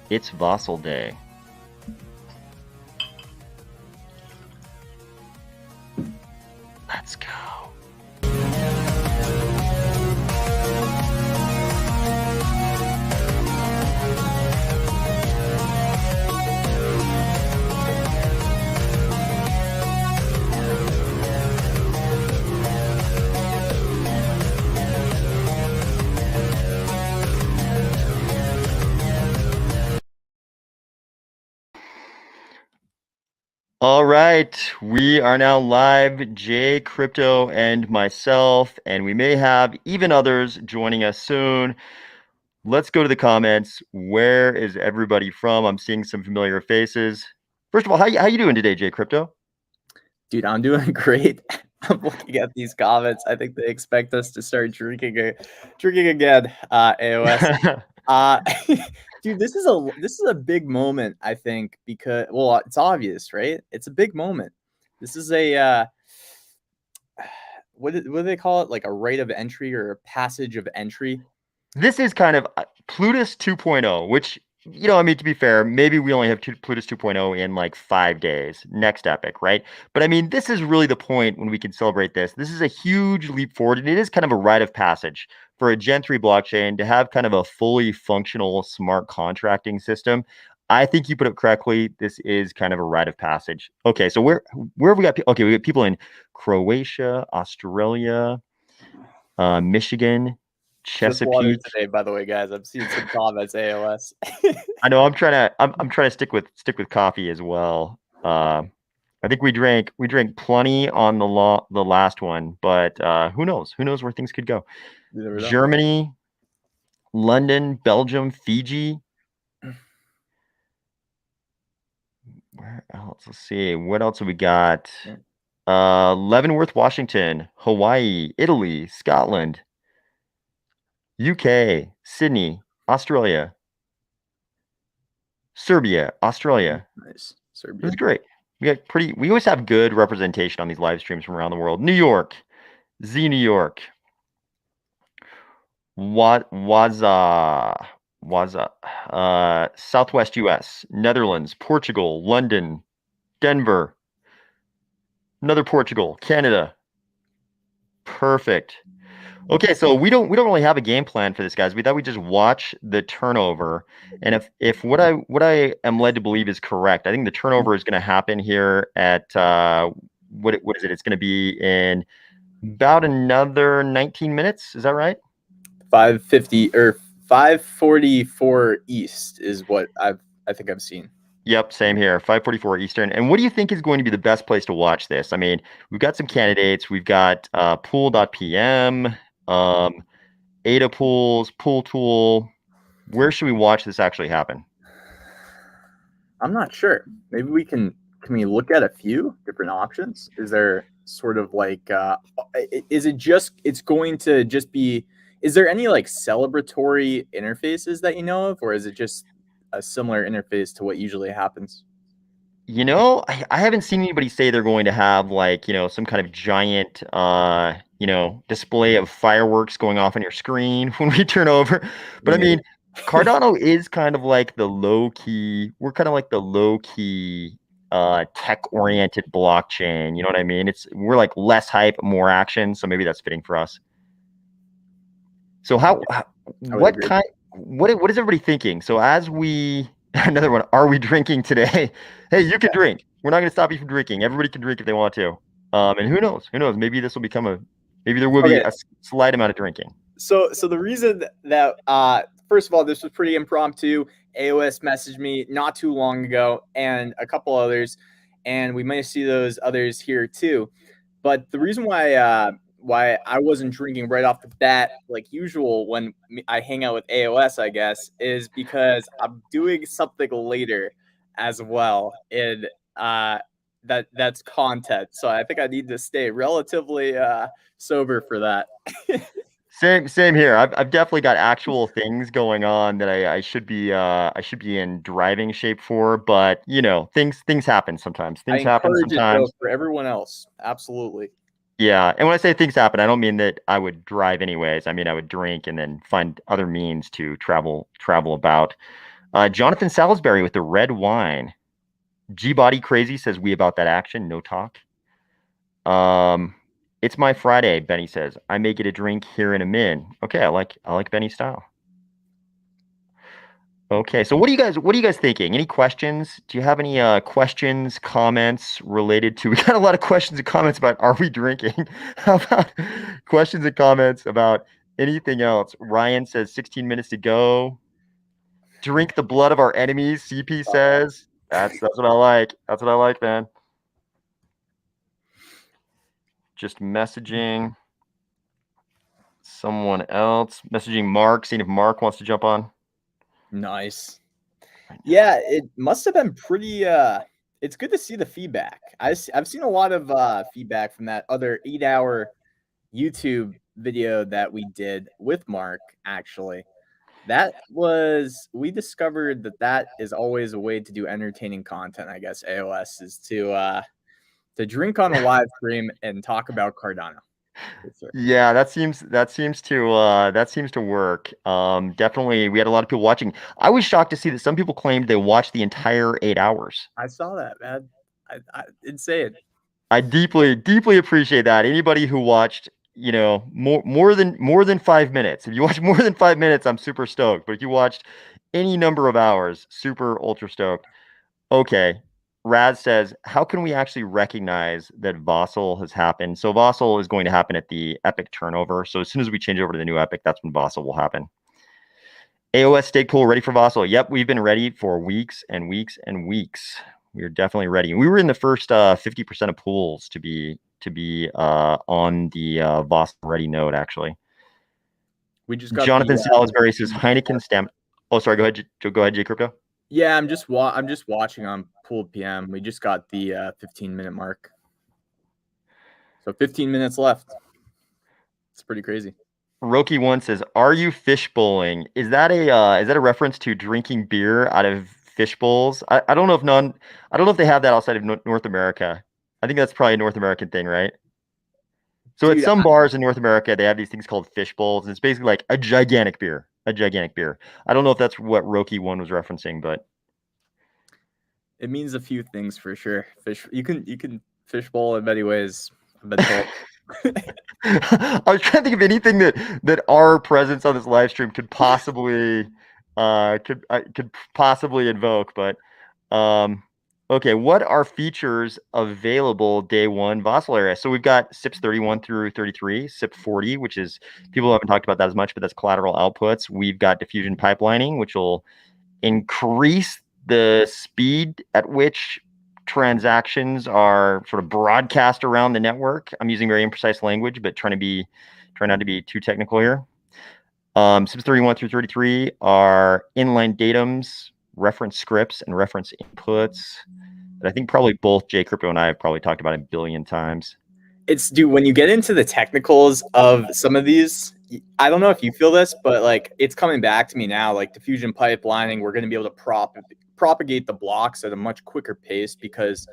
It's Vasil Day. Let's go. All right, we are now live, Jay, Crypto, and myself, and we may have even others joining us soon. Let's go to the comments. Where is everybody from? I'm seeing some familiar faces. First of all, how you doing today, Jay Crypto? Dude, I'm doing great. I'm looking at these comments. I think they expect us to start drinking again. AOS. Dude, this is a big moment, I think, because it's obvious, right? It's a big moment. This is a what do they call it? Like a rite of entry or a passage of entry. This is kind of Plutus 2.0, which, I mean, to be fair, maybe we only have Plutus 2.0 in like 5 days, next epic, right? But I mean, this is really the point when we can celebrate this. This is a huge leap forward, and it is kind of a rite of passage for a Gen 3 blockchain to have kind of a fully functional smart contracting system. I think you put it correctly. This is kind of a rite of passage. Okay, so where have we got? Okay, we got people in Croatia, Australia, Michigan, Just water Chesapeake. today, by the way, guys. I'm seeing some comments. AOS. I know I'm trying to stick with coffee as well. I think we drank plenty on the last one, but who knows? Who knows where things could go? You never know. Germany, London, Belgium, Fiji. Where else? Let's see. What else have we got? Leavenworth, Washington, Hawaii, Italy, Scotland, UK, Sydney, Australia, Serbia, Australia. Nice. It Serbia. was great. We always have good representation on these live streams from around the world. New York, New York, Southwest US, Netherlands, Portugal, London, Denver, another Portugal, Canada. Perfect. Okay, so we don't really have a game plan for this, guys. We thought we'd just watch the turnover, and if what I am led to believe is correct, I think the turnover is going to happen here at what is it? It's going to be in about another 19 minutes. Is that right? 550 or 544 East is what I think I've seen. Yep, same here. 5:44 Eastern. And what do you think is going to be the best place to watch this? I mean, we've got some candidates. We've got pool.pm, ADA pools, pool tool. Where should we watch this actually happen? I'm not sure. Maybe can we look at a few different options? Is there sort of like is it just it's going to just be is there any like celebratory interfaces that you know of, or is it just a similar interface to what usually happens? I haven't seen anybody say they're going to have like, some kind of giant display of fireworks going off on your screen when we turn over. But I mean, Cardano is kind of like the low key, we're kind of like the low key tech oriented blockchain. You know what I mean? We're like less hype, more action. So maybe that's fitting for us. So what is everybody thinking? So as we, another one, are we drinking today? Hey, you can drink. We're not going to stop you from drinking. Everybody can drink if they want to. And who knows? Who knows? Maybe this will become maybe there will be a slight amount of drinking. So the reason that first of all, this was pretty impromptu. AOS messaged me not too long ago, and a couple others, and we might see those others here too. But the reason why I wasn't drinking right off the bat, like usual when I hang out with AOS, I guess, is because I'm doing something later as well, and that's content. So I think I need to stay relatively sober for that. Same here. I've definitely got actual things going on that I should be in driving shape for, but things happen sometimes. Things happen sometimes. It, though, for everyone else. Absolutely. Yeah, and when I say things happen, I don't mean that I would drive anyways. I mean I would drink and then find other means to travel about. Jonathan Salisbury with the red wine. G-Body Crazy says, we about that action, no talk. It's my Friday, Benny says. I may get a drink here in a min. Okay, I like Benny's style. Okay, so what are you guys thinking? Any questions? Do you have any questions, comments related to? We got a lot of questions and comments about are we drinking? How about questions and comments about anything else? Ryan says 16 minutes to go. Drink the blood of our enemies, CP says. That's what I like. That's what I like, man. Just messaging someone else, messaging Mark, seeing if Mark wants to jump on. Nice. Yeah, it must have been pretty it's good to see the feedback. I've seen a lot of feedback from that other 8-hour YouTube video that we did with Mark, actually. We discovered that is always a way to do entertaining content, I guess. AOS is to drink on a live stream and talk about Cardano. Sure. Yeah, that seems to work. Definitely, we had a lot of people watching. I was shocked to see that some people claimed they watched the entire 8 hours. I saw that, man. Insane. I deeply appreciate that. Anybody who watched, more than 5 minutes. If you watch more than 5 minutes, I'm super stoked. But if you watched any number of hours, super ultra stoked. Okay. Raz says, how can we actually recognize that Vasil has happened? So Vasil is going to happen at the epic turnover. So as soon as we change over to the new epic, that's when Vasil will happen. AOS stake pool ready for Vasil. Yep, we've been ready for weeks and weeks and weeks. We are definitely ready. We were in the first 50% of pools to be on the Vasil ready node, actually. We just got Jonathan Salisbury says Heineken stem. Oh, sorry. Go ahead, J Crypto. Yeah, I'm just watching on Pool PM. We just got the 15-minute mark. So 15 minutes left. It's pretty crazy. Roki one says, "Are you fish bowling? Is that a reference to drinking beer out of fish bowls? I don't know if they have that outside of North America. I think that's probably a North American thing, right? So Dude, at some bars in North America, they have these things called fish bowls, and it's basically like a gigantic beer, a gigantic beer. I don't know if that's what Roki one was referencing, but it means a few things for sure. You can fish bowl in many ways. I've been told. I was trying to think of anything that our presence on this live stream could possibly invoke, but okay, what are features available day one Vasil area? So we've got SIPs 31 through 33, SIP 40, which is people haven't talked about that as much, but that's collateral outputs. We've got diffusion pipelining, which will increase the speed at which transactions are sort of broadcast around the network. I'm using very imprecise language, but try not to be too technical here. SIPs 31 through 33 are inline datums, reference scripts, and reference inputs that I think probably both J Crypto and I have probably talked about a billion times. Dude, when you get into the technicals of some of these, I don't know if you feel this, but like it's coming back to me now. Like diffusion pipelining, we're going to be able to propagate the blocks at a much quicker pace because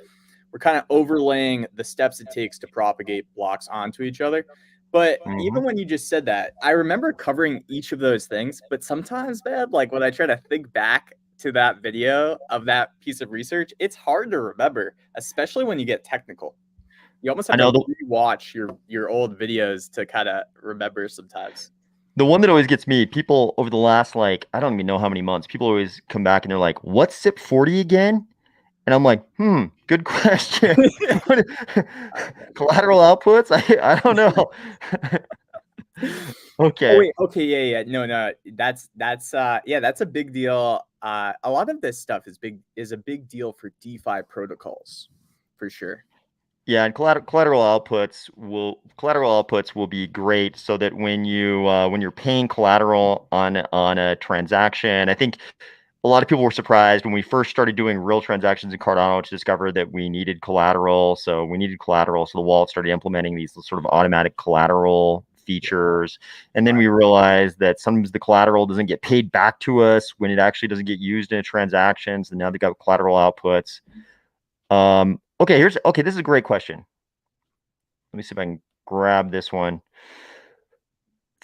we're kind of overlaying the steps it takes to propagate blocks onto each other. But even when you just said that, I remember covering each of those things. But sometimes, man, like when I try to think back to that video of that piece of research, it's hard to remember, especially when you get technical. You almost have to rewatch your old videos to kind of remember sometimes. The one that always gets me, people over the last, like, I don't even know how many months, people always come back and they're like, what's SIP 40 again? And I'm like, good question. Collateral outputs? I don't know. Okay. Oh, wait, okay, yeah. No. That's a big deal. A lot of this stuff is a big deal for DeFi protocols, for sure. Yeah, and collateral outputs will be great so that when you're paying collateral on a transaction, I think a lot of people were surprised when we first started doing real transactions in Cardano to discover that we needed collateral. So the wallet started implementing these sort of automatic collateral features. And then we realized that sometimes the collateral doesn't get paid back to us when it actually doesn't get used in a transaction. So now they got collateral outputs. Okay, this is a great question. Let me see if I can grab this one.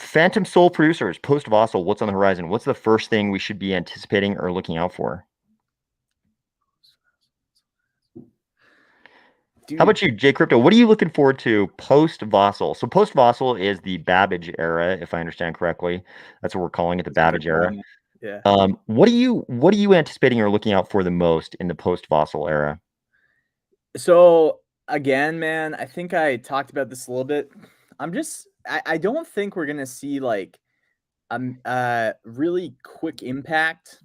Phantom Soul producers, post Vasil, what's on the horizon? What's the first thing we should be anticipating or looking out for? How Dude, about you, Jay Crypto? What are you looking forward to post Vasil? So post Vasil is the Babbage era, if I understand correctly. That's what we're calling it, the that's what they're Babbage era. calling it. Yeah. What are you anticipating or looking out for the most in the post Vasil era? So again, man, I think I talked about this a little bit. I don't think we're gonna see like really quick impact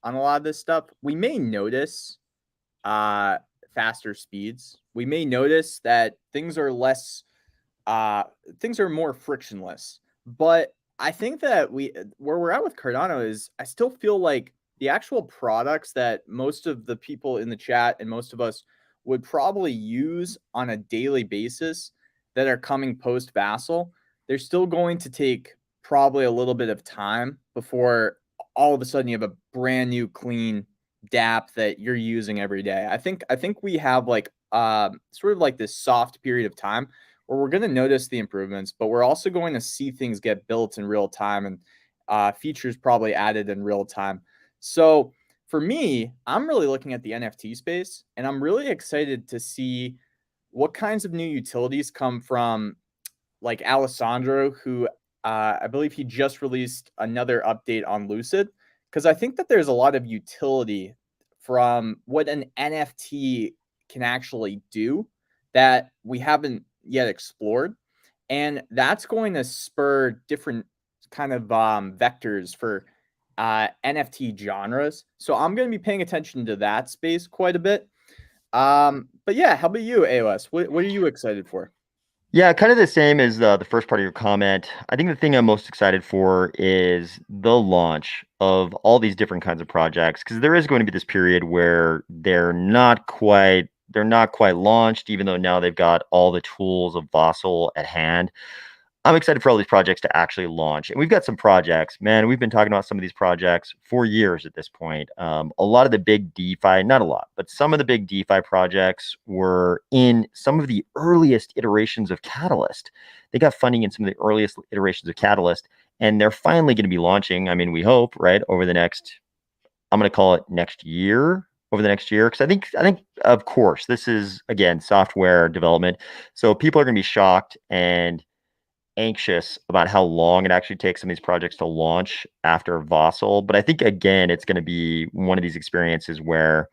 on a lot of this stuff. We may notice uh faster speeds. We may notice that things are more frictionless. But I think that where we're at with Cardano is I still feel like the actual products that most of the people in the chat and most of us would probably use on a daily basis that are coming post Vassal, they're still going to take probably a little bit of time before all of a sudden you have a brand new clean DApp that you're using every day. I think we have like sort of like this soft period of time where we're going to notice the improvements, but we're also going to see things get built in real time and features probably added in real time. So for me, I'm really looking at the NFT space, and I'm really excited to see what kinds of new utilities come from like Alessandro, who I believe he just released another update on Lucid, because I think that there's a lot of utility from what an NFT can actually do that we haven't yet explored. And that's going to spur different kind of vectors for NFT genres. So I'm going to be paying attention to that space quite a bit. But yeah, how about you, AOS? What are you excited for? Yeah, kind of the same as the first part of your comment. I think the thing I'm most excited for is the launch of all these different kinds of projects because there is going to be this period where they're not quite launched, even though now they've got all the tools of Vassal at hand. I'm excited for all these projects to actually launch. And we've got some projects, man. We've been talking about some of these projects for years at this point. A lot of the big DeFi, not a lot, but some of the big DeFi projects were in some of the earliest iterations of Catalyst. They got funding in some of the earliest iterations of Catalyst, and they're finally going to be launching. I mean, we hope, right, over the next, I'm going to call it next year, over the next year, because I think, of course, this is again software development, so people are going to be shocked and anxious about how long it actually takes some of these projects to launch after Vassal. But I think again, it's going to be one of these experiences where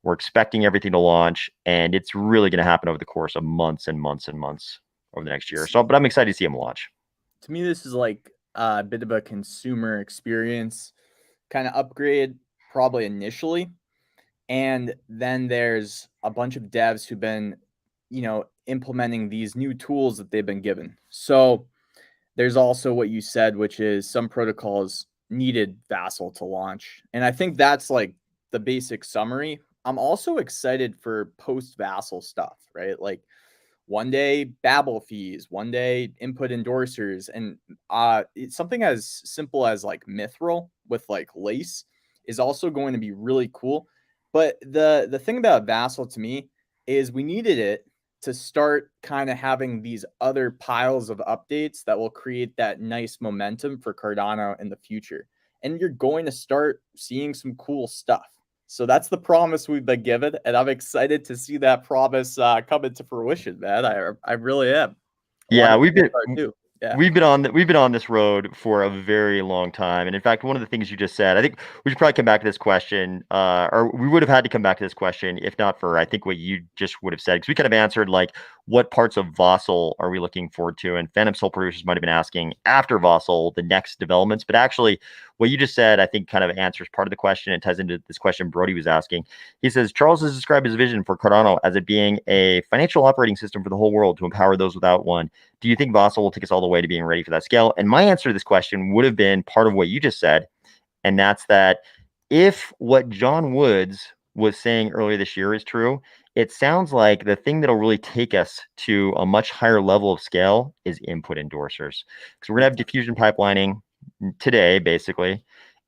we're expecting everything to launch, and it's really going to happen over the course of months and months and months over the next year. So, but I'm excited to see them launch. To me, this is like a bit of a consumer experience kind of upgrade, probably initially. And then there's a bunch of devs who've been, implementing these new tools that they've been given. So there's also what you said, which is some protocols needed Vassal to launch. And I think that's like the basic summary. I'm also excited for post Vassal stuff, right? Like one day Babel fees, one day input endorsers, and it's something as simple as like Mithril with like Lace is also going to be really cool. But the thing about Vassal to me is we needed it to start kind of having these other piles of updates that will create that nice momentum for Cardano in the future. And you're going to start seeing some cool stuff. So that's the promise we've been given, and I'm excited to see that promise come into fruition, man. I really am. I want Yeah, to we've been start too. Yeah. we've been on this road for a very long time. And in fact, one of the things you just said, I think we should probably come back to this question, or we would have had to come back to this question if not for I think what you just would have said, because we kind of answered like what parts of Vossel are we looking forward to, and Phantom Soul producers might have been asking after Vossel the next developments, but actually what you just said I think kind of answers part of the question and ties into this question Brody was asking. He says Charles has described his vision for Cardano as it being a financial operating system for the whole world to empower those without one. Do you think Vossel will take us all the way to being ready for that scale? And my answer to this question would have been part of what you just said. And that's that if what John Woods was saying earlier this year is true, it sounds like the thing that'll really take us to a much higher level of scale is input endorsers. Because we're going to have diffusion pipelining today, basically.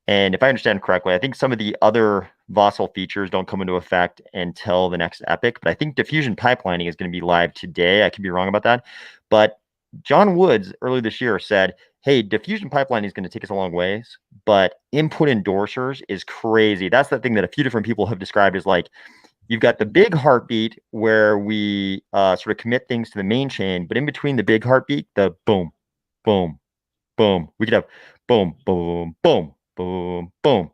And if I understand correctly, I think some of the other Vossel features don't come into effect until the next epic. But I think diffusion pipelining is going to be live today. I could be wrong about that. But John Woods earlier this year said, hey, diffusion pipeline is going to take us a long ways, but input endorsers is crazy. That's the thing that a few different people have described as like, you've got the big heartbeat where we sort of commit things to the main chain, but in between the big heartbeat, the boom, boom, boom, we could have boom, boom, boom, boom, boom.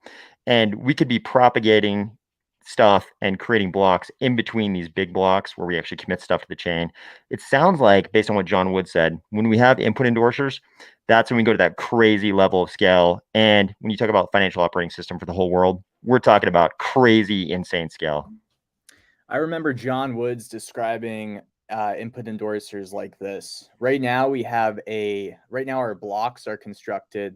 And we could be propagating stuff and creating blocks in between these big blocks where we actually commit stuff to the chain. It sounds like, based on what John Wood said, when we have input endorsers, that's when we go to that crazy level of scale. And when you talk about financial operating system for the whole world, we're talking about crazy, insane scale. I remember John Woods describing input endorsers like this. Right now, our blocks are constructed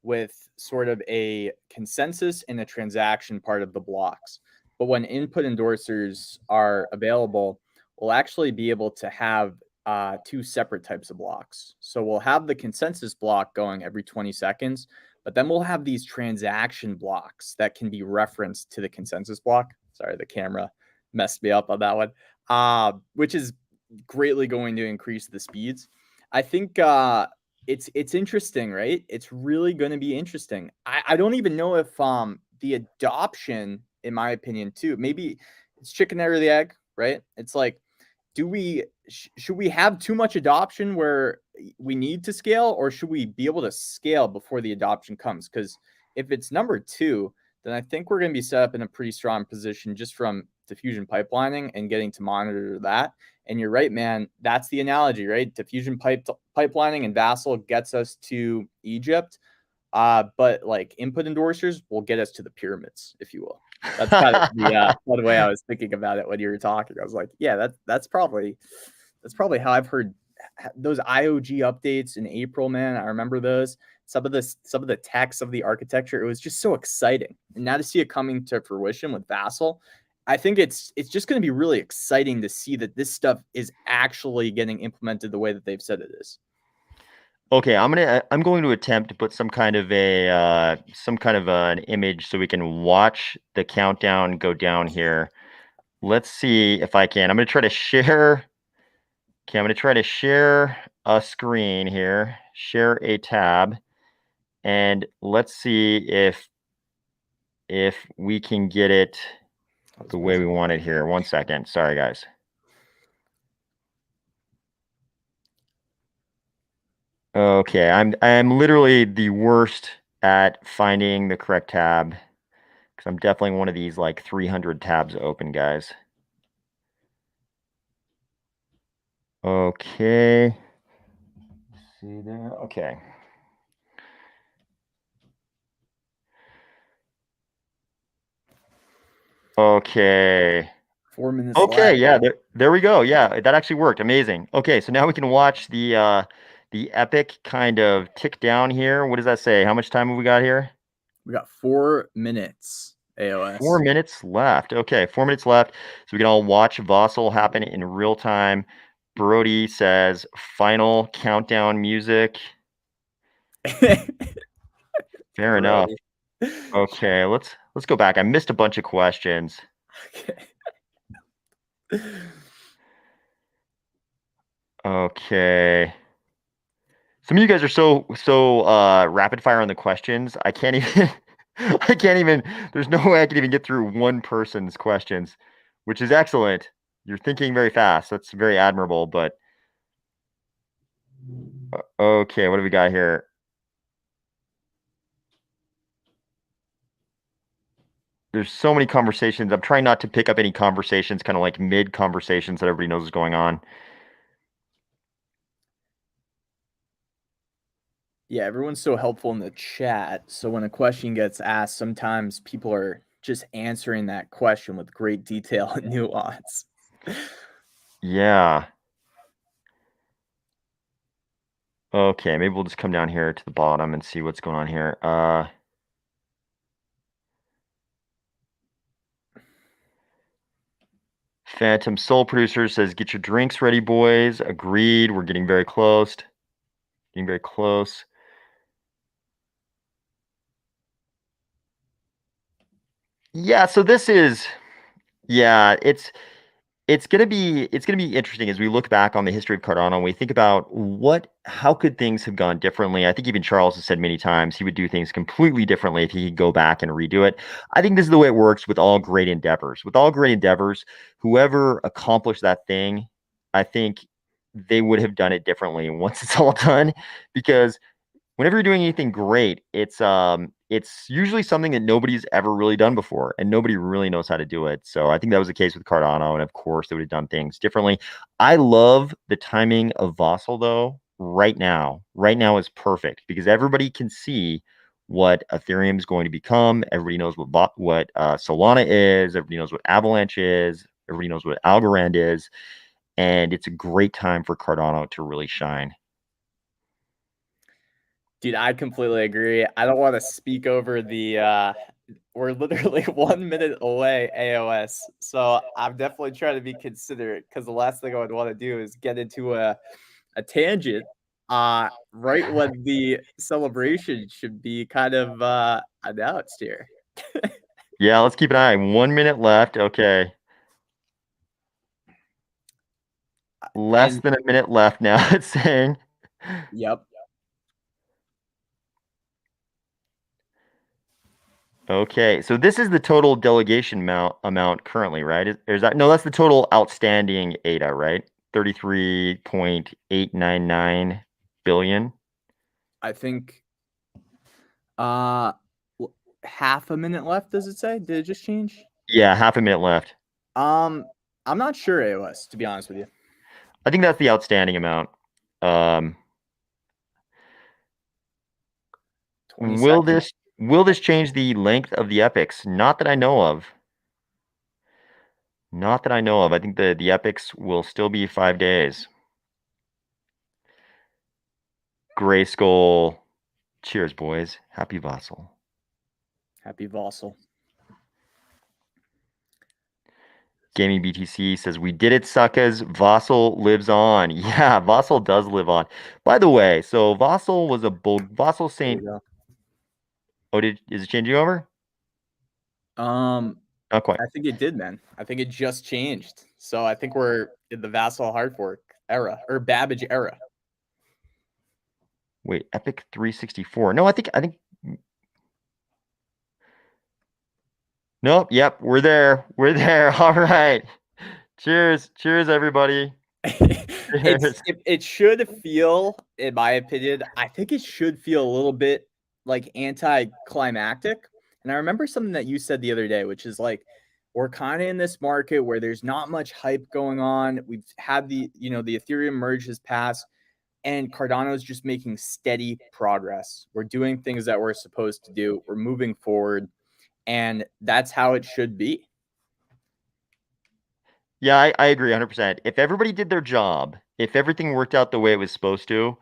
with sort of a consensus and a transaction part of the blocks. But when input endorsers are available, we'll actually be able to have two separate types of blocks. So we'll have the consensus block going every 20 seconds, but then we'll have these transaction blocks that can be referenced to the consensus block. Sorry, the camera messed me up on that one, which is greatly going to increase the speeds. I think it's interesting, right? It's really going to be interesting. I don't even know if the adoption, in my opinion, too, maybe it's chicken or the egg, right? It's like, should we have too much adoption where we need to scale, or should we be able to scale before the adoption comes? Because if it's number two, then I think we're going to be set up in a pretty strong position just from diffusion pipelining and getting to monitor that. And you're right, man. That's the analogy, right? Diffusion pipelining and Vasil gets us to Egypt, but like input endorsers will get us to the pyramids, if you will. That's kind of the way I was thinking about it when you were talking. I was like, yeah, that's probably how I've heard those IOG updates in April, man. I remember those. Some of the text of the architecture, it was just so exciting. And now to see it coming to fruition with Vasil, I think it's just going to be really exciting to see that this stuff is actually getting implemented the way that they've said it is. Okay, I'm going to attempt to put some kind of an image so we can watch the countdown go down here. Let's see if I can. I'm going to try to share. Okay, I'm going to try to share a screen here, share a tab, and let's see if we can get it the way we want it here. 1 second. Sorry, guys. Okay, I'm literally the worst at finding the correct tab because I'm definitely one of these like 300 tabs open guys. Okay. See there. Okay. Okay. 4 minutes Okay, left. yeah, there we go. Yeah, that actually worked. Amazing. Okay, so now we can watch the epic kind of tick down here. What does that say? How much time have we got here? We got 4 minutes. AOS. 4 minutes left. Okay, 4 minutes left. So we can all watch Vasil happen in real time. Brody says final countdown music. Fair enough. Okay, let's go back. I missed a bunch of questions. Okay. Some of you guys are so rapid fire on the questions. I can't even I can't even there's no way I can even get through one person's questions, which is excellent. You're thinking very fast. That's very admirable, but okay, what do we got here? There's so many conversations. I'm trying not to pick up any conversations, kind of like mid conversations that everybody knows is going on. Yeah, everyone's so helpful in the chat. So when a question gets asked, sometimes people are just answering that question with great detail and nuance. Yeah. Okay, maybe we'll just come down here to the bottom and see what's going on here. Phantom Soul Producer says, get your drinks ready, boys. Agreed. We're getting very close. Getting very close. Yeah, so this is, yeah, it's gonna be interesting as we look back on the history of Cardano and we think about how could things have gone differently. I think even Charles has said many times he would do things completely differently if he could go back and redo it. I think this is the way it works with all great endeavors. With all great endeavors, whoever accomplished that thing, I think they would have done it differently once it's all done, because whenever you're doing anything great, it's usually something that nobody's ever really done before, and nobody really knows how to do it. So I think that was the case with Cardano, and of course they would have done things differently. I love the timing of Vasil though. Right now, is perfect because everybody can see what Ethereum is going to become. Everybody knows what Solana is. Everybody knows what Avalanche is. Everybody knows what Algorand is, and it's a great time for Cardano to really shine. Dude, I completely agree. I don't want to speak over the we're literally 1 minute away AOS. So I'm definitely trying to be considerate because the last thing I would want to do is get into a tangent right when the celebration should be kind of announced here. Yeah, let's keep an eye. 1 minute left. Okay. Less And than a minute left now, it's saying. yep. Okay, so this is the total delegation amount currently, right? Is that no? That's the total outstanding ADA, right? 33.899 billion. I think uh half a minute left, does it say? Did it just change? Yeah, half a minute left. I'm not sure AOS, to be honest with you. I think that's the outstanding amount. 20 seconds. Will this change the length of the epics? Not that I know of. Not that I know of. I think the epics will still be 5 days. Grayskull. Cheers, boys. Happy Vassal. Happy Vasil. Gaming BTC says, we did it, suckers. Vassal lives on. Yeah, Vassal does live on. By the way, so Vassal was a bold Vassal There Saint. we go. Oh, is it changing over? Not quite. I think it did, man. I think it just changed. So I think we're in the Vassal hard fork era or Babbage era. Wait, Epic 364. No, I think nope, yep, we're there. We're there. All right. Cheers. Cheers, everybody. It should feel, in my opinion, I think it should feel a little bit like anticlimactic. And I remember something that you said the other day, which is like, we're kind of in this market where there's not much hype going on. We've had the Ethereum merge has passed, and Cardano is just making steady progress. We're doing things that we're supposed to do. We're moving forward, and that's how it should be. Yeah, I agree 100%. If everybody did their job, if everything worked out the way it was supposed to,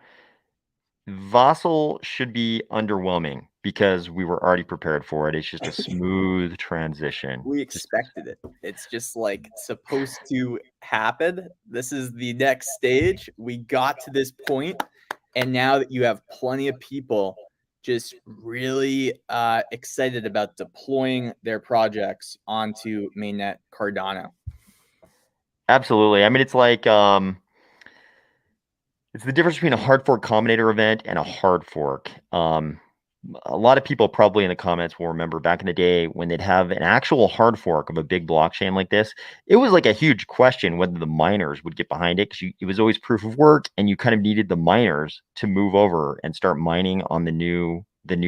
Vassal should be underwhelming because we were already prepared for it. It's just a smooth transition. We expected it. It's just like supposed to happen. This is the next stage. We got to this point, and now that you have plenty of people just really excited about deploying their projects onto mainnet Cardano. Absolutely. I mean, it's like it's the difference between a hard fork combinator event and a hard fork. A lot of people probably in the comments will remember back in the day when they'd have an actual hard fork of a big blockchain like this. It was like a huge question whether the miners would get behind it because it was always proof of work, and you kind of needed the miners to move over and start mining on the new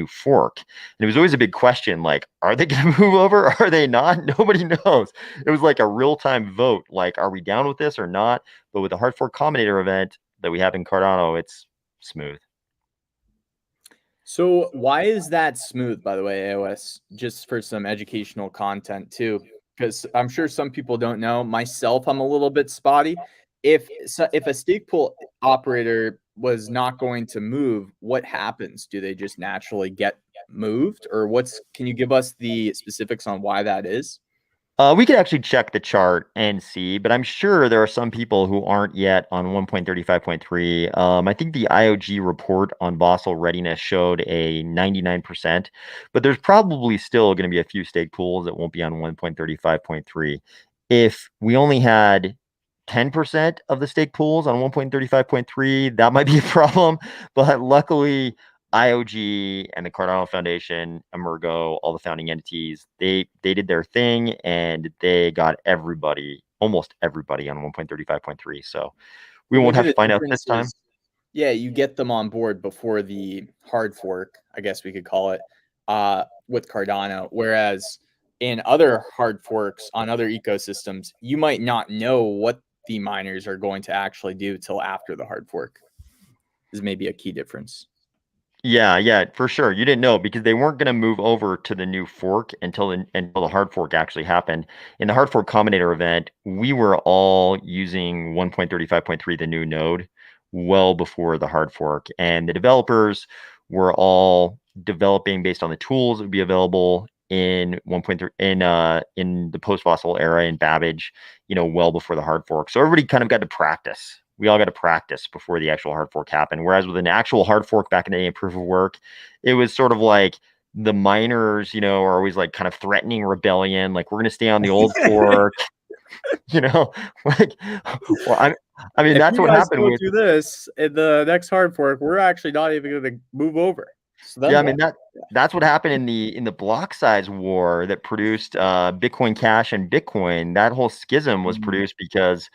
fork. And it was always a big question, like, are they going to move over? Are they not? Nobody knows. It was like a real-time vote, like, are we down with this or not? But with the hard fork combinator event that we have in Cardano, it's smooth. So why is that smooth, by the way, AOS? Just for some educational content too, because I'm sure some people don't know. Myself, I'm a little bit spotty. If a stake pool operator was not going to move, what happens? Do they just naturally get moved, or can you give us the specifics on why that is? We could actually check the chart and see, but I'm sure there are some people who aren't yet on 1.35.3. I think the IOG report on Vassal readiness showed a 99%, but there's probably still going to be a few stake pools that won't be on 1.35.3. if we only had 10% of the stake pools on 1.35.3, that might be a problem. But luckily, IOG and the Cardano Foundation, Emergo, all the founding entities, they did their thing and they got everybody, almost everybody on 1.35.3. So we Well, won't maybe have to the find out difference this time. is, yeah, you get them on board before the hard fork, I guess we could call it, with Cardano. Whereas in other hard forks on other ecosystems, you might not know what the miners are going to actually do till after the hard fork. This is maybe a key difference. Yeah, for sure. You didn't know because they weren't going to move over to the new fork until the hard fork actually happened. In the hard fork combinator event, we were all using 1.35.3, the new node, well before the hard fork, and the developers were all developing based on the tools that would be available in 1.3 in the post Vasil era in Babbage, well before the hard fork. So everybody kind of got to practice. We all got to practice before the actual hard fork happened. Whereas with an actual hard fork back in the day in proof of work, it was sort of like the miners, are always like kind of threatening rebellion. Like, we're going to stay on the old fork, like, well, I mean, If that's you what guys happened don't with, do this in the next hard fork, we're actually not even going to move over. So yeah, then I what? mean, that's what happened in the block size war that produced Bitcoin Cash and Bitcoin. That whole schism was produced because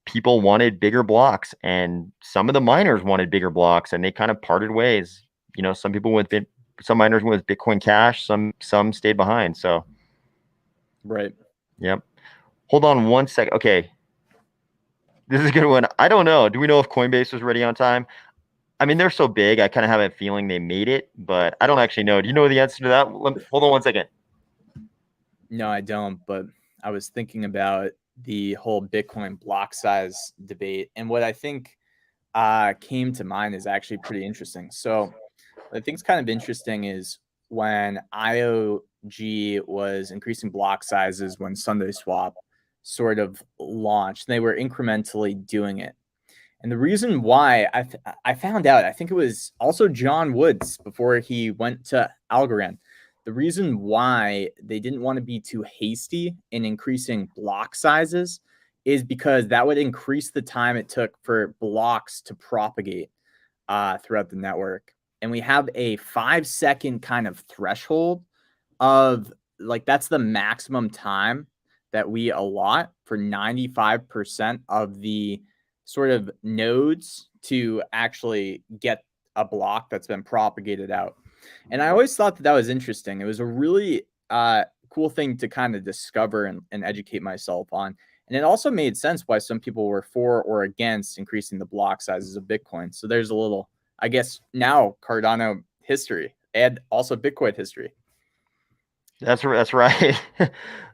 people wanted bigger blocks and some of the miners wanted bigger blocks and they kind of parted ways. Some people some miners went with Bitcoin Cash, some stayed behind. So, Right. yep. Hold on one sec. Okay. This is a good one. I don't know. Do we know if Coinbase was ready on time? I mean, they're so big. I kind of have a feeling they made it, but I don't actually know. Do you know the answer to that? Hold on one second. No, I don't. But I was thinking about the whole Bitcoin block size debate. And what I think came to mind is actually pretty interesting. So, what I think is kind of interesting is when IOG was increasing block sizes when Sunday Swap sort of launched, they were incrementally doing it. And the reason why I found out, I think it was also John Woods before he went to Algorand. The reason why they didn't want to be too hasty in increasing block sizes is because that would increase the time it took for blocks to propagate throughout the network. And we have a 5-second kind of threshold of like that's the maximum time that we allot for 95% of the sort of nodes to actually get a block that's been propagated out. And I always thought that was interesting. It was a really cool thing to kind of discover and educate myself on. And it also made sense why some people were for or against increasing the block sizes of Bitcoin. So there's a little, I guess, now Cardano history and also Bitcoin history. That's right.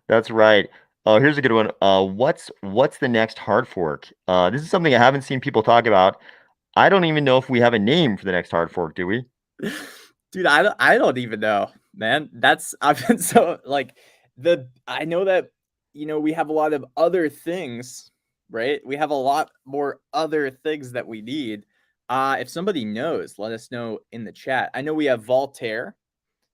That's right. Oh, here's a good one. What's the next hard fork? This is something I haven't seen people talk about. I don't even know if we have a name for the next hard fork, do we? Dude, I don't even know, man. That's I've been so like I know that we have a lot of other things, right? We have a lot more other things that we need. If somebody knows, let us know in the chat. I know we have Voltaire.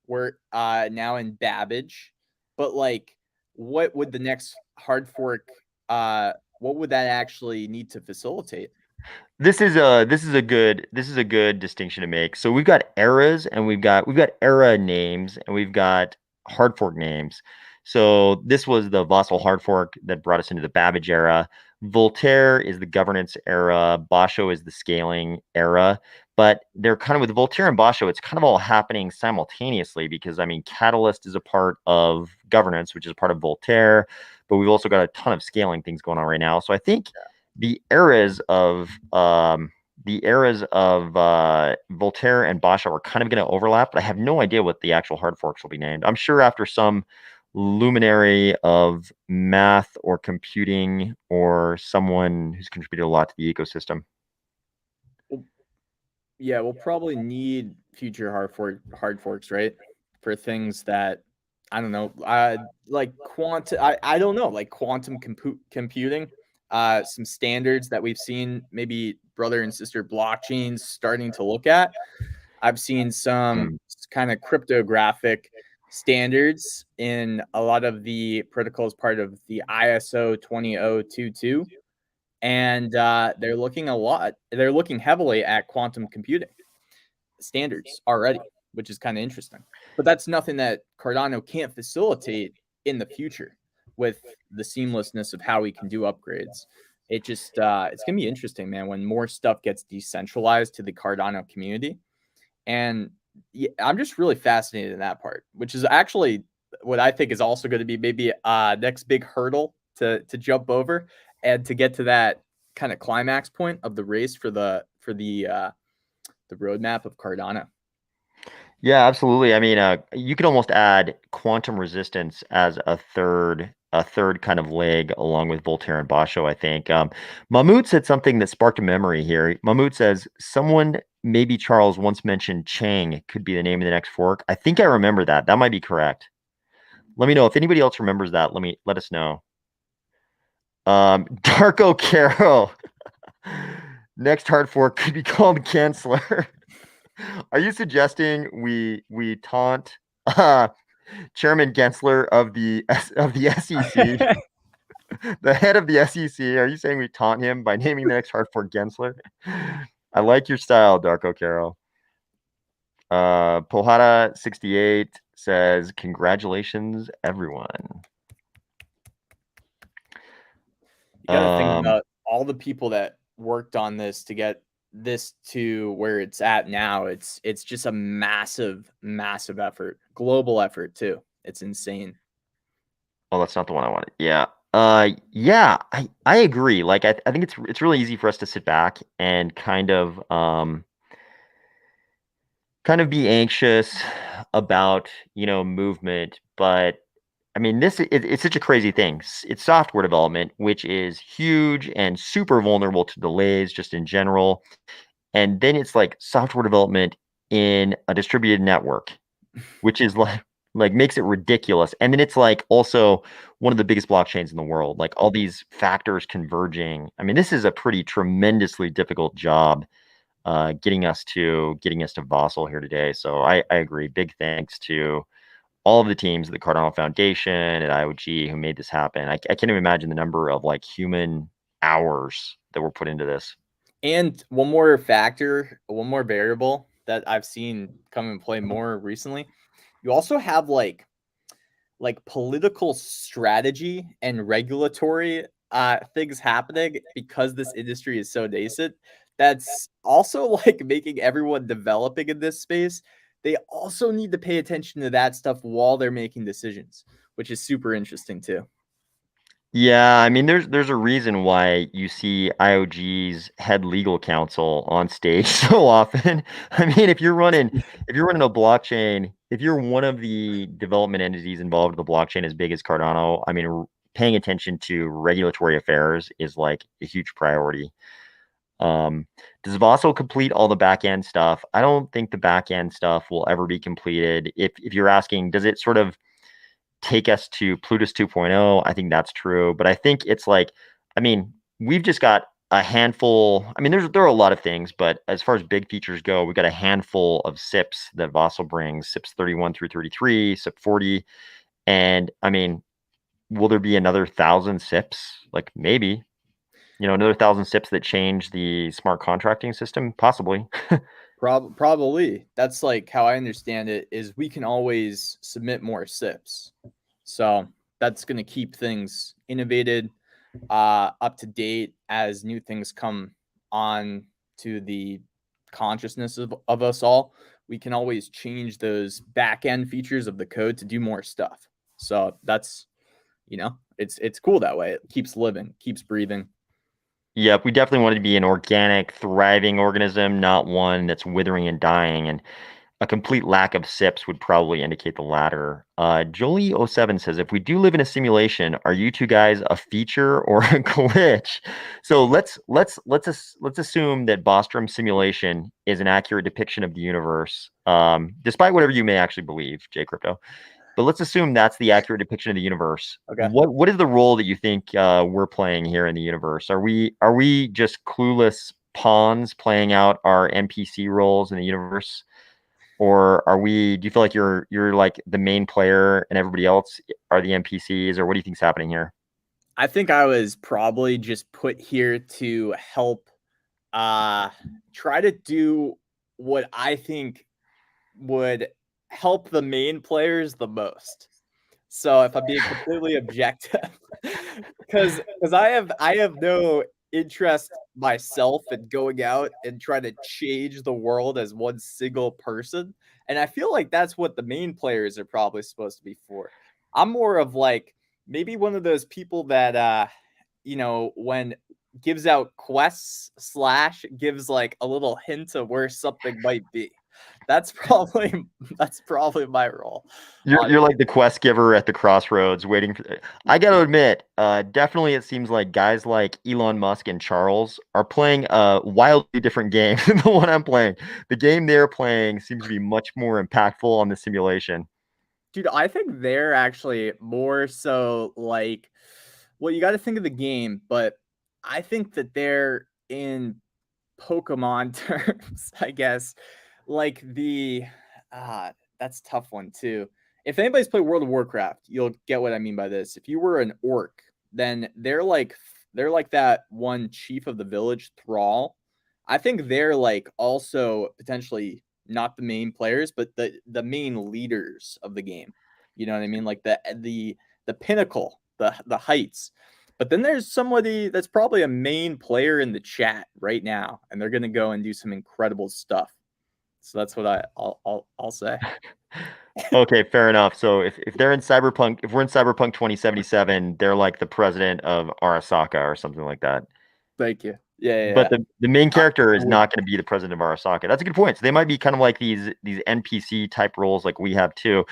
We're now in Babbage, but like what would the next hard fork what would that actually need to facilitate? This is a good distinction to make. So we've got eras and we've got era names and we've got hard fork names. So this was the Vassal hard fork that brought us into the Babbage era. Voltaire is the governance era. Basho is the scaling era. But they're kind of with Voltaire and Basho, it's kind of all happening simultaneously because I mean Catalyst is a part of governance, which is part of Voltaire, but we've also got a ton of scaling things going on right now. So I think the eras of Voltaire and Basha are kind of going to overlap, but I have no idea what the actual hard forks will be named. I'm sure after some luminary of math or computing or someone who's contributed a lot to the ecosystem. Yeah, we'll probably need future hard forks, right? For things that I don't know, like quantum. I don't know, like quantum computing. Some standards that we've seen maybe brother and sister blockchains starting to look at. I've seen some Hmm. kind of cryptographic standards in a lot of the protocols, part of the ISO 20022, and they're looking heavily at quantum computing standards already, which is kind of interesting. But that's nothing that Cardano can't facilitate in the future with the seamlessness of how we can do upgrades. It just it's gonna be interesting, man, when more stuff gets decentralized to the Cardano community. And yeah, I'm just really fascinated in that part, which is actually what I think is also going to be maybe next big hurdle to jump over and to get to that kind of climax point of the race for the roadmap of Cardano. Yeah, absolutely. I mean, you could almost add quantum resistance as a third kind of leg along with Voltaire and Basho, I think. Mahmoud said something that sparked a memory here. Mahmoud says, someone, maybe Charles, once mentioned Chang could be the name of the next fork. I think I remember that. That might be correct. Let me know if anybody else remembers that. Let us know. Darko Caro. Next hard fork could be called Chancellor. Are you suggesting we taunt Chairman Gensler of the SEC, the head of the SEC? Are you saying we taunt him by naming the next hard fork Gensler? I like your style, Darko Caro. Pohada 68 says, "Congratulations, everyone." You got to think about all the people that worked on this to get this to where it's at now. It's just a massive effort, global effort too. It's insane. Oh, that's not the one I wanted. Yeah. Yeah, I agree. Like I think it's really easy for us to sit back and kind of be anxious about, movement, but I mean, it's such a crazy thing. It's software development, which is huge and super vulnerable to delays just in general. And then it's like software development in a distributed network, which is like makes it ridiculous. And then it's like also one of the biggest blockchains in the world, like all these factors converging. I mean, this is a pretty tremendously difficult job getting us to Vasil here today. So I agree. Big thanks to all of the teams at the Cardano Foundation at IOG who made this happen. I can't even imagine the number of like human hours that were put into this. And one more factor, one more variable that I've seen come and play more recently. You also have like political strategy and regulatory things happening because this industry is so nascent. That's also like making everyone developing in this space. They also need to pay attention to that stuff while they're making decisions, which is super interesting too. Yeah, I mean, there's a reason why you see IOG's head legal counsel on stage so often. I mean, if you're running a blockchain, if you're one of the development entities involved in the blockchain as big as Cardano, I mean, paying attention to regulatory affairs is like a huge priority. Does Vasil complete all the back end stuff? I don't think the back end stuff will ever be completed. If you're asking, does it sort of take us to Plutus 2.0? I think that's true, but I think it's like, I mean, we've just got a handful. I mean, there are a lot of things, but as far as big features go, we've got a handful of SIPs that Vasil brings, SIPs 31 through 33, SIP 40. And I mean, will there be another 1,000 SIPs? Like maybe, another 1,000 SIPs that change the smart contracting system? Possibly. Probably. That's like how I understand it is we can always submit more SIPs. So that's going to keep things innovated, up to date as new things come on to the consciousness of us all. We can always change those back end features of the code to do more stuff. So that's, it's cool that way. It keeps living, keeps breathing. Yep, we definitely want to be an organic, thriving organism, not one that's withering and dying. And a complete lack of SIPs would probably indicate the latter. Jolie07 says, if we do live in a simulation, are you two guys a feature or a glitch? So let's assume that Bostrom simulation is an accurate depiction of the universe, despite whatever you may actually believe, J Crypto. But let's assume that's the accurate depiction of the universe. Okay. What is the role that you think we're playing here in the universe? Are we just clueless pawns playing out our NPC roles in the universe? Or do you feel like you're like the main player and everybody else are the NPCs, or what do you think's happening here? I think I was probably just put here to help uh try to do what I think would help the main players the most. So if I'm being completely objective, because I have no interest myself in going out and trying to change the world as one single person. And I feel like that's what the main players are probably supposed to be for. I'm more of like maybe one of those people that when gives out quests slash gives like a little hint of where something might be. That's probably that's probably my role. You're like the quest giver at the crossroads, waiting for. I got to admit, definitely it seems like guys like Elon Musk and Charles are playing a wildly different game than the one I'm playing. The game they're playing seems to be much more impactful on the simulation. Dude, I think they're actually more so like, well, you got to think of the game, but I think that they're in Pokemon terms, I guess. Like that's a tough one too. If anybody's played World of Warcraft, you'll get what I mean by this. If you were an orc, then they're like that one chief of the village, Thrall. I think they're like also potentially not the main players, but the main leaders of the game. You know what I mean? Like the pinnacle, the heights. But then there's somebody that's probably a main player in the chat right now, and they're gonna go and do some incredible stuff. So that's what I'll say. Okay, fair enough. So if they're in Cyberpunk, if we're in Cyberpunk 2077, they're like the president of Arasaka or something like that. Thank you. Yeah, yeah, But yeah. the main character I is would. not going to be the president of Arasaka. That's a good point. So they might be kind of like these NPC type roles like we have too.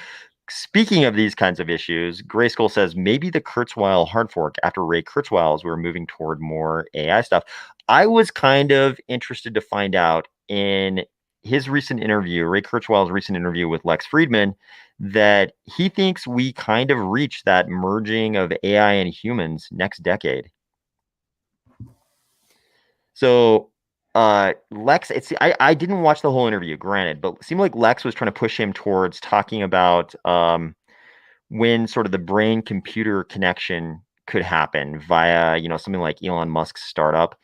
Speaking of these kinds of issues, Grayskull says maybe the Kurzweil hard fork after Ray Kurzweil's, we're moving toward more AI stuff. I was kind of interested to find out in his recent interview, Ray Kurzweil's recent interview with Lex Friedman, that he thinks we kind of reached that merging of AI and humans next decade. So Lex, I didn't watch the whole interview, granted, but it seemed like Lex was trying to push him towards talking about when sort of the brain computer connection could happen via, something like Elon Musk's startup.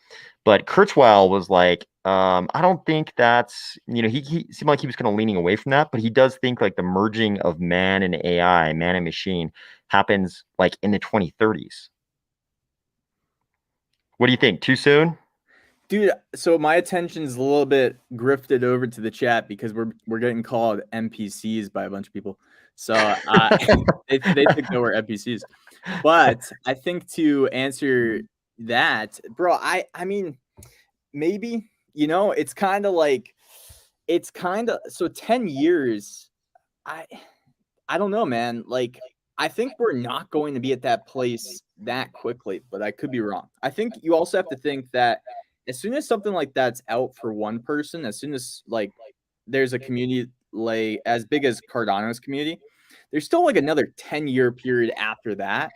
But Kurzweil was like, I don't think that's, he seemed like he was kind of leaning away from that, but he does think like the merging of man and AI, man and machine, happens like in the 2030s. What do you think? Too soon? Dude, so my attention's a little bit grifted over to the chat because we're getting called NPCs by a bunch of people. So they think that we're NPCs. But I think to answer that, bro, I mean maybe, it's kind of so 10 years. I I don't know, man. Like, I think we're not going to be at that place that quickly, but I could be wrong. I think you also have to think that as soon as something like that's out for one person, as soon as like there's a community like as big as Cardano's community, there's still like another 10-year period after that,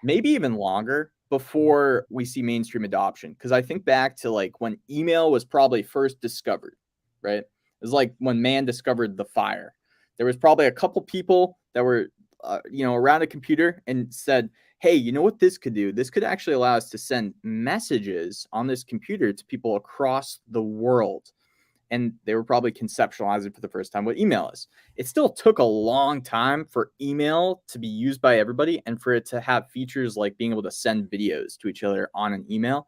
maybe even longer before we see mainstream adoption. Because I think back to like when email was probably first discovered, right? It was like when man discovered the fire. There was probably a couple people that were, around a computer and said, "Hey, you know what this could do? This could actually allow us to send messages on this computer to people across the world." And they were probably conceptualizing for the first time what email is. It still took a long time for email to be used by everybody and for it to have features like being able to send videos to each other on an email.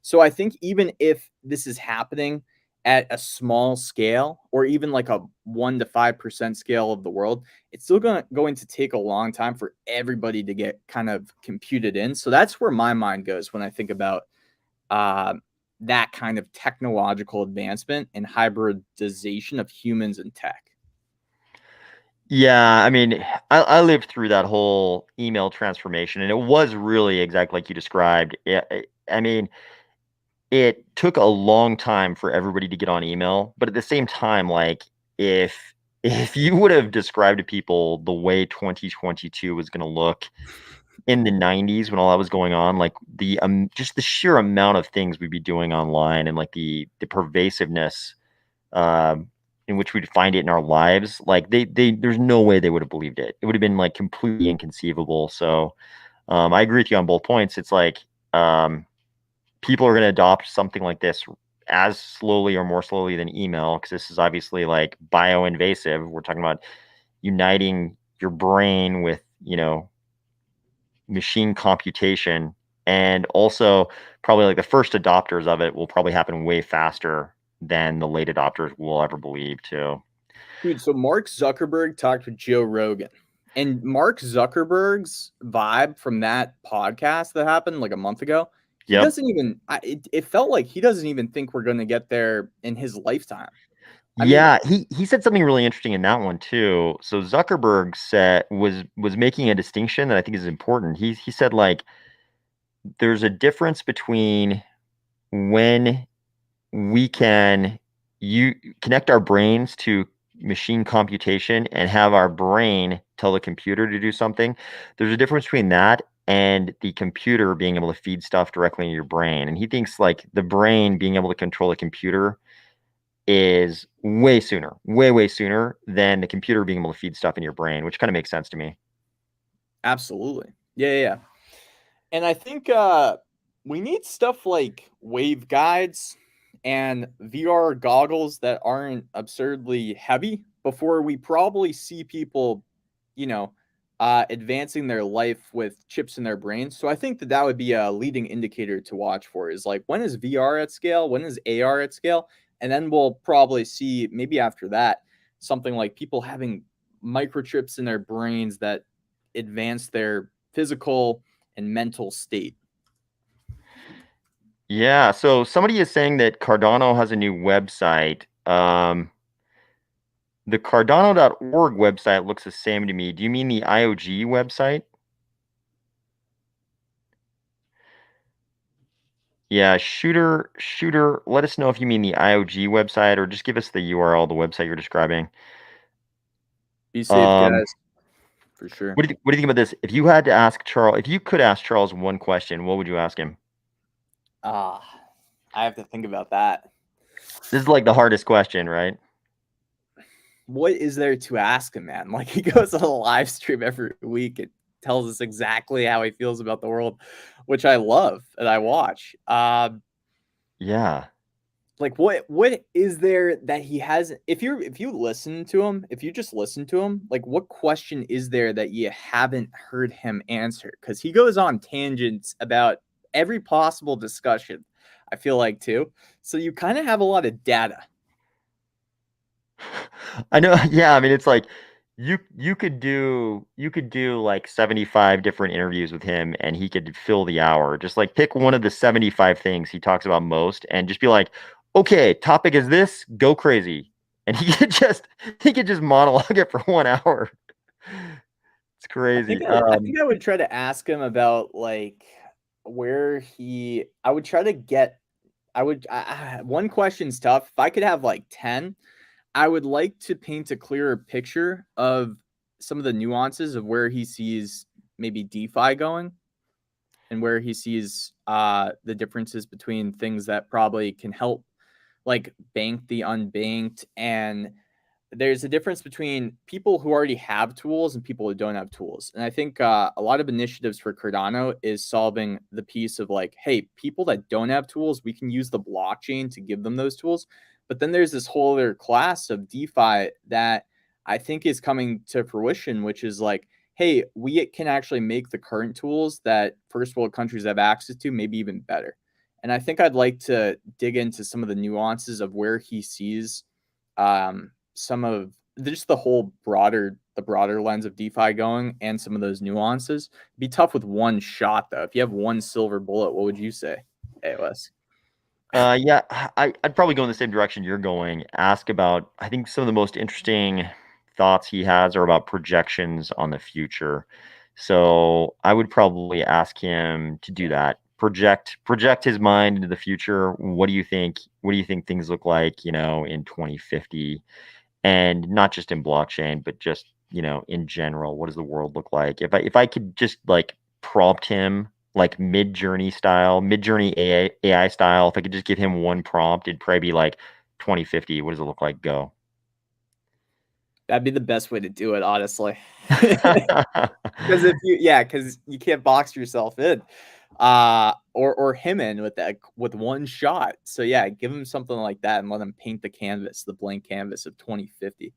So I think even if this is happening at a small scale or even like a 1 to 5% scale of the world, it's still going to take a long time for everybody to get kind of computed in. So that's where my mind goes when I think about uh, that kind of technological advancement and hybridization of humans and tech. Yeah, I mean, I lived through that whole email transformation, and it was really exactly like you described. I mean, it took a long time for everybody to get on email, but at the same time, like if if you would have described to people the way 2022 was going to look in the 90s when all that was going on, like the just the sheer amount of things we'd be doing online and like the pervasiveness. in which we'd find it in our lives, like there's no way they would have believed it. It would have been like completely inconceivable. So I agree with you on both points. It's like people are going to adopt something like this as slowly or more slowly than email, because this is obviously like bioinvasive. We're talking about uniting your brain with, machine computation. And also, probably like the first adopters of it will probably happen way faster than the late adopters will ever believe, too. Dude, so Mark Zuckerberg talked with Joe Rogan, and Mark Zuckerberg's vibe from that podcast that happened like a month ago, he Yep. doesn't even, it felt like he doesn't even think we're going to get there in his lifetime. I mean, Yeah, he said something really interesting in that one too. So Zuckerberg said was making a distinction that I think is important. He said like there's a difference between when we can you connect our brains to machine computation and have our brain tell the computer to do something. There's a difference between that and the computer being able to feed stuff directly into your brain. And he thinks like the brain being able to control the computer is way sooner, way sooner than the computer being able to feed stuff in your brain, which kind of makes sense to me. absolutely. Yeah. And I think we need stuff like waveguides and VR goggles that aren't absurdly heavy before we probably see people, you know, advancing their life with chips in their brains. So I think that would be a leading indicator to watch for is like, when is VR at scale? When is AR at scale? And then we'll probably see maybe after that something like people having microchips in their brains that advance their physical and mental state. Yeah, so somebody is saying that Cardano has a new website. The Cardano.org website looks the same to me. Do you mean the IOG website? Yeah, shooter, let us know if you mean the IOG website or just give us the URL, the website you're describing. Be safe, Um, guys, for sure. what do you think about this? If you had to ask Charles, if you could ask Charles one question, what would you ask him? Ah, I have to think about that. This is like the hardest question, right? What is there to ask him, man? Like, he goes on a live stream every week and tells us exactly how he feels about the world, which I love and I watch. Yeah. Like, what is there that he hasn't? If you listen to him, if you just listen to him, like, what question is there that you haven't heard him answer? Because he goes on tangents about every possible discussion, I feel like, too. So you kind of have a lot of data. I know. Yeah, I mean, it's like you could do like 75 different interviews with him and he could fill the hour. Just like pick one of the 75 things he talks about most and just be like, "Okay, topic is this, go crazy." And he could just monologue it for 1 hour. It's crazy. I think I would try to ask him about like where he. I would try to get. I would. One question's tough. If I could have like 10, I would like to paint a clearer picture of some of the nuances of where he sees maybe DeFi going and where he sees the differences between things that probably can help like bank the unbanked, and there's a difference between people who already have tools and people who don't have tools. And I think a lot of initiatives for Cardano is solving the piece of like, hey, people that don't have tools, we can use the blockchain to give them those tools. But then there's this whole other class of DeFi that I think is coming to fruition, which is like, hey, we can actually make the current tools that first world countries have access to maybe even better. And I think I'd like to dig into some of the nuances of where he sees some of just the broader lens of DeFi going and some of those nuances. It'd be tough with one shot though. If you have one silver bullet, what would you say, AOS? Yeah, I'd probably go in the same direction you're going. Ask about, I think some of the most interesting thoughts he has are about projections on the future. So I would probably ask him to do that. Project his mind into the future. What do you think? What do you think things look like, in 2050? And not just in blockchain, but just, in general, what does the world look like? If I could just like prompt him like mid-journey AI style, if I could just give him one prompt, it'd probably be like 2050, what does it look like? Go. That'd be the best way to do it, honestly. Because because you can't box yourself in, or him in with one shot. So yeah, give him something like that and let him paint the blank canvas of 2050.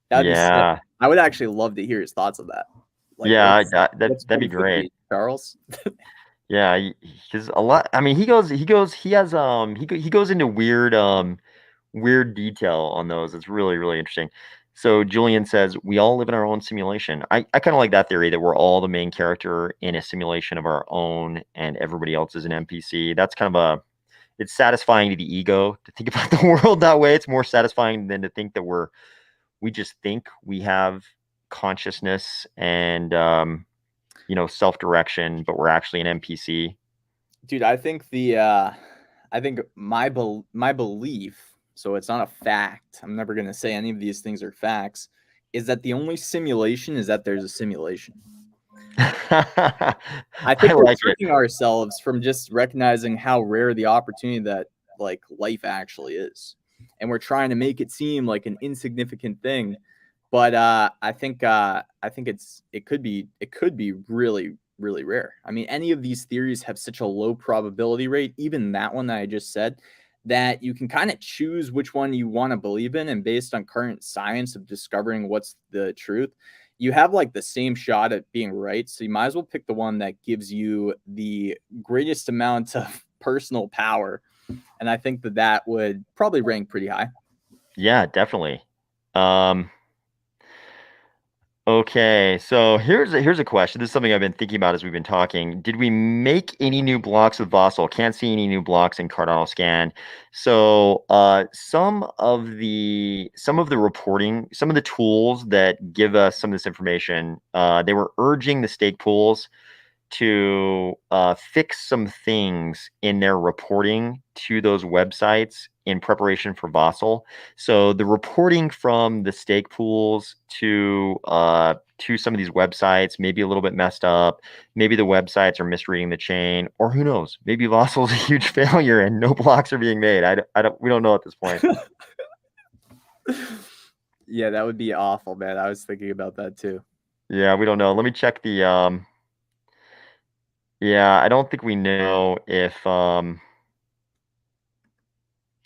That'd be sick. Yeah. I would actually love to hear his thoughts on that. Like, Yeah, what's that'd be great. 2050, Charles? Yeah, he's a lot. I mean, he has he goes into weird detail on those. It's really, really interesting. So Julian says we all live in our own simulation. I kind of like that theory that we're all the main character in a simulation of our own, and everybody else is an NPC. That's kind of it's satisfying to the ego to think about the world that way. It's more satisfying than to think that we just think we have consciousness and self-direction, but we're actually an NPC. Dude, I think my belief, so it's not a fact. I'm never going to say any of these things are facts, is that the only simulation is that there's a simulation. I I think we're like it. tricking ourselves from just recognizing how rare the opportunity that like life actually is. And we're trying to make it seem like an insignificant thing. But I think it could be really, really rare. I mean, any of these theories have such a low probability rate, even that one that I just said, that you can kind of choose which one you want to believe in. And based on current science of discovering what's the truth, you have like the same shot at being right. So you might as well pick the one that gives you the greatest amount of personal power. And I think that would probably rank pretty high. Yeah, definitely. Um, okay, so here's a question. This is something I've been thinking about as we've been talking. Did we make any new blocks with Vasil? Can't see any new blocks in Cardano scan. So some of the reporting, some of the tools that give us some of this information, they were urging the stake pools to fix some things in their reporting to those websites in preparation for Vasil. So the reporting from the stake pools to some of these websites may be a little bit messed up. Maybe the websites are misreading the chain, or who knows? Maybe Vasil is a huge failure and no blocks are being made. We don't know at this point. Yeah, that would be awful, man. I was thinking about that too. Yeah, we don't know. Let me check the yeah, I don't think we know if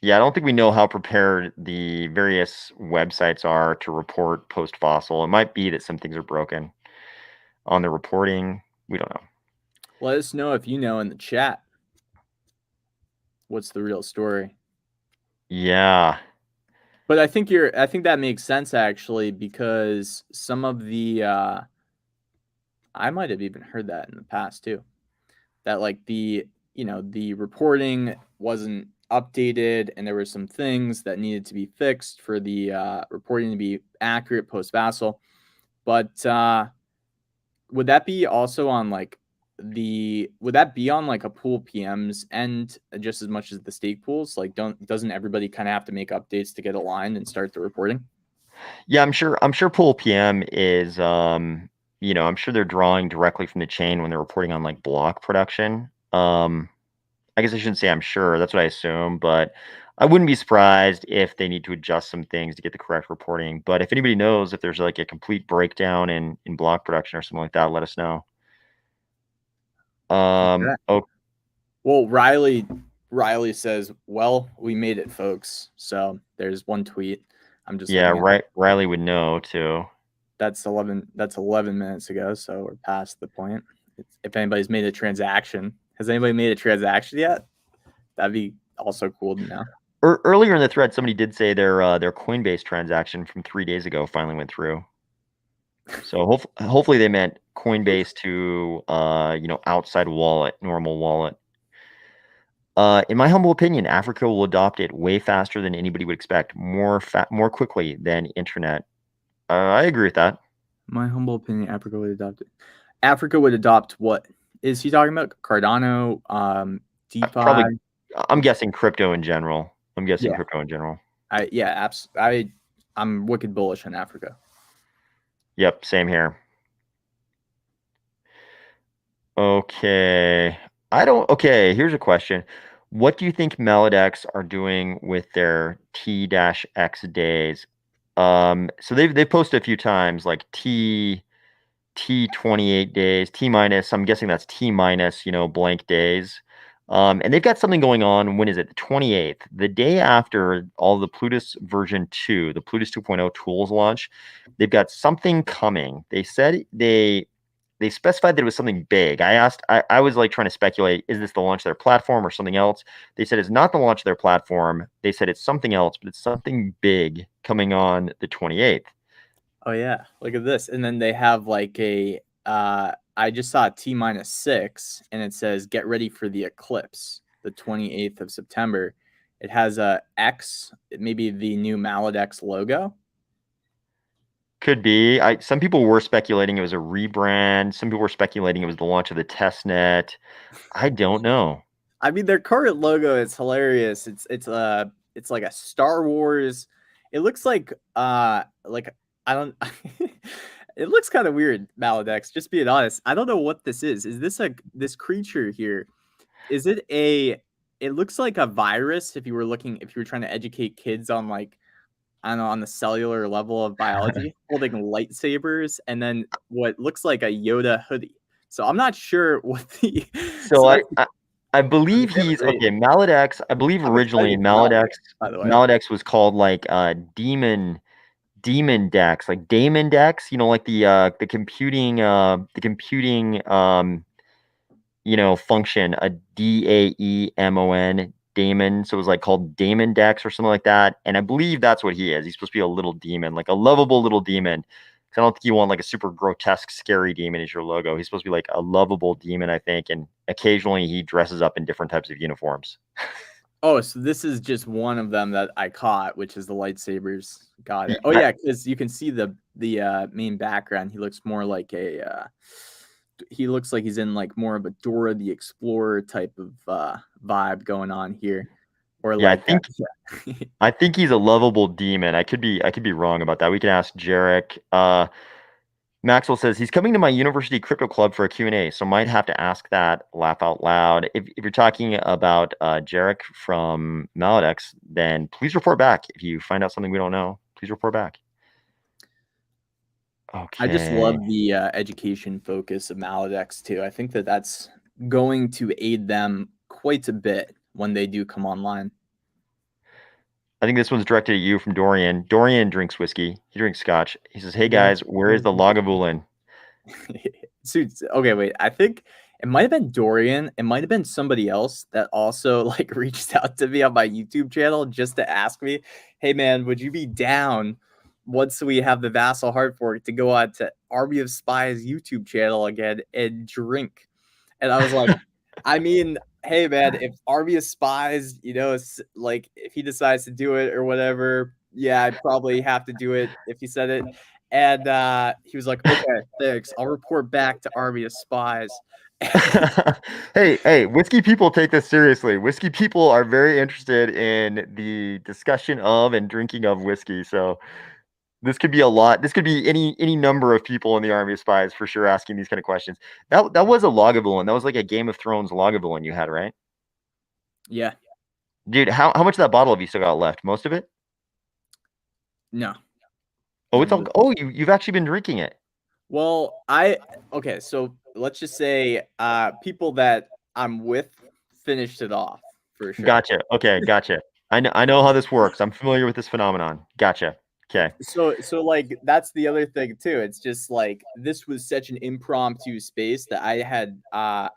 yeah, I don't think we know how prepared the various websites are to report post Fossil. It might be that some things are broken on the reporting. We don't know. Let us know if you know in the chat what's the real story. Yeah. But I think that makes sense actually, because some of the I might have even heard that in the past too. That like the reporting wasn't updated and there were some things that needed to be fixed for the reporting to be accurate post Vassal. But would that be also on like would that be on like a pool PM's end just as much as the stake pools? Like doesn't everybody kind of have to make updates to get aligned and start the reporting? Yeah, I'm sure Pool PM is I'm sure they're drawing directly from the chain when they're reporting on like block production. I guess I shouldn't say I'm sure. That's what I assume, but I wouldn't be surprised if they need to adjust some things to get the correct reporting. But if anybody knows if there's like a complete breakdown in block production or something like that, let us know. Okay. Oh Well, Riley says, "Well, we made it, folks." So there's one tweet. I'm just yeah, looking at. right. Riley would know too. That's 11 minutes ago, so we're past the point. If anybody's made a transaction, has anybody made a transaction yet? That'd be also cool to know. Earlier in the thread, somebody did say their Coinbase transaction from 3 days ago finally went through. So hopefully they meant Coinbase to outside wallet, normal wallet. In my humble opinion, Africa will adopt it way faster than anybody would expect, more quickly than internet. I agree with that. My humble opinion, Africa would adopt it. Africa would adopt what? Is he talking about Cardano, DeFi? I'm guessing crypto in general. I'm guessing Yeah, crypto in general. I'm wicked bullish on Africa. Yep, same here. Okay. Okay, here's a question. What do you think Maladex are doing with their T-X days? So they've posted a few times like T 28 days, T minus. I'm guessing that's T minus, blank days. And they've got something going on. When is it? The 28th, the day after all the Plutus version 2, the Plutus 2.0 tools launch. They've got something coming. They said they specified that it was something big. I was like trying to speculate, is this the launch of their platform or something else? They said it's not the launch of their platform. They said it's something else, but it's something big coming on the 28th. Oh yeah, look at this. And then they have like a I just saw T minus 6 and it says get ready for the eclipse, the 28th of September. It has a X, maybe the new Maladex logo. Could be. Some people were speculating it was a rebrand. Some people were speculating it was the launch of the testnet. I don't know. I mean, their current logo is hilarious. It's like a Star Wars. It looks like I don't. It looks kind of weird, Maladex. Just being honest, I don't know what this is. Is this this creature here? Is it a? It looks like a virus. If you were trying to educate kids on like I don't know on the cellular level of biology, holding lightsabers, and then what looks like a Yoda hoodie. So I'm not sure what the. So So I that's I, I believe he's great. okay. Maladex. I believe I'm originally excited for Maladex, by the way. Maladex was called like Demon Dex, like Daemon Dex. Like the computing function, a Daemon, Damon. So it was like called Damon Dex or something like that. And I believe that's what he is. He's supposed to be a little demon, like a lovable little demon. 'Cause I don't think you want like a super grotesque, scary demon as your logo. He's supposed to be like a lovable demon, I think. And occasionally he dresses up in different types of uniforms. Oh, so this is just one of them that I caught, which is the lightsabers. Got it. Oh I, yeah, because you can see the main background. He looks more like he looks like he's in like more of a Dora the Explorer type of vibe going on here, or yeah, like yeah. I think he's a lovable demon. I could be wrong about that. We can ask Jarek. Maxwell says he's coming to my university crypto club for a Q&A, so might have to ask that. Laugh out loud. If you're talking about Jarek from Maladex, then please report back. If you find out something we don't know, please report back. I just Okay. love the education focus of Maladex too. I think that that's going to aid them quite a bit when they do come online. I think this one's directed at you from Dorian. Dorian drinks whiskey. He drinks scotch. He says, "Hey Yeah. guys, where is the Lagavulin?" Suits. Okay, wait. I think it might have been Dorian. It might have been somebody else that also like reached out to me on my YouTube channel just to ask me, "Hey man, would you be down once we have the Vassal hard fork to go on to Army of Spies YouTube channel again and drink?" And I was like, I mean, hey man, if Army of Spies, like if he decides to do it or whatever, yeah, I'd probably have to do it if he said it. And he was like, okay, thanks. I'll report back to Army of Spies. Hey, whiskey people take this seriously. Whiskey people are very interested in the discussion of and drinking of whiskey. So this could be a lot. This could be any number of people in the Army of Spies for sure asking these kind of questions. That was a Lagavulin. That was like a Game of Thrones Lagavulin you had, right? Yeah, Dude, how much of that bottle have you still got left? Most of it? no, Oh, none it's of all. it. Oh, you've actually been drinking it. Well, okay, so let's just say people that I'm with finished it off for sure. Gotcha. Okay, gotcha. I know how this works. I'm familiar with this phenomenon. Gotcha. Okay. So like that's the other thing too. It's just like this was such an impromptu space that I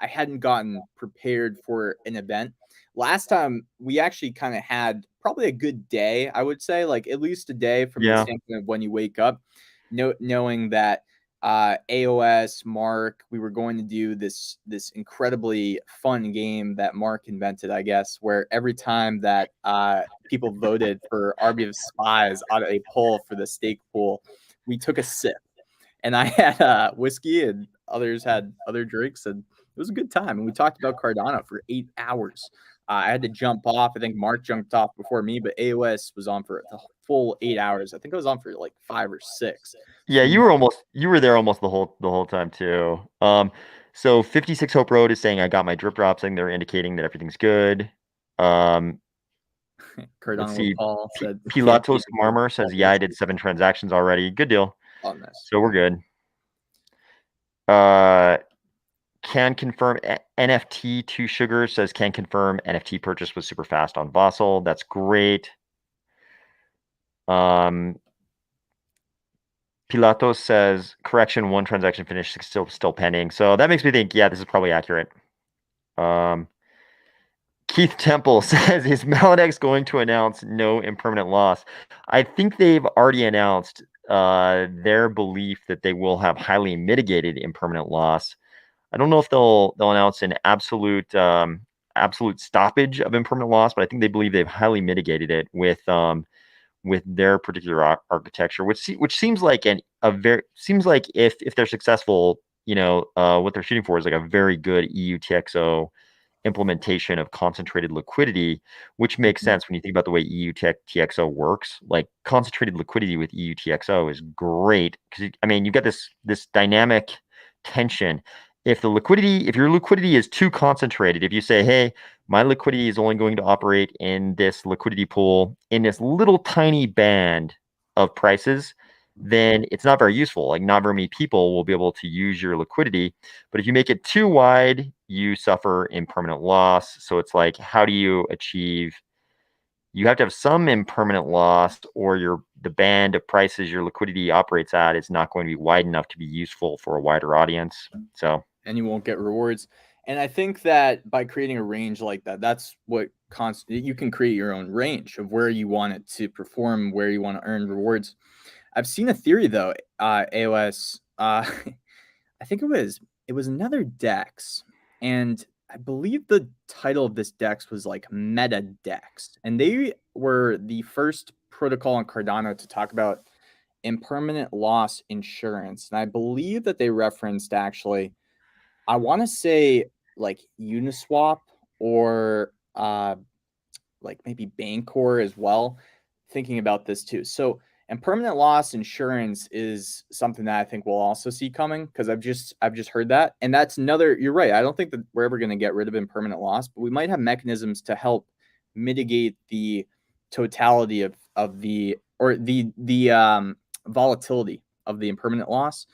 hadn't gotten prepared for an event. Last time we actually kind of had probably a good day, I would say, like at least a day from the Yeah. standpoint of when you wake up, knowing that AOS, Mark, we were going to do this incredibly fun game that Mark invented, I guess, where every time that people voted for Army of Spies on a poll for the stake pool, we took a sip. And I had whiskey and others had other drinks, and it was a good time. And we talked about Cardano for 8 hours. I had to jump off. I think Mark jumped off before me, but AOS was on for the full 8 hours. I think I was on for like 5 or 6. Yeah, So we you were there almost the whole time too. So 56 Hope Road is saying I got my drip drops, and they're indicating that everything's good. Um, Cardano see. Paul said can't Pilatos keep it for Marmor says, yeah, I did 7 transactions already. Good deal. on this. So we're good. Can confirm NFT 2 Sugar says can confirm NFT purchase was super fast on Vasil. That's great. Pilatos says correction, 1 transaction finished, still pending. So that makes me think, yeah, this is probably accurate. Keith Temple says, is Maladex going to announce no impermanent loss? I think they've already announced their belief that they will have highly mitigated impermanent loss. I don't know if they'll announce an absolute stoppage of impermanent loss, but I think they believe they've highly mitigated it with their particular architecture, which seems like if they're successful, what they're shooting for is like a very good EUTXO implementation of concentrated liquidity, which makes sense when you think about the way EUTXO works. Like concentrated liquidity with EUTXO is great because you've got this dynamic tension. If your liquidity is too concentrated, if you say, hey, my liquidity is only going to operate in this liquidity pool in this little tiny band of prices, then it's not very useful. Like not very many people will be able to use your liquidity. But if you make it too wide, you suffer impermanent loss. So it's like, how do you achieve? You have to have some impermanent loss, or the band of prices your liquidity operates at is not going to be wide enough to be useful for a wider audience. So, and you won't get rewards. And I think that by creating a range like that, that's what you can create your own range of where you want it to perform, where you want to earn rewards. I've seen a theory though, AOS. I think it was another DEX, and I believe the title of this DEX was like Meta DEX, and they were the first protocol on Cardano to talk about impermanent loss insurance. And I believe that they referenced actually, I want to say like Uniswap or like maybe Bancor as well, thinking about this too. So impermanent loss insurance is something that I think we'll also see coming because I've just heard that. And that's another, you're right. I don't think that we're ever going to get rid of impermanent loss, but we might have mechanisms to help mitigate the totality of the volatility of the impermanent loss.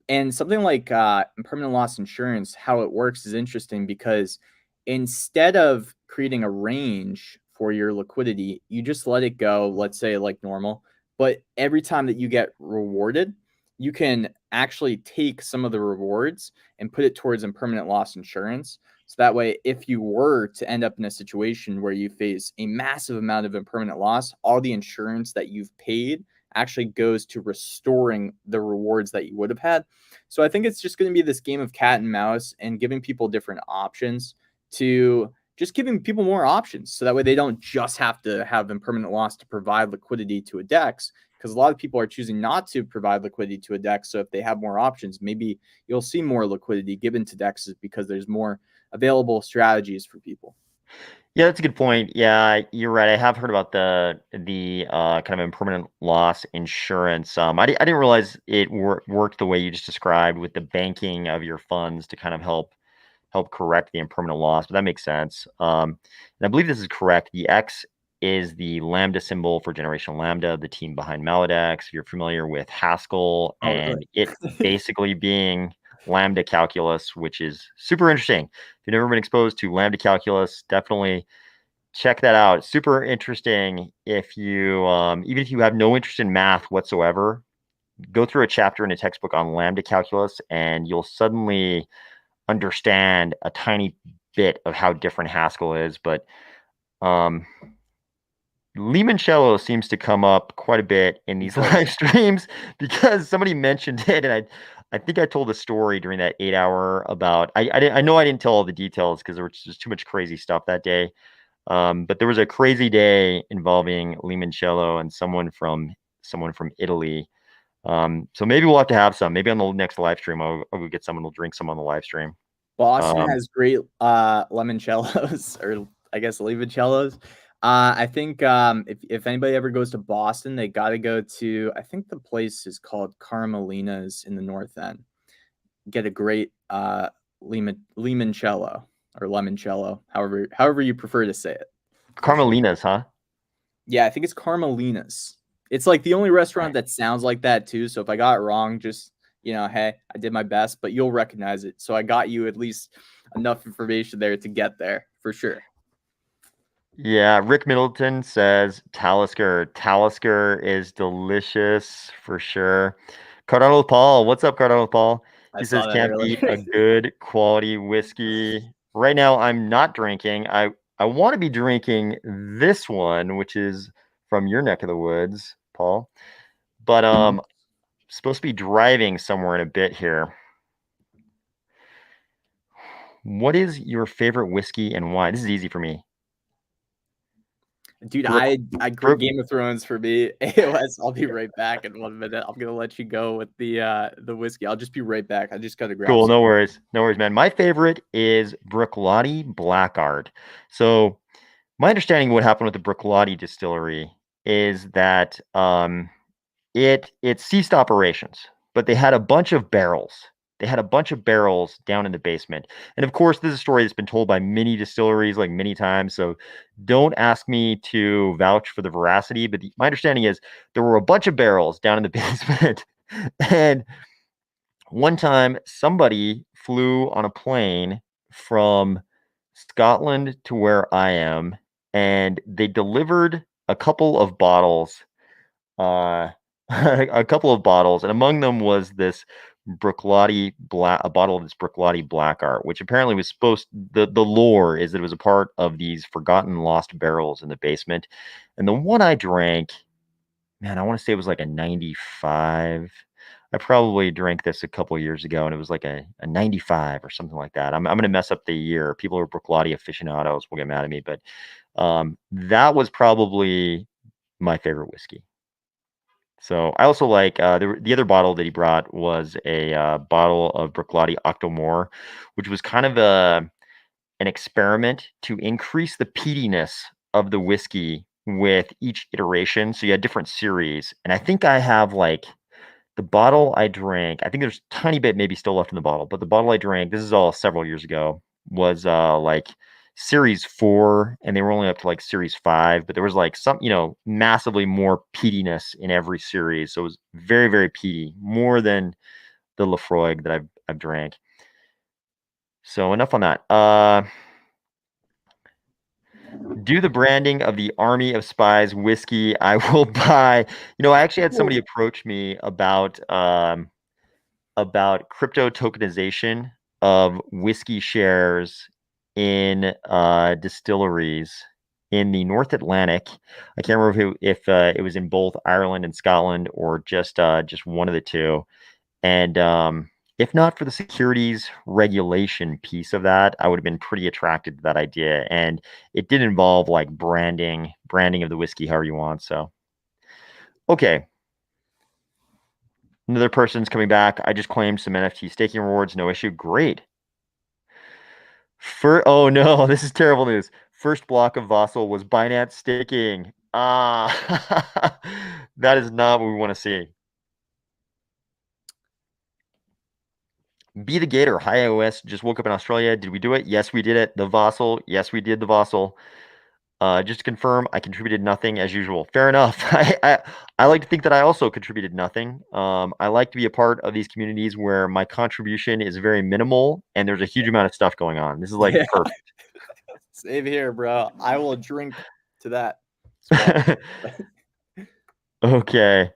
And something like impermanent loss insurance, how it works is interesting because instead of creating a range for your liquidity, you just let it go, let's say like normal. But every time that you get rewarded, you can actually take some of the rewards and put it towards impermanent loss insurance. So that way, if you were to end up in a situation where you face a massive amount of impermanent loss, all the insurance that you've paid actually goes to restoring the rewards that you would have had. So I think it's just going to be this game of cat and mouse and giving people different options, to just giving people more options. So that way they don't just have to have impermanent loss to provide liquidity to a DEX, because a lot of people are choosing not to provide liquidity to a DEX. So if they have more options, maybe you'll see more liquidity given to DEXs because there's more available strategies for people. yeah, that's a good point. Yeah, you're right. I have heard about the kind of impermanent loss insurance. I didn't realize it worked the way you just described with the banking of your funds to kind of help correct the impermanent loss, but that makes sense. And I believe this is correct. The X is the Lambda symbol for Generation Lambda, the team behind Maladex. You're familiar with Haskell and it basically being Lambda calculus, which is super interesting. If you've never been exposed to Lambda calculus, definitely check that out. It's super interesting. If you even if you have no interest in math whatsoever, go through a chapter in a textbook on Lambda calculus, and you'll suddenly understand a tiny bit of how different Haskell is. But limoncello seems to come up quite a bit in these live streams because somebody mentioned it, and I think I told a story during that 8 hour about I know I didn't tell all the details because there was just too much crazy stuff that day. But there was a crazy day involving limoncello and someone from Italy. So maybe we'll have to have some. Maybe on the next live stream, I'll go get someone to drink some on the live stream. Boston has great limoncellos, or I guess limoncellos. I think if anybody ever goes to Boston, they got to go to, I think the place is called Carmelina's in the North End. Get a great limoncello or limoncello, however you prefer to say it. Carmelina's, huh? Yeah, I think it's Carmelina's. It's like the only restaurant that sounds like that too. So if I got it wrong, just hey, I did my best, but you'll recognize it. So I got you at least enough information there to get there for sure. Yeah, Rick Middleton says Talisker. Talisker is delicious for sure. Cardano Paul, what's up, Cardano Paul? I He says saw that can't beat earlier. a good quality whiskey. Right now, I'm not drinking. I want to be drinking this one, which is from your neck of the woods, Paul. But supposed to be driving somewhere in a bit here. What is your favorite whiskey and why? This is easy for me. Dude, Brook, I Brook, Game of Thrones for me. AOS, I'll be right back in 1 minute. I'm gonna let you go with the whiskey. I'll just be right back. I just gotta grab Cool, some. no worries. No worries, man. My favorite is Bruichladdich Blackguard. So my understanding of what happened with the Bruichladdich distillery is that it ceased operations, but they had a bunch of barrels. They had a bunch of barrels down in the basement. And of course, this is a story that's been told by many distilleries like many times. So don't ask me to vouch for the veracity, but my understanding is there were a bunch of barrels down in the basement. And one time somebody flew on a plane from Scotland to where I am, and they delivered a couple of bottles, a couple of bottles, and among them was this a bottle of this Bruichladdich Black Art, which apparently was the lore is that it was a part of these forgotten lost barrels in the basement. And the one I drank, man, I want to say it was like a 95. I probably drank this a couple of years ago and it was like a 95 or something like that. I'm going to mess up the year. People who are Bruichladdich aficionados will get mad at me, but that was probably my favorite whiskey. So I also like the other bottle that he brought was a bottle of Bruichladdich Octomore, which was kind of an experiment to increase the peatiness of the whiskey with each iteration. So you had different series, and I think I have like the bottle I drank. I think there's a tiny bit maybe still left in the bottle, but the bottle I drank, this is all several years ago, was like series 4, and they were only up to like series 5, but there was like some, massively more peatiness in every series. So it was very, very peaty, more than the Lafroig that I've drank. So enough on that. Do the branding of the Army of Spies whiskey. I will buy. I actually had somebody approach me about crypto tokenization of whiskey shares in distilleries in the North Atlantic. I can't remember if it was in both Ireland and Scotland or just one of the two. And if not for the securities regulation piece of that, I would have been pretty attracted to that idea. And it did involve like branding of the whiskey, however you want. So, okay. Another person's coming back. I just claimed some NFT staking rewards. No issue. Great. Oh no, this is terrible news. First block of Vasil was Binance staking. That is not what we want to see. Be the Gator. Hi, iOS. Just woke up in Australia. Did we do it? Yes, we did it. The Vasil. Yes, we did the Vasil. Just to confirm, I contributed nothing as usual. Fair enough. I like to think that I also contributed nothing. I like to be a part of these communities where my contribution is very minimal and there's a huge amount of stuff going on. This is like perfect. Save here, bro. I will drink to that as well. Okay.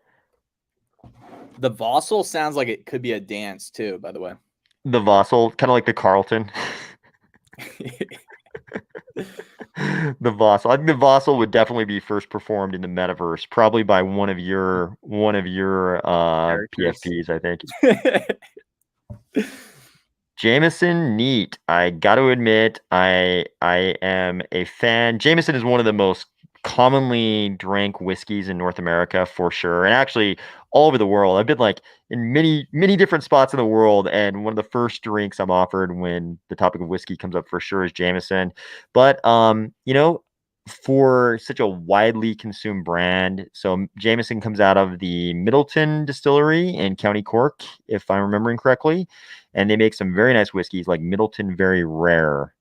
The Vassal sounds like it could be a dance too, by the way. The Vassal, kind of like the Carlton. The Vassal. I think the Vassal would definitely be first performed in the metaverse, probably by one of your PFPs, I think. Jameson, neat. I got to admit, I am a fan. Jameson is one of the most commonly drank whiskeys in North America for sure, and actually all over the world. I've been like in many different spots in the world, and one of the first drinks I'm offered when the topic of whiskey comes up for sure is Jameson. But for such a widely consumed brand, so Jameson comes out of the Middleton Distillery in County Cork, if I'm remembering correctly, and they make some very nice whiskeys like Middleton Very Rare,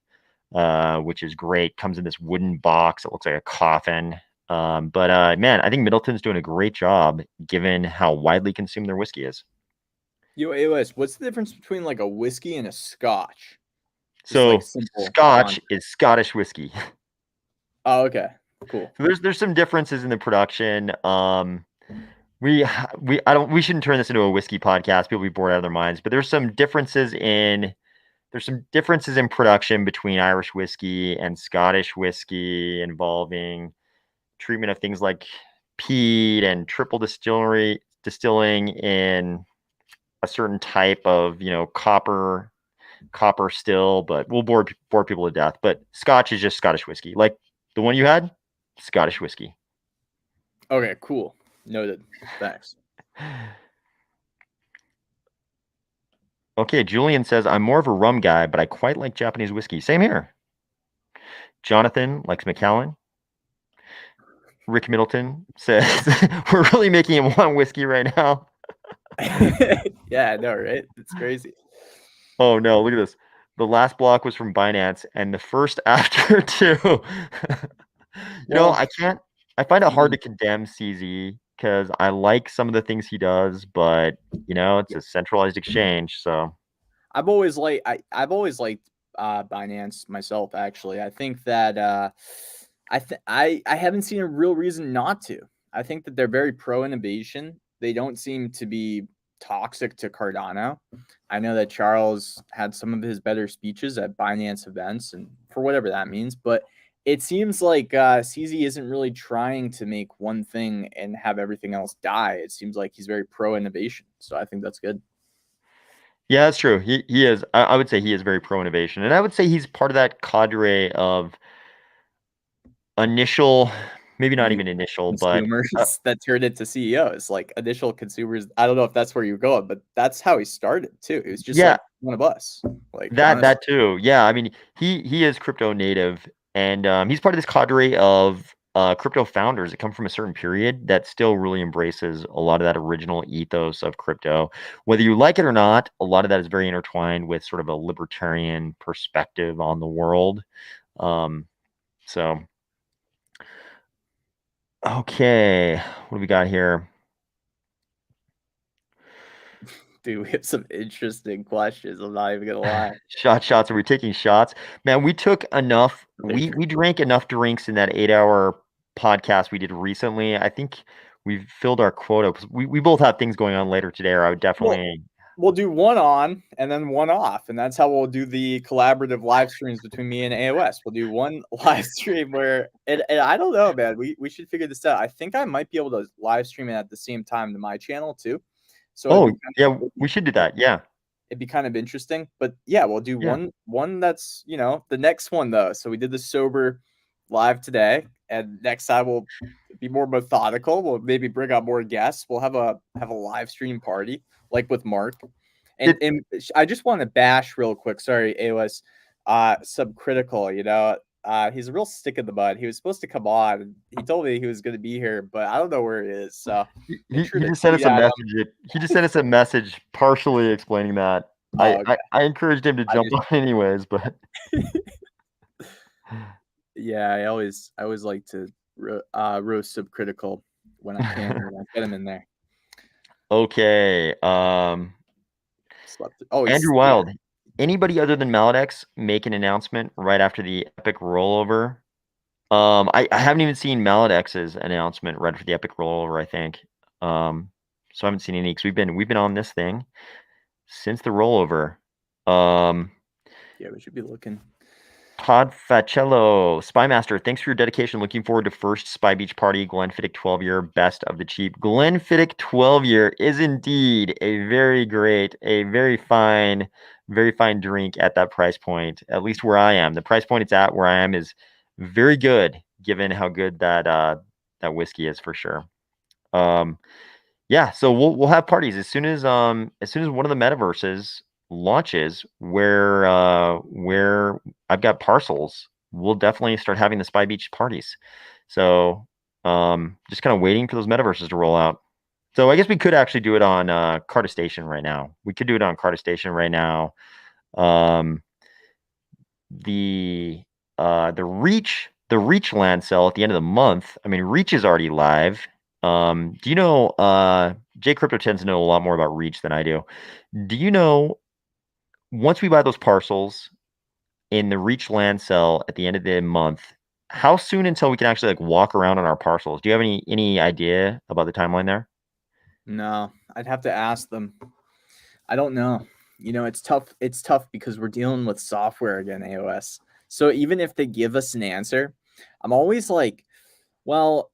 which is great. Comes in this wooden box. It looks like a coffin. But man, I think Middleton's doing a great job given how widely consumed their whiskey is. Yo, AOS, what's the difference between like a whiskey and a scotch? Just like So simple Scotch con. is Scottish whiskey. Oh, okay. Cool. So there's some differences in the production. We shouldn't turn this into a whiskey podcast. People will be bored out of their minds. But there's some differences in production between Irish whiskey and Scottish whiskey involving treatment of things like peat and triple distilling in a certain type of copper still, but we'll bore people to death. But Scotch is just Scottish whiskey, like the one you had, Scottish whiskey. Okay, cool. Noted. Thanks. Okay, Julian says I'm more of a rum guy, but I quite like Japanese whiskey. Same here. Jonathan likes Macallan. Rick Middleton says we're really making him want whiskey right now. Yeah, I know, right? It's crazy. Oh no, look at this. The last block was from Binance, and the first after too. Well, I find it hard to condemn CZ because I like some of the things he does, but it's a centralized exchange. So I've always liked Binance myself. Actually, I think that I haven't seen a real reason not to. I think that they're very pro innovation. They don't seem to be toxic to Cardano. I know that Charles had some of his better speeches at Binance events, and for whatever that means, but it seems like CZ isn't really trying to make one thing and have everything else die. It seems like he's very pro innovation. So I think that's good. yeah, that's true. He is. I would say he is very pro innovation, and I would say he's part of that cadre of initial, maybe not even initial, but Consumers that turned into CEOs, like initial consumers. I don't know if that's where you're going, but that's how he started too. It was just yeah, like one of us. Like that honestly, that too. Yeah, I mean he is crypto native, and he's part of this cadre of crypto founders that come from a certain period that still really embraces a lot of that original ethos of crypto. Whether you like it or not, a lot of that is very intertwined with sort of a libertarian perspective on the world. So okay, what do we got here? dude, we have some interesting questions. I'm not even gonna lie. Shots. Are we taking shots? Man, we took enough. We drank enough drinks in that 8 hour podcast we did recently. I think we've filled our quota. We both have things going on later today, or I would Well, definitely. we'll do one on and then one off, and that's how we'll do the collaborative live streams between me and AOS. We'll do one live stream where, and I don't know, man. We should figure this out. I think I might be able to live stream it at the same time to my channel too. So Oh yeah, we should do that. Yeah, it'd be kind of interesting. But yeah, we'll do yeah. one that's the next one though. So we did the sober live today, and next time we'll be more methodical. We'll maybe bring out more guests. We'll have a live stream party like with Mark. And It, I just want to bash real quick. Sorry, AOS subcritical, he's a real stick in the mud. He was supposed to come on. He told me he was going to be here, but I don't know where he is. So make sure he to just sent tweet us a at him. message. He just sent us a message partially explaining that. Oh, okay. I encouraged him to jump on anyways, but Yeah, I always like to roast subcritical when I can. Get him in there. okay. Oh, Andrew Wild. Anybody other than Maladex make an announcement right after the Epic rollover? I haven't even seen Maladex's announcement right after the Epic rollover, I think. So I haven't seen any because we've been on this thing since the rollover. Yeah, we should be looking. Todd Facello, Spymaster, thanks for your dedication. Looking forward to first Spy Beach party. Glenfiddich 12-year, best of the cheap. Glenfiddich 12-year is indeed a very fine drink at that price point. At least where I am, the price point it's at where I am is very good, given how good that whiskey is for sure. Yeah, so we'll have parties as soon as one of the metaverses launches where I've got parcels. We'll definitely start having the Spy Beach parties. So just kind of waiting for those metaverses to roll out. So I guess we could actually do it on Carta Station right now. We could do it on Carta Station right now. The the Reach land sell at the end of the month. I mean, Reach is already live. Do you know? Jay Crypto tends to know a lot more about Reach than I do. Do you know? Once we buy those parcels in the Reach land sell at the end of the month, how soon until we can actually like walk around on our parcels? Do you have any idea about the timeline there? No, I'd have to ask them. I don't know. It's tough. It's tough because we're dealing with software again, AOS. So even if they give us an answer, I'm always like, well,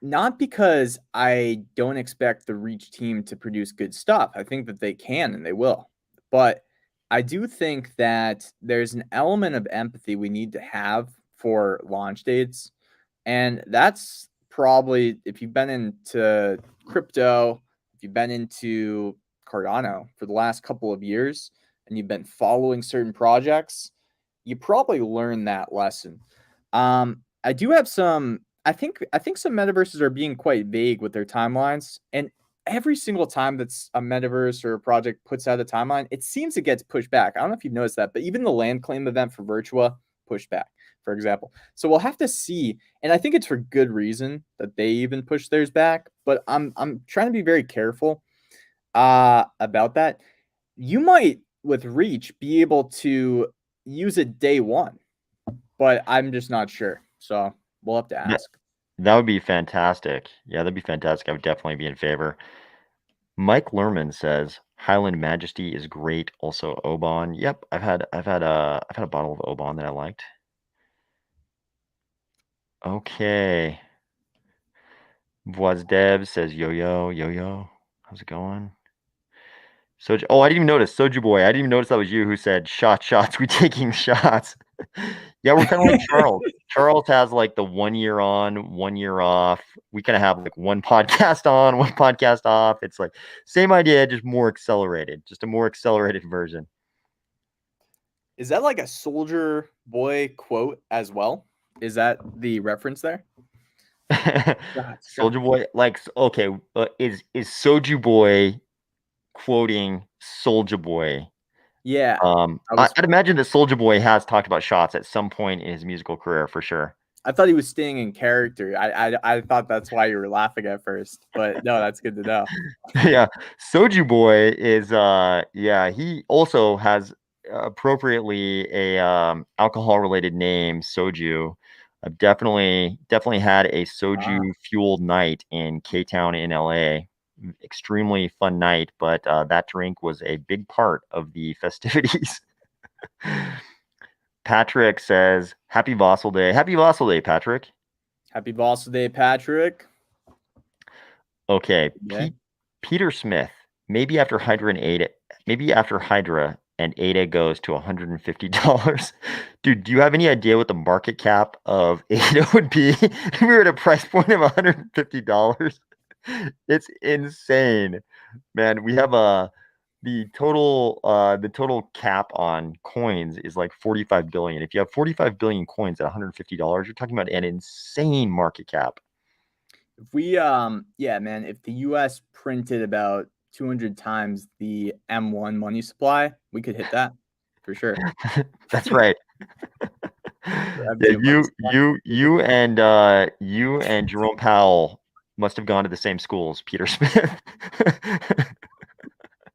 not because I don't expect the Reach team to produce good stuff. I think that they can and they will. But I do think that there's an element of empathy we need to have for launch dates. And that's probably, if you've been into crypto, if you've been into Cardano for the last couple of years and you've been following certain projects, you probably learned that lesson. I do have some. I think some metaverses are being quite vague with their timelines, and every single time that's a metaverse or a project puts out a timeline, it seems it gets pushed back. I don't know if you've noticed that, but even the land claim event for Virtua pushed back, for example. So we'll have to see, and I think it's for good reason that they even push theirs back. But I'm trying to be very careful about that. You might with Reach be able to use it day one, but I'm just not sure. So we'll have to ask. That would be fantastic. Yeah, that'd be fantastic. I would definitely be in favor. Mike Lerman says Highland Majesty is great. Also Oban. Yep, I've had a bottle of Oban that I liked. Okay. Voisdev says yo. How's it going? Oh, I didn't even notice. Soju Boy. I didn't even notice that was you who said shots. We taking shots. Yeah, we're kind of like Charles. Charles has like the 1 year on, 1 year off. We kind of have like one podcast on, one podcast off. It's like same idea, just more accelerated, just a more accelerated version. Is that like a Soldier Boy quote as well? Is that the reference there? Soldier Boy, like okay, is Soju Boy quoting Soldier Boy? Yeah. I'd imagine that Soldier Boy has talked about shots at some point in his musical career for sure. I thought he was staying in character. I thought that's why you were laughing at first, but no, that's good to know. Yeah, Soju Boy is yeah, he also has appropriately a alcohol related name, Soju. I've definitely had a soju fueled night in K-Town in LA. Extremely fun night, but that drink was a big part of the festivities. Patrick says, Happy Vasil Day. Happy Vasil Day, Patrick. Happy Vasil Day, Patrick. Okay. Peter Smith. Maybe after Hydra and ADA goes to $150. Dude, do you have any idea what the market cap of ADA would be if we were at a price point of $150? It's insane. Man, we have the total cap on coins is like 45 billion. If you have 45 billion coins at $150, you're talking about an insane market cap. If we yeah, man, if the US printed about 200 times the M1 money supply, we could hit that for sure. That's right. Yeah, you and Jerome Powell must have gone to the same schools, Peter Smith.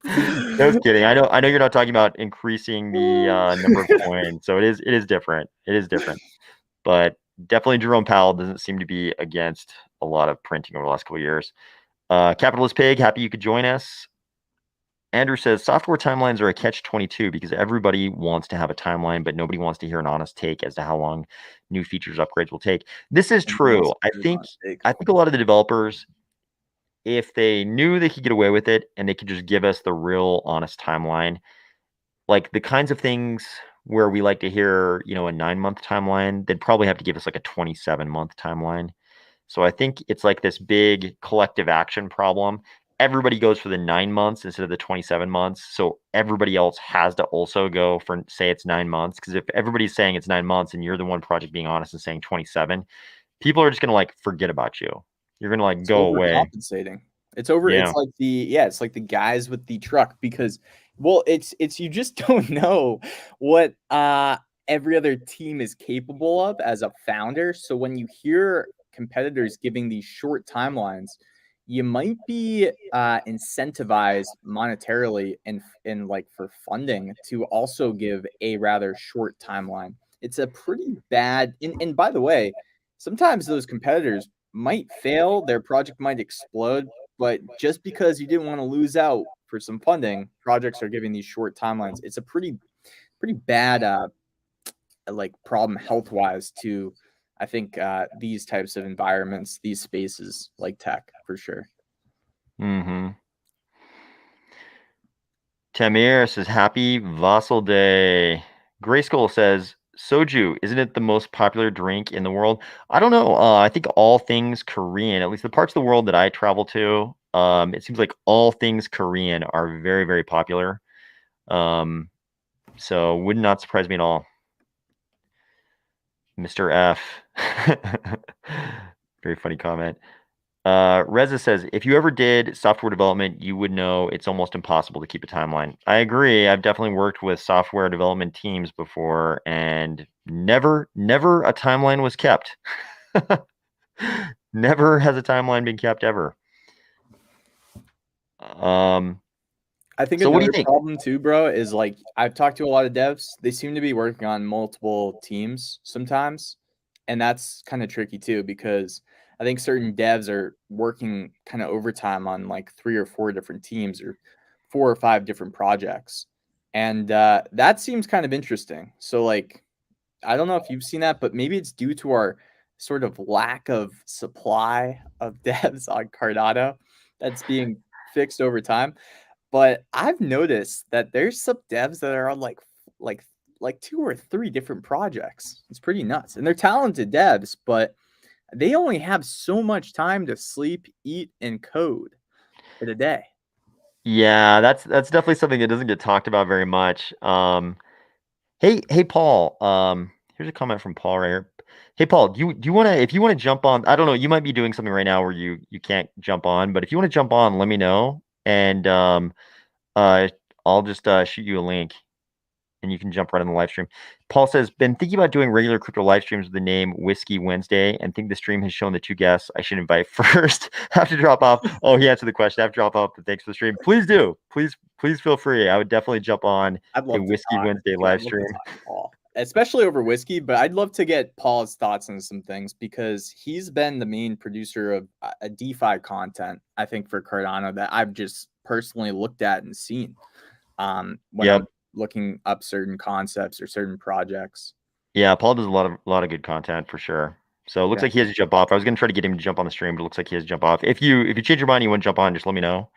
No kidding. I know you're not talking about increasing the number of coins, so it is different. It is different, but definitely Jerome Powell doesn't seem to be against a lot of printing over the last couple of years. Capitalist Pig, happy you could join us. Andrew says software timelines are a catch-22 because everybody wants to have a timeline, but nobody wants to hear an honest take as to how long new features upgrades will take. This is true. I think a lot of the developers, if they knew they could get away with it and they could just give us the real honest timeline, like the kinds of things where we like to hear, a 9-month timeline, they'd probably have to give us like a 27-month timeline. So I think it's like this big collective action problem. Everybody goes for the 9 months instead of the 27 months. So everybody else has to also go for, say it's 9 months. Because if everybody's saying it's 9 months and you're the one project being honest and saying 27, people are just going to like forget about you. You're going to like go away. Compensating. It's over. Yeah. It's like the guys with the truck because, well, it's you just don't know what every other team is capable of as a founder. So when you hear competitors giving these short timelines, you might be incentivized monetarily in like for funding to also give a rather short timeline. It's a pretty bad. And by the way, sometimes those competitors might fail, their project might explode, but just because you didn't want to lose out for some funding, projects are giving these short timelines. It's a pretty bad like problem health wise to I think these types of environments, these spaces like tech for sure. Mm-hmm. Tamir says, Happy Vasil Day. Grayskull says, Soju, isn't it the most popular drink in the world? I don't know. I think all things Korean, at least the parts of the world that I travel to, it seems like all things Korean are very, very popular. So would not surprise me at all. Mr. F. Very funny comment. Reza says, if you ever did software development, you would know it's almost impossible to keep a timeline. I agree. I've definitely worked with software development teams before, and never a timeline was kept. Never has a timeline been kept ever. I think So what do you another think? problem too, bro, is like I've talked to a lot of devs. They seem to be working on multiple teams sometimes, and that's kind of tricky too because I think certain devs are working kind of overtime on like 3 or 4 different teams or 4 or 5 different projects, and that seems kind of interesting. So like I don't know if you've seen that, but maybe it's due to our sort of lack of supply of devs on Cardano that's being fixed over time. But I've noticed that there's some devs that are on like like 2 or 3 different projects. It's pretty nuts. And they're talented devs, but they only have so much time to sleep, eat, and code in a day. Yeah, that's definitely something that doesn't get talked about very much. Hey, Paul. Here's a comment from Paul right here. Hey, Paul, do you want to if you want to jump on? I don't know. You might be doing something right now where you can't jump on, but if you want to jump on, let me know, and uh, I'll just shoot you a link, and you can jump right on the live stream. Paul says, been thinking about doing regular crypto live streams with the name Whiskey Wednesday, and think the stream has shown the 2 guests I should invite first. Have to drop off. Oh, he answered the question. Have to drop off, but thanks for the stream. Please do. Please feel free. I would definitely jump on I'd a love to Whiskey talk Wednesday to live I'd love to stream. talk to Paul, especially over whiskey, but I'd love to get Paul's thoughts on some things because he's been the main producer of a DeFi content, I think, for Cardano that I've just personally looked at and seen when Yep. I'm looking up certain concepts or certain projects. Yeah, Paul does a lot of good content for sure. So it looks Yeah. like he has to jump off. I was gonna try to get him to jump on the stream, but it looks like he has to jump off. If you change your mind, and you want to jump on, just let me know,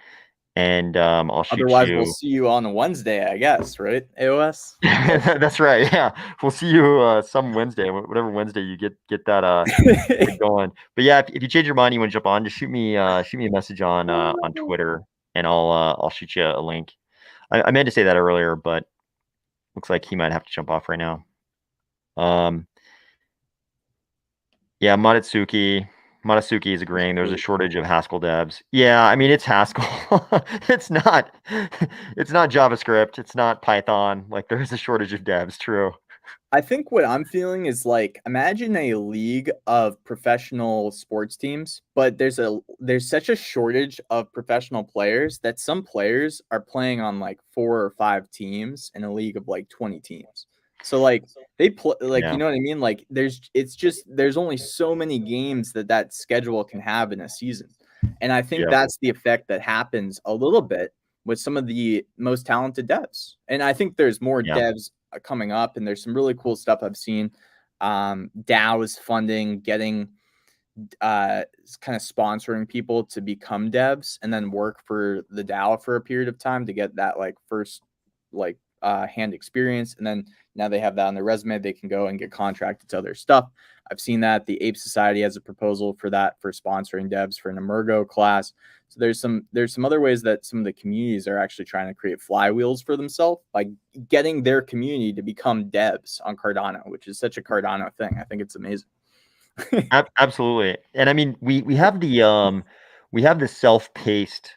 and I'll shoot Otherwise, we'll you. see you on Wednesday, I guess, right? AOS. That's right. Yeah, we'll see you some Wednesday, whatever Wednesday you get that get going. But yeah, if you change your mind, and you want to jump on, just shoot me a message on Twitter, and I'll shoot you a link. I meant to say that earlier, but looks like he might have to jump off right now. Yeah, Modatsuki is agreeing. There's a shortage of Haskell devs. Yeah, I mean it's Haskell. it's not it's not JavaScript. It's not Python. Like there is a shortage of devs. True. I think what I'm feeling is like imagine a league of professional sports teams, but there's such a shortage of professional players that some players are playing on like 4 or 5 teams in a league of like 20 teams. So like they play like you Yeah. know what I mean? Like there's only so many games that schedule can have in a season. And I think Yeah. that's the effect that happens a little bit with some of the most talented devs. And I think there's more Yeah. devs coming up, and there's some really cool stuff I've seen. DAO is funding, getting kind of sponsoring people to become devs and then work for the DAO for a period of time to get that like first like hand experience, and then now they have that on their resume. They can go and get contracted to other stuff. I've seen that the Ape Society has a proposal for that for sponsoring devs for an Emergo class. So there's some other ways that some of the communities are actually trying to create flywheels for themselves by getting their community to become devs on Cardano, which is such a Cardano thing. I think it's amazing. Absolutely. And I mean we have the self-paced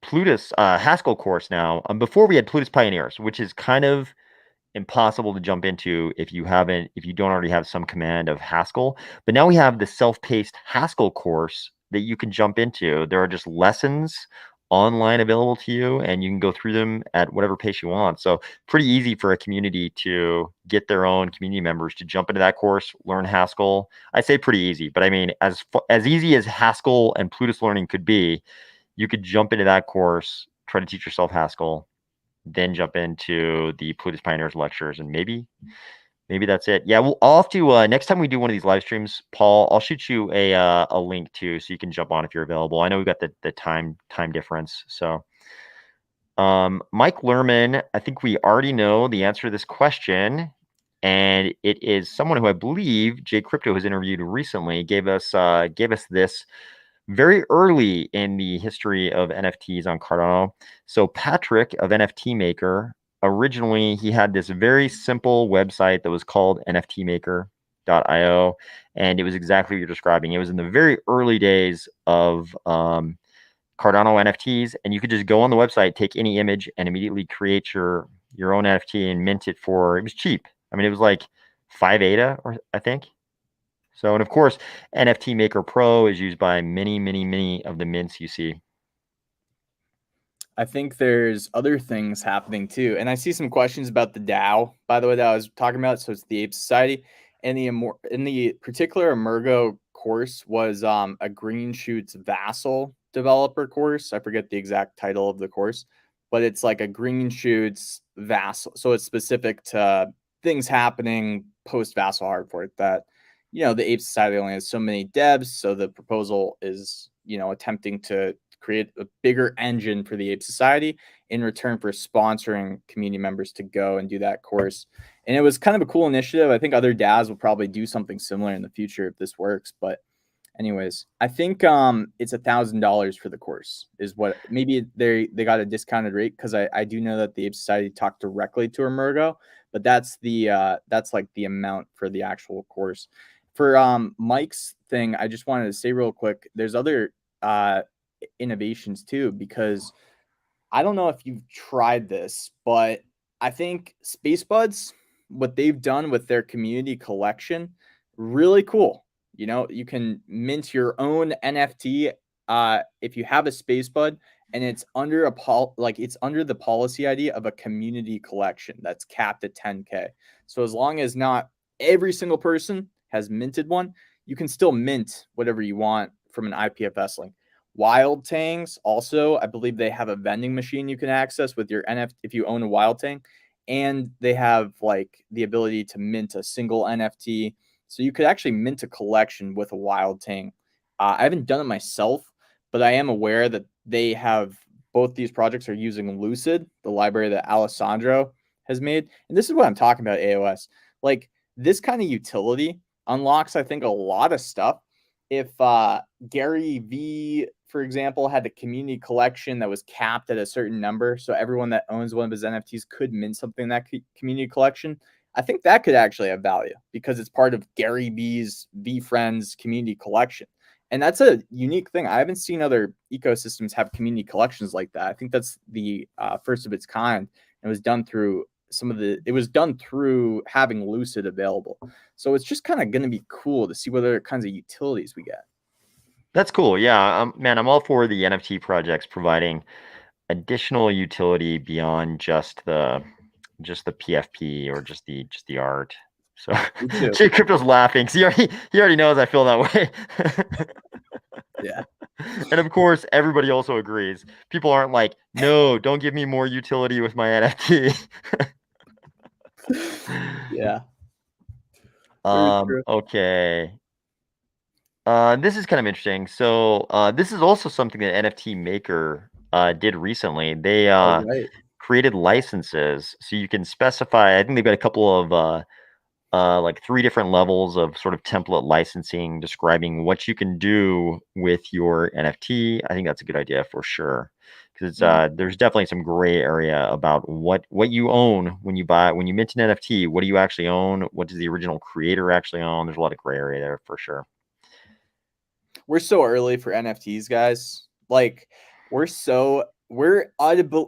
Plutus Haskell course now. Before we had Plutus Pioneers, which is kind of impossible to jump into if you don't already have some command of Haskell. But now we have the self-paced Haskell course that you can jump into. There are just lessons online available to you, and you can go through them at whatever pace you want. So pretty easy for a community to get their own community members to jump into that course, learn Haskell. I say pretty easy, but I mean as easy as Haskell and Plutus learning could be, you could jump into that course, try to teach yourself Haskell, then jump into the Plutus Pioneers lectures, and maybe that's it. Yeah, I'll have to next time we do one of these live streams, Paul, I'll shoot you a link too, so you can jump on if you're available. I know we got the time difference. So Mike Lerman, I think we already know the answer to this question, and it is someone who I believe Jay Crypto has interviewed recently, gave us this very early in the history of NFTs on Cardano. So Patrick of NFT Maker, originally he had this very simple website that was called nftmaker.io, and it was exactly what you're describing. It was in the very early days of Cardano NFTs, and you could just go on the website, take any image, and immediately create your own NFT and mint it for, it was cheap. I mean, it was like 5 ADA, or I think. So, and of course, NFT Maker Pro is used by many of the mints you see. I think there's other things happening too. And I see some questions about the DAO, by the way, that I was talking about. So it's the Ape Society. And the particular Emergo course was a Green Shoots Vasil developer course. I forget the exact title of the course, but it's like a Green Shoots Vasil. So it's specific to things happening post Vasil hard fork that, the Ape Society only has so many devs. So the proposal is, attempting to create a bigger engine for the Ape Society in return for sponsoring community members to go and do that course. And it was kind of a cool initiative. I think other DAOs will probably do something similar in the future if this works. But anyways, I think it's $1,000 for the course is what maybe they got a discounted rate, because I do know that the Ape Society talked directly to Emergo, but that's like the amount for the actual course. For Mike's thing, I just wanted to say real quick, there's other innovations too, because I don't know if you've tried this, but I think Space Buds, what they've done with their community collection, really cool. You can mint your own NFT if you have a Space Bud, and it's under it's under the policy ID of a community collection that's capped at 10K. So as long as not every single person has minted one, you can still mint whatever you want from an IPFS link. Wild Tangs also, I believe they have a vending machine you can access with your NFT if you own a Wild Tang, and they have like the ability to mint a single NFT. So you could actually mint a collection with a Wild Tang. I haven't done it myself, but I am aware that they have both these projects are using Lucid, the library that Alessandro has made. And this is what I'm talking about, AOS. Like this kind of utility unlocks, I think, a lot of stuff. If Gary V, for example, had a community collection that was capped at a certain number, so everyone that owns one of his NFTs could mint something in that community collection, I think that could actually have value because it's part of Gary V's V Friends community collection. And that's a unique thing. I haven't seen other ecosystems have community collections like that. I think that's the first of its kind. It was done through having Lucid available. So it's just kind of going to be cool to see what other kinds of utilities we get. That's cool. Yeah, man, I'm all for the NFT projects providing additional utility beyond just the PFP or just the art. So Jay Crypto's laughing. So he already knows I feel that way. Yeah. And of course, everybody also agrees. People aren't like, no, don't give me more utility with my NFT. Yeah. Okay. This is kind of interesting. So this is also something that NFT Maker did recently. They Right. created licenses, so you can specify. I think they've got a couple of like 3 different levels of sort of template licensing describing what you can do with your NFT. I think that's a good idea for sure, because there's definitely some gray area about what you own when you mint an NFT. What do you actually own? What does the original creator actually own? There's a lot of gray area there for sure. We're so early for NFTs, guys. Like we're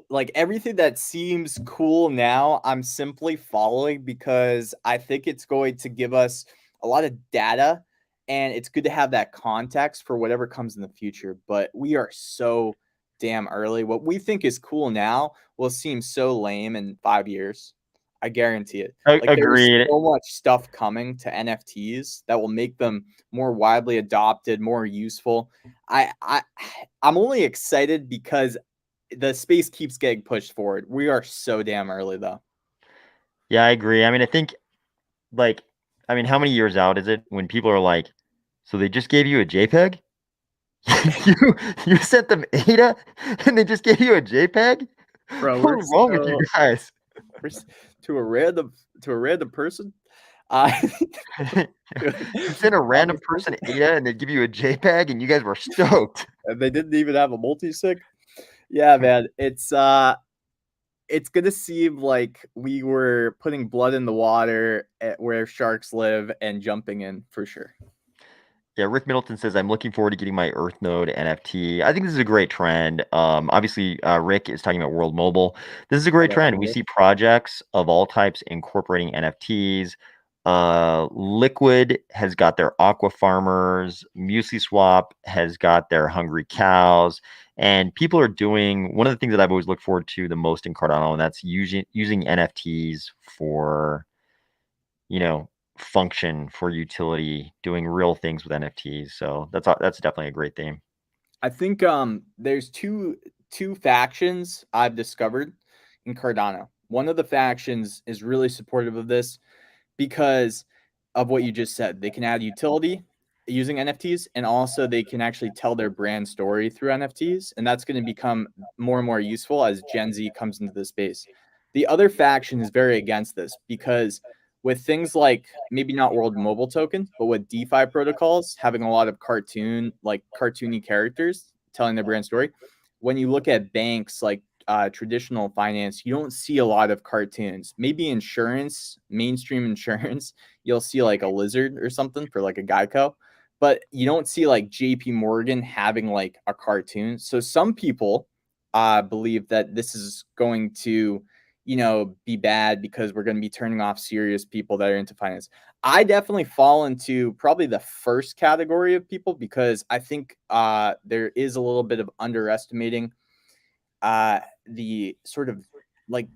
like everything that seems cool now, I'm simply following because I think it's going to give us a lot of data, and it's good to have that context for whatever comes in the future. But we are so damn early. What we think is cool now will seem so lame in 5 years. I guarantee it. Like there's Agreed. so much stuff coming to NFTs that will make them more widely adopted, more useful. I I'm only excited because the space keeps getting pushed forward. We are so damn early though. Yeah, I agree. I mean, I think like, I mean, how many years out is it when people are like, so they just gave you a JPEG? you you sent them ADA and they just gave you a JPEG? Bro, we're What's wrong with you so guys? we're to a random person. Uh, You sent a random anonymous person person. ADA and they give you a JPEG and you guys were stoked. And they didn't even have a multi-sig. Yeah, man. It's gonna seem like we were putting blood in the water at where sharks live and jumping in for sure. Yeah, Rick Middleton says, I'm looking forward to getting my Earth Node NFT. I think this is a great trend. Obviously, Rick is talking about World Mobile. This is a great Shout out trend. to We Rick. see projects of all types incorporating NFTs. Liquid has got their Aqua Farmers. Muesli Swap has got their Hungry Cows. And people are doing one of the things that I've always looked forward to the most in Cardano, and that's using NFTs for, you know, function, for utility, doing real things with NFTs. So that's definitely a great theme. I think there's two factions I've discovered in Cardano. One of the factions is really supportive of this because of what you just said. They can add utility using NFTs, and also they can actually tell their brand story through NFTs, and that's going to become more and more useful as Gen Z comes into the space. The other faction is very against this because with things like maybe not World Mobile Token, but with DeFi protocols having a lot of cartoony characters telling their brand story, when you look at banks like traditional finance, you don't see a lot of cartoons. Maybe insurance, mainstream insurance, you'll see like a lizard or something for like a Geico, but you don't see like JP Morgan having like a cartoon. So some people believe that this is going to, be bad because we're going to be turning off serious people that are into finance. I definitely fall into probably the first category of people because I think there is a little bit of underestimating the sort of like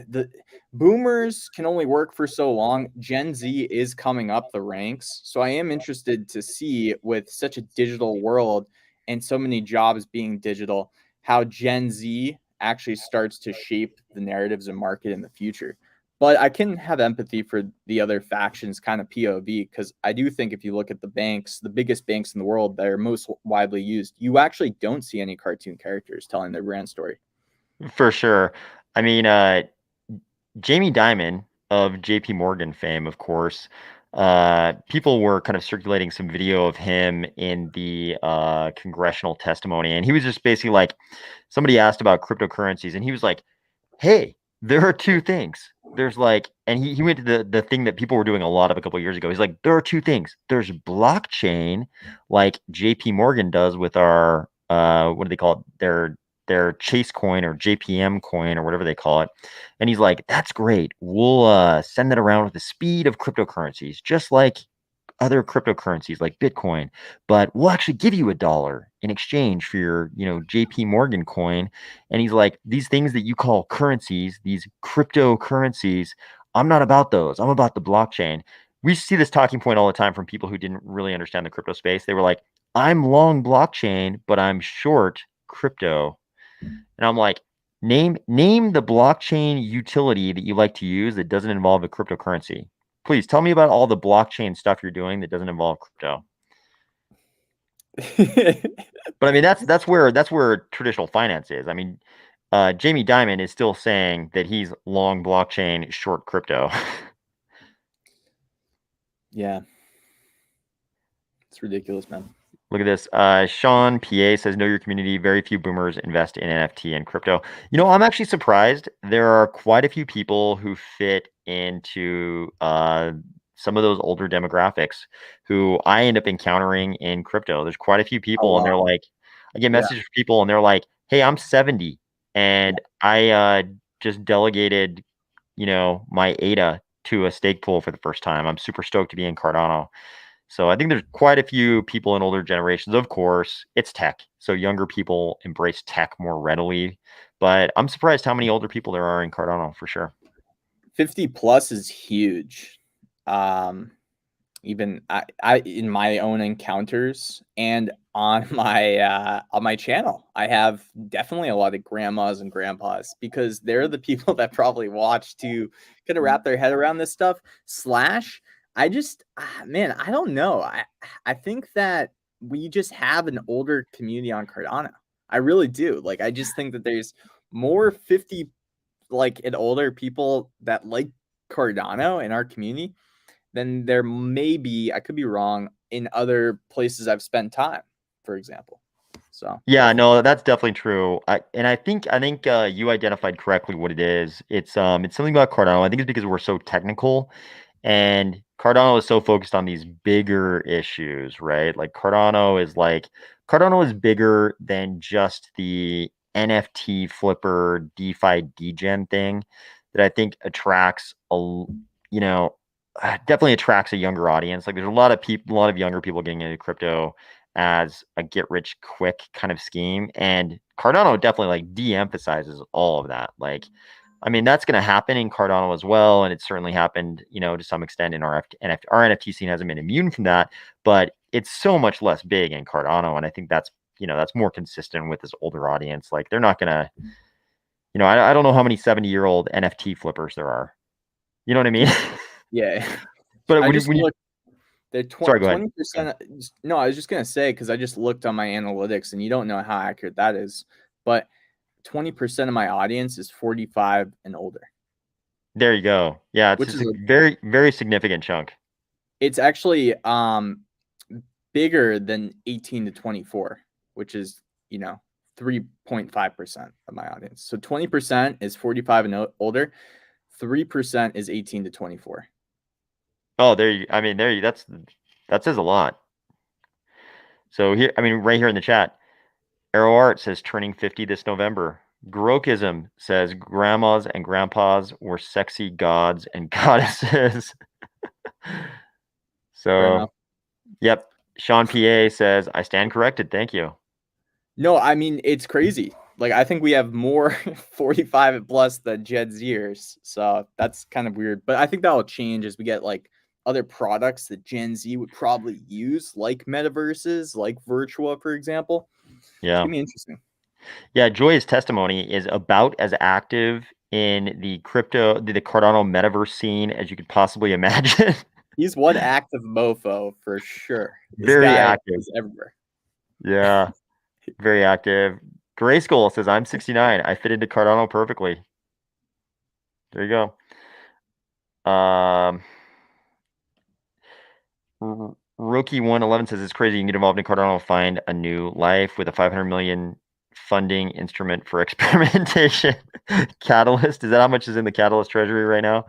the boomers can only work for so long. Gen Z is coming up the ranks. So I am interested to see with such a digital world and so many jobs being digital, how Gen Z actually starts to shape the narratives and market in the future. But I can have empathy for the other factions kind of POV because I do think if you look at the banks, the biggest banks in the world that are most widely used, you actually don't see any cartoon characters telling their brand story. For sure. I mean, Jamie Dimon of JP Morgan fame, of course. People were kind of circulating some video of him in the congressional testimony, and he was just basically like, somebody asked about cryptocurrencies, and he was like, hey, there are two things. There's like, and he went to the thing that people were doing a lot of a couple of years ago. He's like, there are two things. There's blockchain, like JP Morgan does with our what do they call it? Their Chase coin or JPM coin or whatever they call it. And he's like, that's great. We'll send that around with the speed of cryptocurrencies, just like other cryptocurrencies like Bitcoin, but we'll actually give you $1 in exchange for your, JP Morgan coin. And he's like, these things that you call currencies, these cryptocurrencies, I'm not about those. I'm about the blockchain. We see this talking point all the time from people who didn't really understand the crypto space. They were like, I'm long blockchain, but I'm short crypto. And I'm like, name the blockchain utility that you like to use that doesn't involve a cryptocurrency. Please tell me about all the blockchain stuff you're doing that doesn't involve crypto. But I mean, that's where traditional finance is. I mean, Jamie Dimon is still saying that he's long blockchain, short crypto. Yeah, it's ridiculous, man. Look at this. Sean PA says, know your community. Very few boomers invest in NFT and crypto. I'm actually surprised. There are quite a few people who fit into some of those older demographics who I end up encountering in crypto. There's quite a few A people, and they're lot. like, I get Yeah. messages from people, and they're like, hey, I'm 70, and I just delegated, my ADA to a stake pool for the first time. I'm super stoked to be in Cardano. So I think there's quite a few people in older generations. Of course, it's tech, so younger people embrace tech more readily. But I'm surprised how many older people there are in Cardano for sure. 50 plus is huge. Even I in my own encounters and on my channel, I have definitely a lot of grandmas and grandpas because they're the people that probably watch to kind of wrap their head around this stuff. Slash, I just man, I don't know. I think that we just have an older community on Cardano. I really do. Like I just think that there's more 50 like and older people that like Cardano in our community then there may be, I could be wrong, in other places I've spent time, for example. So Yeah, no, that's definitely true. I think you identified correctly what it is. It's something about Cardano. I think it's because we're so technical, and Cardano is so focused on these bigger issues, right? Cardano is bigger than just the NFT flipper DeFi degen thing that I think you know, definitely attracts a younger audience. Like there's a lot of people, a lot of younger people getting into crypto as a get rich quick kind of scheme. And Cardano definitely like de-emphasizes all of that. Like, I mean, that's going to happen in Cardano as well. And it's certainly happened, to some extent in our NFT scene hasn't been immune from that, but it's so much less big in Cardano. And I think that's more consistent with this older audience. Like they're not going to, I don't know how many 70-year-old NFT flippers there are. You know what I mean? yeah, But I when you, just when you, looked. They're sorry, go ahead. 20%. No, I was just gonna say because I just looked on my analytics, and you don't know how accurate that is, but 20% of my audience is 45 and older, There you go. Yeah, it's which just is a very, very significant chunk. it's actually bigger than 18 to 24, which is 3.5% of my audience. So 20% is 45 and older. 3% is 18 to 24. Oh, that says a lot. So here, I mean, right here in the chat, Arrow Art says turning 50 this November. Grokism says grandmas and grandpas were sexy gods and goddesses. Fair So, enough. yep. Sean PA says, I stand corrected. Thank you. No, I mean it's crazy. Like I think we have more 45 and plus than Gen Zers. So that's kind of weird. But I think that'll change as we get like other products that Gen Z would probably use, like metaverses, like Virtua, for example. It's Yeah. gonna be interesting. Yeah. Joy's testimony is about as active in the Cardano metaverse scene as you could possibly imagine. He's one active mofo for sure. This Very guy active. is everywhere. Yeah. Very active. Grayskull says, I'm 69. I fit into Cardano perfectly. There you go. Rookie 111 says, it's crazy. You can get involved in Cardano, find a new life with a 500 million funding instrument for experimentation. Catalyst. Is that how much is in the Catalyst treasury right now?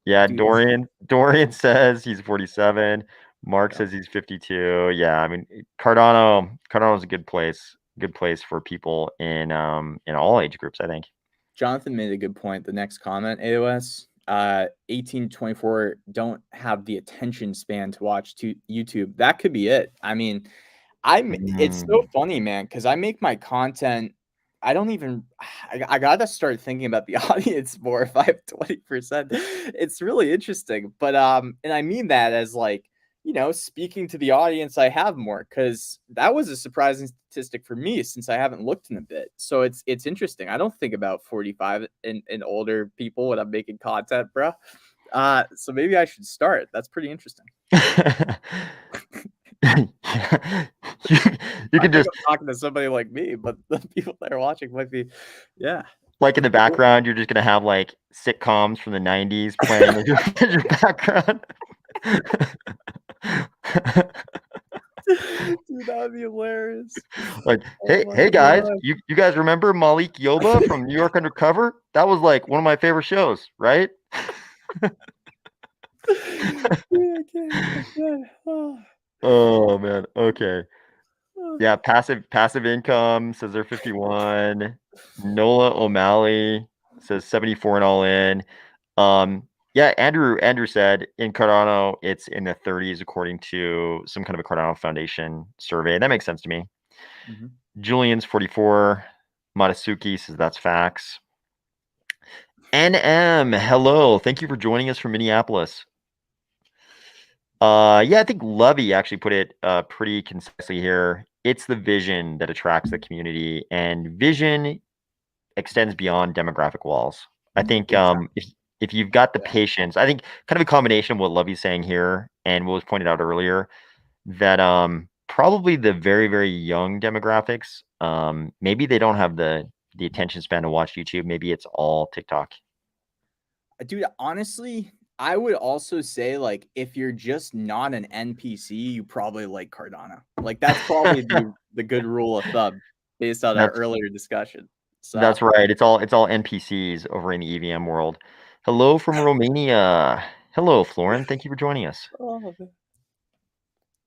Yeah, Dude, Dorian says he's 47. Mark yeah. says he's 52. Yeah, I mean Cardano is a good place. Good place for people in all age groups, I think. Jonathan made a good point. The next comment, AOS, 18 to 24 don't have the attention span to watch YouTube. That could be it. I mean, it's so funny, man, because I make my content. I don't even I gotta start thinking about the audience more if I have 20%. It's really interesting. But and I mean that as like, speaking to the audience I have more, because that was a surprising statistic for me since I haven't looked in a bit. So it's interesting. I don't think about 45 and older people when I'm making content, bro. So maybe I should start. That's pretty interesting. you, you I can think just I'm talking to somebody like me, but the people that are watching might be, yeah. like in the background, you're just gonna have like sitcoms from the 90s playing in your background. Dude, that would be hilarious. Like, Oh hey my guys, god. you guys remember Malik Yoba from New York Undercover? That was like one of my favorite shows, right? Dude, I can't. Oh. Oh man. Okay. Yeah, passive income says they're 51. Nola O'Malley says 74 and all in. Yeah, Andrew said in Cardano it's in the 30s according to some kind of a Cardano Foundation survey. That makes sense to me. Mm-hmm. Julian's 44. Matasuki says that's facts. NM, hello. Thank you for joining us from Minneapolis. Yeah, I think Lovey actually put it pretty concisely here. It's the vision that attracts the community, and vision extends beyond demographic walls. I think Exactly. if you've got the Yeah. patience, I think kind of a combination of what Lovey's saying here and what was pointed out earlier, that probably the very, very young demographics, maybe they don't have the attention span to watch YouTube. Maybe it's all TikTok. Dude, honestly, I would also say, like, if you're just not an NPC, you probably like Cardano. Like, that's probably the good rule of thumb based on our That's earlier discussion. So, That's right. It's all NPCs over in the EVM world. Hello from Romania. Hello, Florin. Thank you for joining us. oh,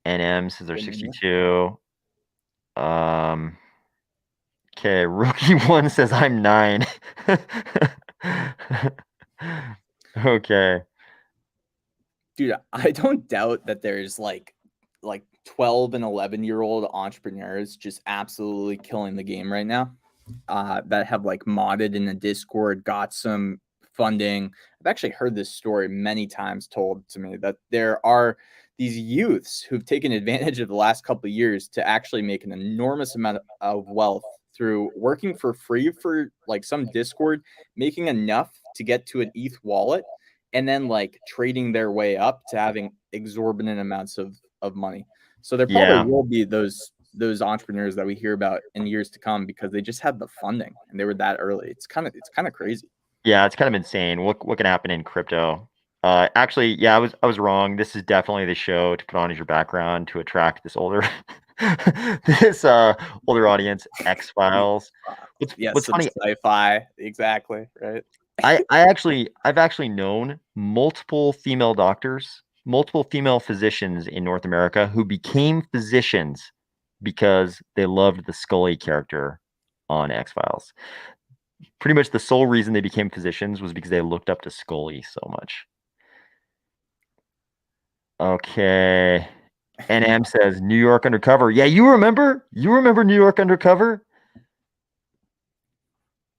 NM says they're Romania. 62. Um, okay, Rookie One says I'm 9. Okay. Dude, I don't doubt that there's like 12 and 11-year-old entrepreneurs just absolutely killing the game right now. That have like modded in the Discord, got some funding. I've actually heard this story many times told to me that there are these youths who've taken advantage of the last couple of years to actually make an enormous amount of wealth through working for free for like some Discord, making enough to get to an ETH wallet, and then like trading their way up to having exorbitant amounts of money. So there probably Yeah. will be those entrepreneurs that we hear about in years to come because they just had the funding and they were that early. It's kind of crazy. Yeah, it's kind of insane. What can happen in crypto? Actually, yeah, I was wrong. This is definitely the show to put on as your background to attract this older this older audience. X Files. Yes, What's some funny? sci-fi, exactly, right? I've actually known multiple female doctors, multiple female physicians in North America who became physicians because they loved the Scully character on X Files. Pretty much the sole reason they became physicians was because they looked up to Scully so much. Okay. NM says New York Undercover. Yeah, you remember? You remember New York Undercover?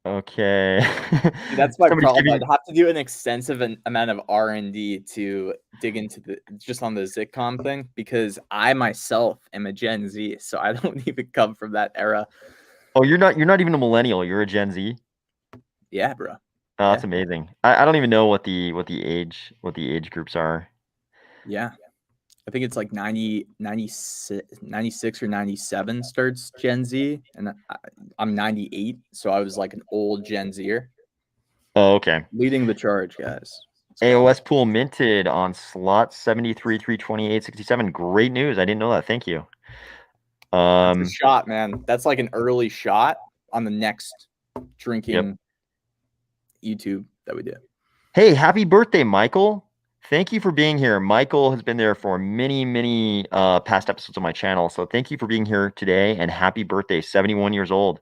Okay. Dude, that's my Somebody's problem. giving. I'd have to do an extensive amount of R&D to dig into the just on the Zitcom thing because I myself am a Gen Z, so I don't even come from that era. Oh, you're not even a millennial. You're a Gen Z. Yeah, bro. Oh, Yeah. that's amazing. I don't even know what the age groups are. Yeah. I think it's like 96 or 97 starts Gen Z, and I'm 98, so I was like an old Gen Zer Oh, okay. leading the charge, guys. Let's go. AOS pool minted on slot 73 328 67. Great news. I didn't know that. Thank you. That's a shot, man. That's like an early shot on the next Yep. drinking YouTube that we do. Hey, happy birthday, Michael. Thank you for being here. Michael has been there for many, many past episodes of my channel. So thank you for being here today and happy birthday, 71 years old.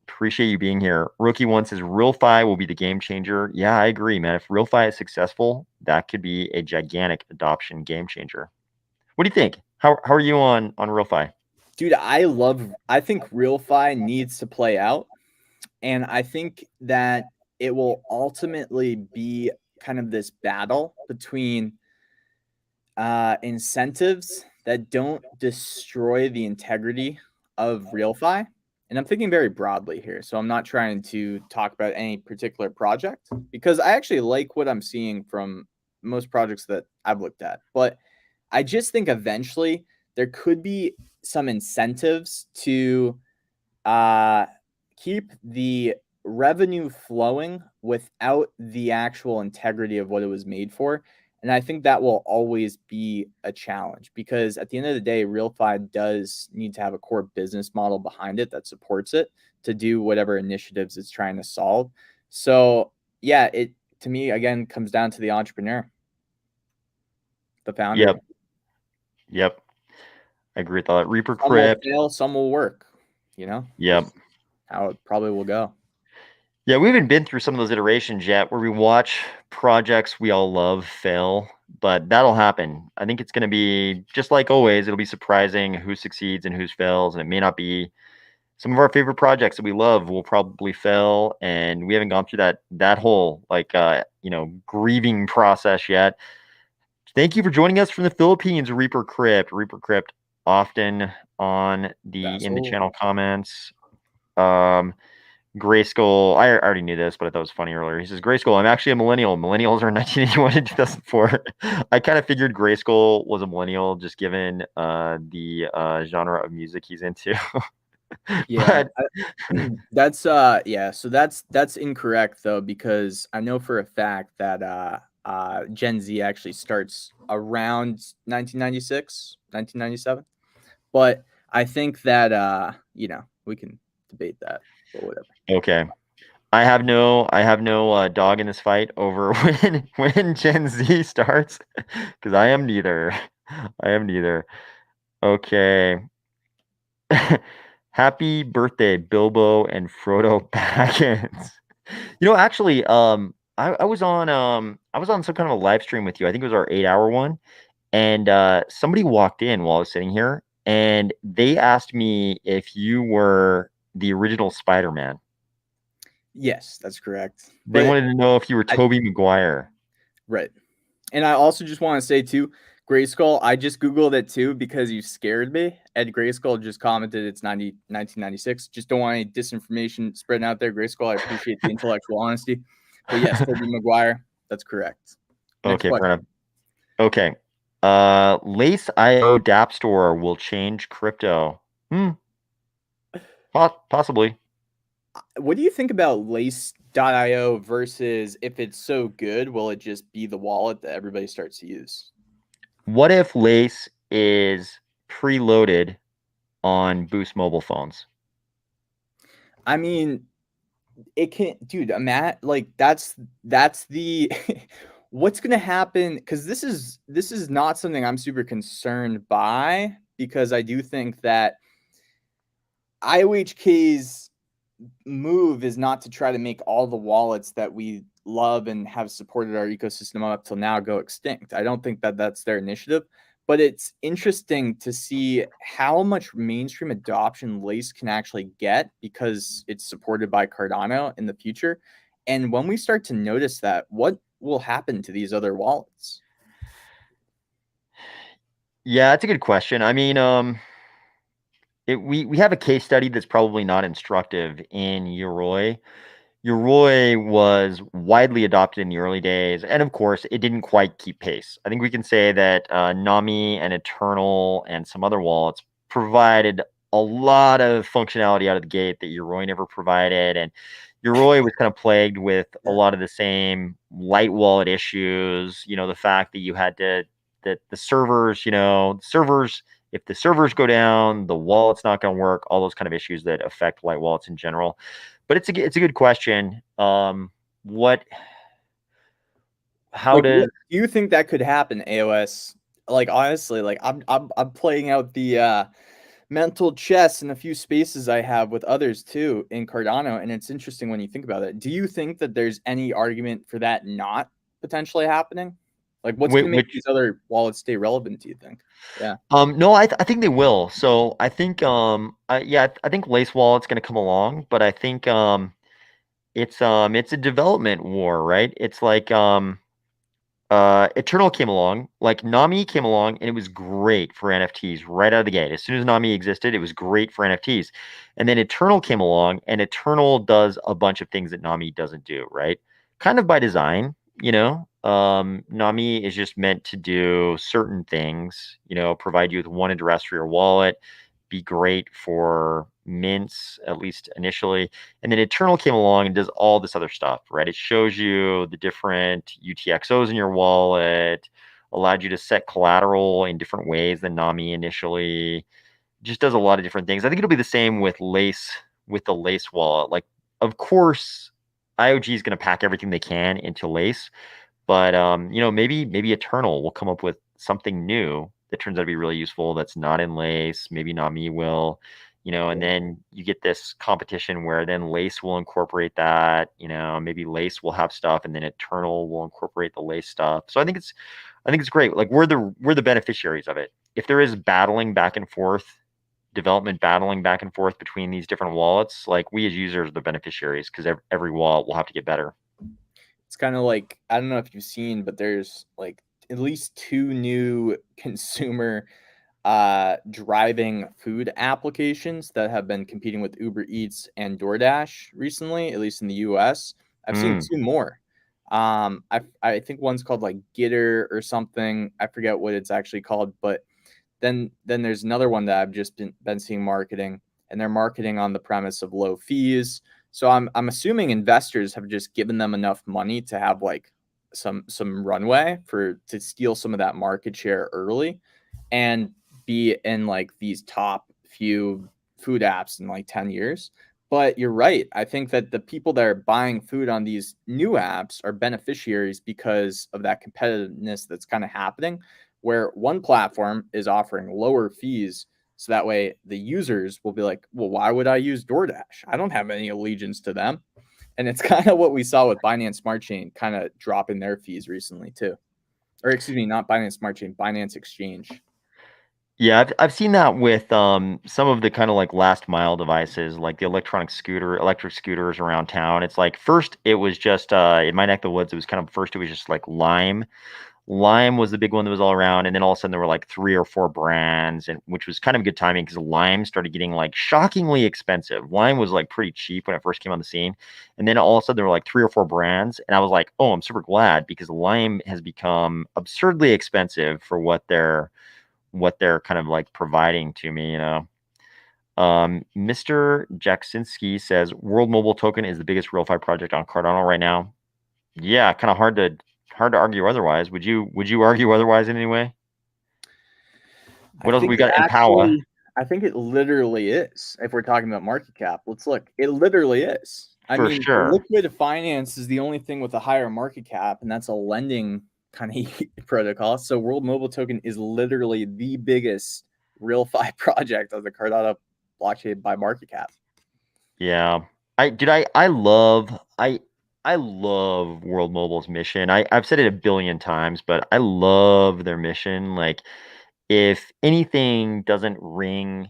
Appreciate you being here. Rookie One says RealFi will be the game changer. Yeah, I agree, man. If RealFi is successful, that could be a gigantic adoption game changer. What do you think? How are you on RealFi? Dude, I think RealFi needs to play out. And I think that it will ultimately be kind of this battle between incentives that don't destroy the integrity of RealFi. And I'm thinking very broadly here. So I'm not trying to talk about any particular project because I actually like what I'm seeing from most projects that I've looked at. But I just think eventually there could be some incentives to keep the revenue flowing without the actual integrity of what it was made for. And I think that will always be a challenge because at the end of the day, RealFi does need to have a core business model behind it that supports it to do whatever initiatives it's trying to solve. So yeah, it to me again comes down to the entrepreneur, the founder. Yep. Yep. I agree with all that. Reaper Some will Crypt. fail, some will work. You know, Yep. just how it probably will go. Yeah, we haven't been through some of those iterations yet where we watch projects we all love fail, but that'll happen. I think it's going to be just like always, it'll be surprising who succeeds and who fails, and it may not be some of our favorite projects that we love will probably fail, and we haven't gone through that whole grieving process yet. Thank you for joining us from the Philippines, Reaper Crypt. Reaper Crypt often on in the Vasil. channel comments. Um Grayskull, I already knew this, but I thought it was funny earlier. He says, Grayskull, I'm actually a millennial. Millennials are 1981 to 2004. I kind of figured Grayskull was a millennial just given the genre of music he's into. Yeah, But that's yeah, so that's incorrect though, because I know for a fact that Gen Z actually starts around 1996, 1997. But I think that we can debate that, but whatever. okay. I have no dog in this fight over when Gen Z starts because I am neither. I am neither. Okay. Happy birthday, Bilbo and Frodo Baggins. Actually, I was on some kind of a live stream with you. I think it was our 8 hour one, and somebody walked in while I was sitting here, and they asked me if you were the original Spider-Man. Yes, that's correct. They But wanted to know if you were I Tobey Maguire. right. And I also just want to say too, Grayskull, I just Googled it too because you scared me. Ed Grayskull just commented it's 1996. Just don't want any disinformation spreading out there. Grayskull, I appreciate the intellectual honesty. But yes, Tobey Maguire, that's correct. Next Okay, fair question. enough. Okay. Lace IO DApp Store will change crypto. Hmm. Possibly. What do you think about Lace.io versus if it's so good, will it just be the wallet that everybody starts to use? What if Lace is preloaded on Boost mobile phones? I mean, it can, dude. Matt, like that's the what's gonna happen because this is not something I'm super concerned by because I do think that IOHK's move is not to try to make all the wallets that we love and have supported our ecosystem up till now go extinct. I don't think that that's their initiative, but it's interesting to see how much mainstream adoption Lace can actually get because it's supported by Cardano in the future. And when we start to notice that, what will happen to these other wallets? Yeah, that's a good question. I mean, we have a case study that's probably not instructive in Yoroi. Yoroi was widely adopted in the early days, and of course, it didn't quite keep pace. I think we can say that Nami and Eternal and some other wallets provided a lot of functionality out of the gate that Yoroi never provided, and Yoroi was kind of plagued with a lot of the same light wallet issues. The fact that you had to that the servers, if the servers go down, the wallet's not going to work. All those kind of issues that affect light wallets in general. But it's a good question. What? How Like, does? what do you think that could happen, AOS? Like, honestly, like I'm playing out the mental chess in a few spaces I have with others too in Cardano, and it's interesting when you think about it. Do you think that there's any argument for that not potentially happening? Like, what's going to make Which? these other wallets stay relevant? Do you think? Yeah. No, I think they will. So I think I think Lace Wallet's going to come along, but I think it's a development war, right? It's like Eternal came along, like Nami came along, and it was great for NFTs right out of the gate. As soon as Nami existed, it was great for NFTs. And then Eternal came along, and Eternal does a bunch of things that Nami doesn't do, right? Kind of by design, Nami is just meant to do certain things, provide you with one address for your wallet, be great for mints, at least initially. And then Eternal came along and does all this other stuff, right? It shows you the different UTXOs in your wallet, allowed you to set collateral in different ways than Nami initially. Just does a lot of different things. I think it'll be the same with Lace, with the Lace wallet. Like, of course, IOG is going to pack everything they can into Lace, but maybe Eternal will come up with something new that turns out to be really useful that's not in Lace, maybe not me will, and then you get this competition where then Lace will incorporate that, maybe Lace will have stuff and then Eternal will incorporate the Lace stuff. So I think it's great. Like we're the beneficiaries of it. If there is battling back and forth, development battling back and forth between these different wallets, like we as users are the beneficiaries because every wallet will have to get better. It's kind of like, I don't know if you've seen, but there's like at least 2 new consumer driving food applications that have been competing with Uber Eats and DoorDash recently, at least in the US. I've seen 2 more. I think one's called like Gitter or something. I forget what it's actually called, but then there's another one that I've just been seeing marketing, and they're marketing on the premise of low fees. So I'm assuming investors have just given them enough money to have like some runway to steal some of that market share early and be in like these top few food apps in like 10 years. But you're right. I think that the people that are buying food on these new apps are beneficiaries because of that competitiveness that's kind of happening, where one platform is offering lower fees. So that way the users will be like, well, why would I use DoorDash? I don't have any allegiance to them. And it's kind of what we saw with Binance Smart Chain kind of dropping their fees recently too. Or excuse me, not Binance Smart Chain, Binance Exchange. Yeah, I've seen that with some of the kind of like last mile devices, like the electric scooters around town. It's like first it was just in my neck of the woods, it was kind of first it was just like Lime. Lime was the big one that was all around, and then all of a sudden there were like 3 or 4 brands, and which was kind of good timing because Lime started getting like shockingly expensive. Lime was like pretty cheap when it first came on the scene, and then all of a sudden there were like 3 or 4 brands, and I was like, oh, I'm super glad because Lime has become absurdly expensive for what they're kind of like providing to me. Mr. Jacksinski says World Mobile Token is the biggest real-fi project on Cardano right now. Yeah, kind of hard to argue otherwise. Would you argue otherwise in any way? What else we got? Empower. I think it literally is. If we're talking about market cap, let's look. It literally is. I For mean, sure. liquid finance is the only thing with a higher market cap, and that's a lending kind of protocol. So World Mobile Token is literally the biggest real fi project of the Cardano blockchain by market cap. Yeah. I love World Mobile's mission. I've said it a billion times, but I love their mission. Like if anything doesn't ring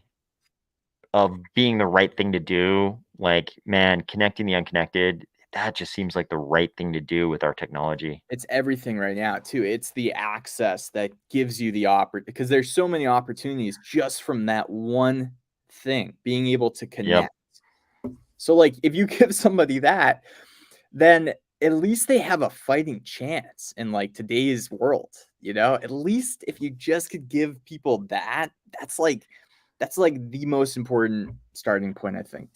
of being the right thing to do, like man, connecting the unconnected, that just seems like the right thing to do with our technology. It's everything right now too. It's the access that gives you the opportunity, because there's so many opportunities just from that one thing, being able to Yep. connect. So like if you give somebody that, then at least they have a fighting chance in like today's world, At least if you just could give people that, that's like the most important starting point, I think,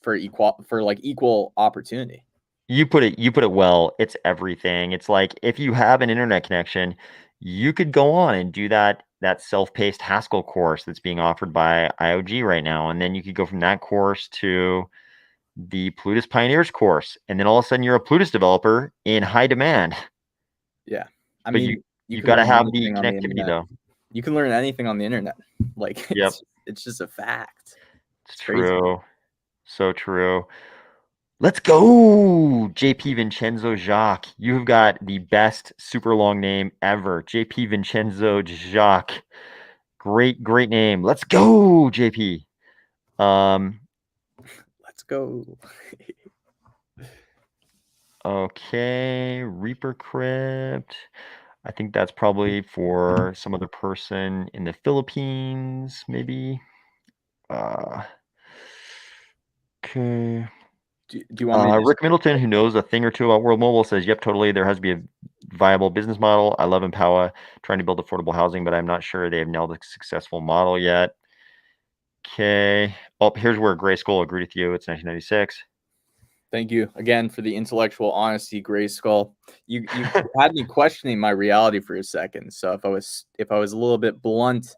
for equal opportunity. You put it well. It's everything. It's like if you have an internet connection, you could go on and do that self-paced Haskell course that's being offered by IOG right now, and then you could go from that course to the Plutus Pioneers course, and then all of a sudden you're a Plutus developer in high demand. Yeah. I But mean, you you can got to learn have the anything on the connectivity internet. though. You can learn anything on the internet. Like Yep, it's just a fact. it's It's crazy. true. So true. Let's go, JP Vincenzo Jacques. You've got the best super long name ever. JP Vincenzo Jacques. Great name. Let's go, JP. Let's go. Okay, Reaper Crypt. I think that's probably for some other person in the Philippines, maybe. Okay. Do you want me to just Rick Middleton, who knows a thing or two about World Mobile, says, "Yep, totally. There has to be a viable business model. I love Empower trying to build affordable housing, but I'm not sure they have nailed a successful model yet." Okay. Oh, here's where Grayskull agreed with you. It's 1996. Thank you again for the intellectual honesty, Grayskull. You had me questioning my reality for a second. So if I was a little bit blunt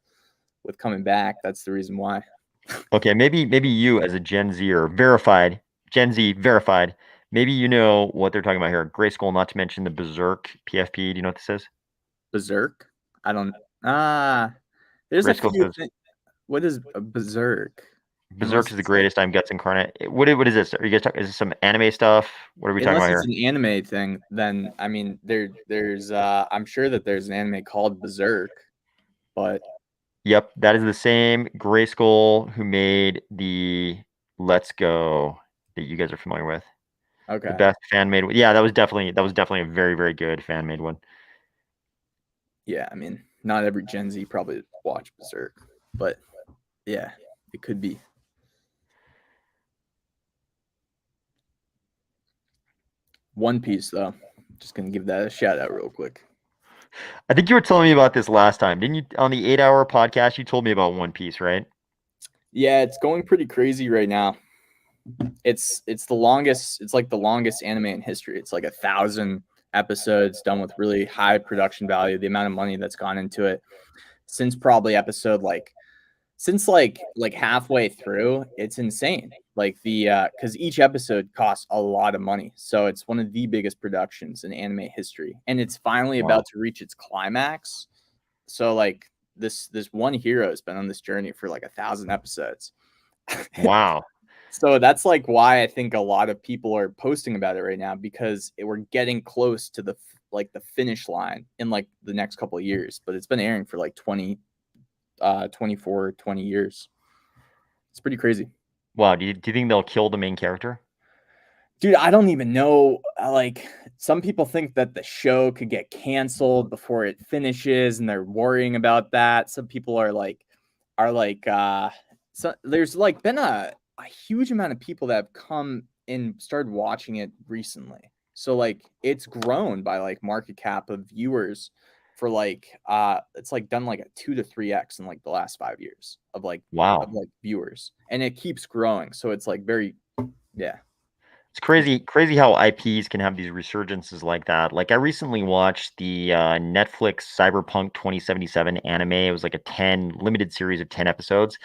with coming back, that's the reason why. Okay, maybe you as a Gen Z or Gen Z verified, maybe you know what they're talking about here. Grayskull, not to mention the Berserk PFP. Do you know what this is? Berserk? I don't. There's a Gray Skull few says things. What is a Berserk? Berserk Unless is the it's like greatest. I'm guts incarnate. What is this? Are you guys talking? Is this some anime stuff? What are we talking unless about it's here? an anime thing, then I mean there's I'm sure that there's an anime called Berserk, but Yep, that is the same Gray Skull who made the Let's Go that you guys are familiar with. The okay. best fan made. Yeah, that was definitely a very very good fan made one. Yeah, I mean, not every Gen Z probably watch Berserk, but yeah, it could be. One Piece though. Just gonna give that a shout out real quick. I think you were telling me about this last time, didn't you? On the 8 hour podcast, you told me about One Piece, right? Yeah, it's going pretty crazy right now. It's the longest. It's like the longest anime in history. It's like 1,000 episodes done with really high production value. The amount of money that's gone into it since probably episode like since like halfway through, it's insane. Like the because each episode costs a lot of money, so it's one of the biggest productions in anime history, and it's finally Wow. about to reach its climax. So like this one hero has been on this journey for like 1,000 episodes. Wow. So that's like why I think a lot of people are posting about it right now, because we're getting close to the like the finish line in like the next couple of years. But it's been airing for like 24, 20 years. It's pretty crazy. Wow. Do you think they'll kill the main character? Dude, I don't even know. Like, some people think that the show could get canceled before it finishes, and they're worrying about that. Some people so there's like been a huge amount of people that have come and started watching it recently. So like it's grown by like market cap of viewers for like it's like done like a 2 to 3x in like the last 5 years of Wow. like viewers, and it keeps growing. So it's like very, yeah. It's crazy how IPs can have these resurgences like that. Like I recently watched the Netflix Cyberpunk 2077 anime. It was like a 10 limited series of 10 episodes.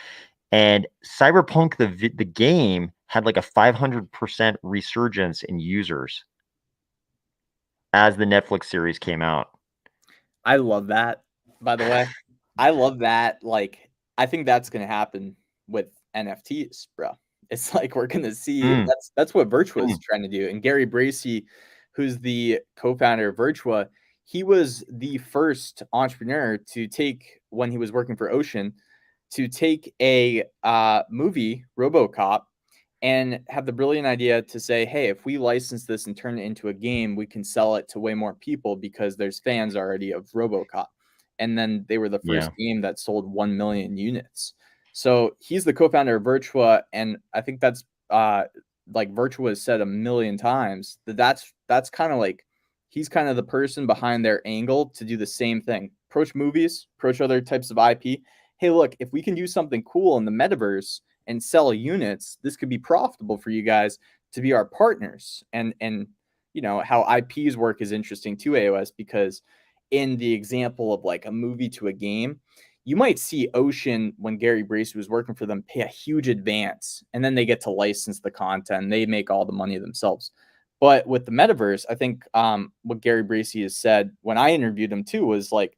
And Cyberpunk the game had like a 500% resurgence in users as the Netflix series came out. I love that, by the way. I love that. Like, I think that's gonna happen with NFTs, bro. It's like we're gonna see Mm, that's what Virtua is mm. trying to do. And Gary Bracy, who's the co-founder of Virtua, he was the first entrepreneur to take, when he was working for Ocean, to take a movie, RoboCop, and have the brilliant idea to say, hey, if we license this and turn it into a game, we can sell it to way more people because there's fans already of RoboCop. And then they were the Yeah. first game that sold 1 million units. So he's the co-founder of Virtua, and I think that's like Virtua has said a million times that that's kind of like he's kind of the person behind their angle to do the same thing. Approach movies, approach other types of IP. Hey, look, if we can do something cool in the metaverse and sell units, this could be profitable for you guys to be our partners. And you know how IPs work is interesting too, AOS, because in the example of like a movie to a game, you might see Ocean, when Gary Bracy was working for them, pay a huge advance, and then they get to license the content. They make all the money themselves. But with the metaverse, I think what Gary Bracy has said when I interviewed him too was like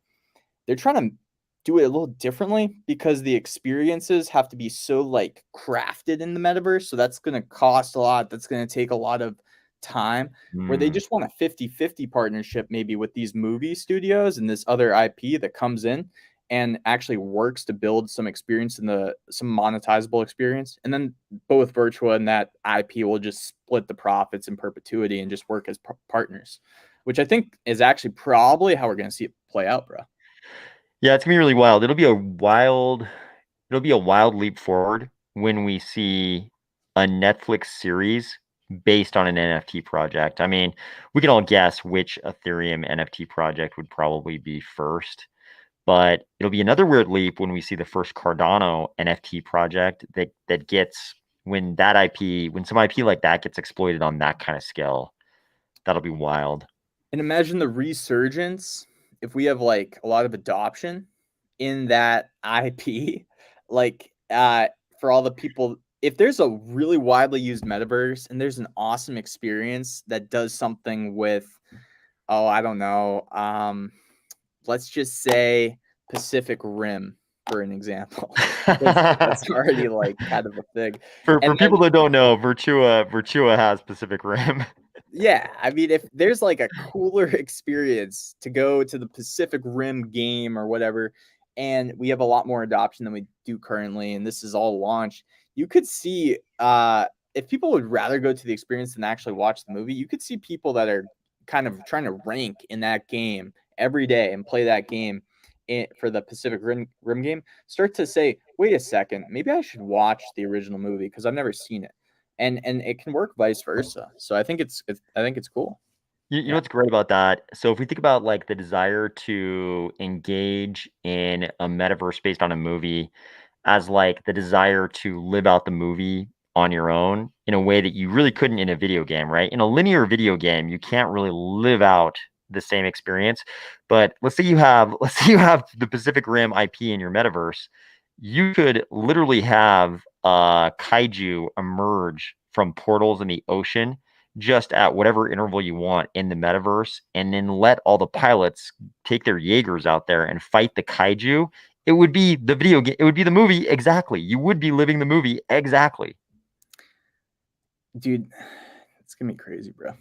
they're trying to do it a little differently because the experiences have to be so like crafted in the metaverse. So that's going to cost a lot. That's going to take a lot of time, where they Mm. just want a 50-50 partnership maybe with these movie studios and this other IP that comes in and actually works to build some experience in the some monetizable experience. And then both Virtua and that IP will just split the profits in perpetuity and just work as partners, which I think is actually probably how we're going to see it play out, bro. Yeah, it's gonna be really wild. It'll be a wild leap forward when we see a Netflix series based on an NFT project. I mean, we can all guess which Ethereum NFT project would probably be first, but it'll be another weird leap when we see the first Cardano NFT project that gets when some IP like that gets exploited on that kind of scale. That'll be wild. And imagine the resurgence if we have like a lot of adoption in that IP, like for all the people. If there's a really widely used metaverse and there's an awesome experience that does something with, oh, I don't know, let's just say Pacific Rim, for an example. That's already like kind of a thing. For And people then, that don't know, Virtua has Pacific Rim. yeah, I mean, if there's like a cooler experience to go to the Pacific Rim game or whatever, and we have a lot more adoption than we do currently, and this is all launched, you could see if people would rather go to the experience than actually watch the movie, you could see people that are kind of trying to rank in that game every day and play that game for the Pacific Rim game start to say, wait a second, maybe I should watch the original movie because I've never seen it. And it can work vice versa. So I think it's cool. You know what's great about that? So if we think about like the desire to engage in a metaverse based on a movie as like the desire to live out the movie on your own in a way that you really couldn't in a video game, right? In a linear video game, you can't really live out the same experience. But let's say you have the Pacific Rim IP in your metaverse, you could literally have kaiju emerge from portals in the ocean just at whatever interval you want in the metaverse, and then let all the pilots take their Jaegers out there and fight the kaiju. It would be the video game. It would be the movie exactly. You would be living the movie exactly. Dude, it's gonna be crazy, bro.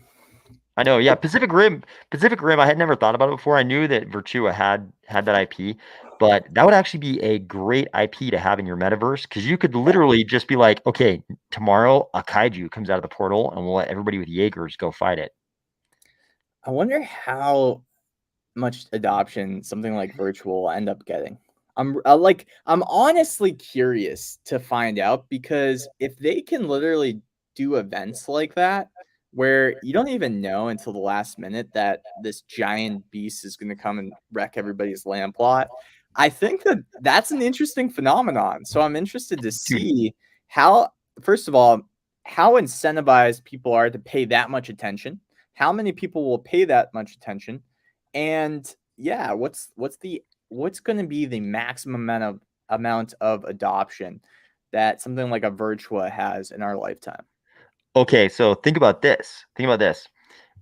I know. Yeah, Pacific Rim. Pacific Rim. I had never thought about it before. I knew that Virtua had that IP, but that would actually be a great IP to have in your metaverse because you could literally just be like, okay, tomorrow a kaiju comes out of the portal, and we'll let everybody with Jaegers go fight it. I wonder how much adoption something like virtual will end up getting. I'm honestly curious to find out because if they can literally do events like that where you don't even know until the last minute that this giant beast is going to come and wreck everybody's land plot, I think that that's an interesting phenomenon. So I'm interested to Dude, see how, first of all, how incentivized people are to pay that much attention, how many people will pay that much attention, and yeah, what's going to be the maximum amount of adoption that something like a Virtua has in our lifetime? okay, so think about this. Think about this.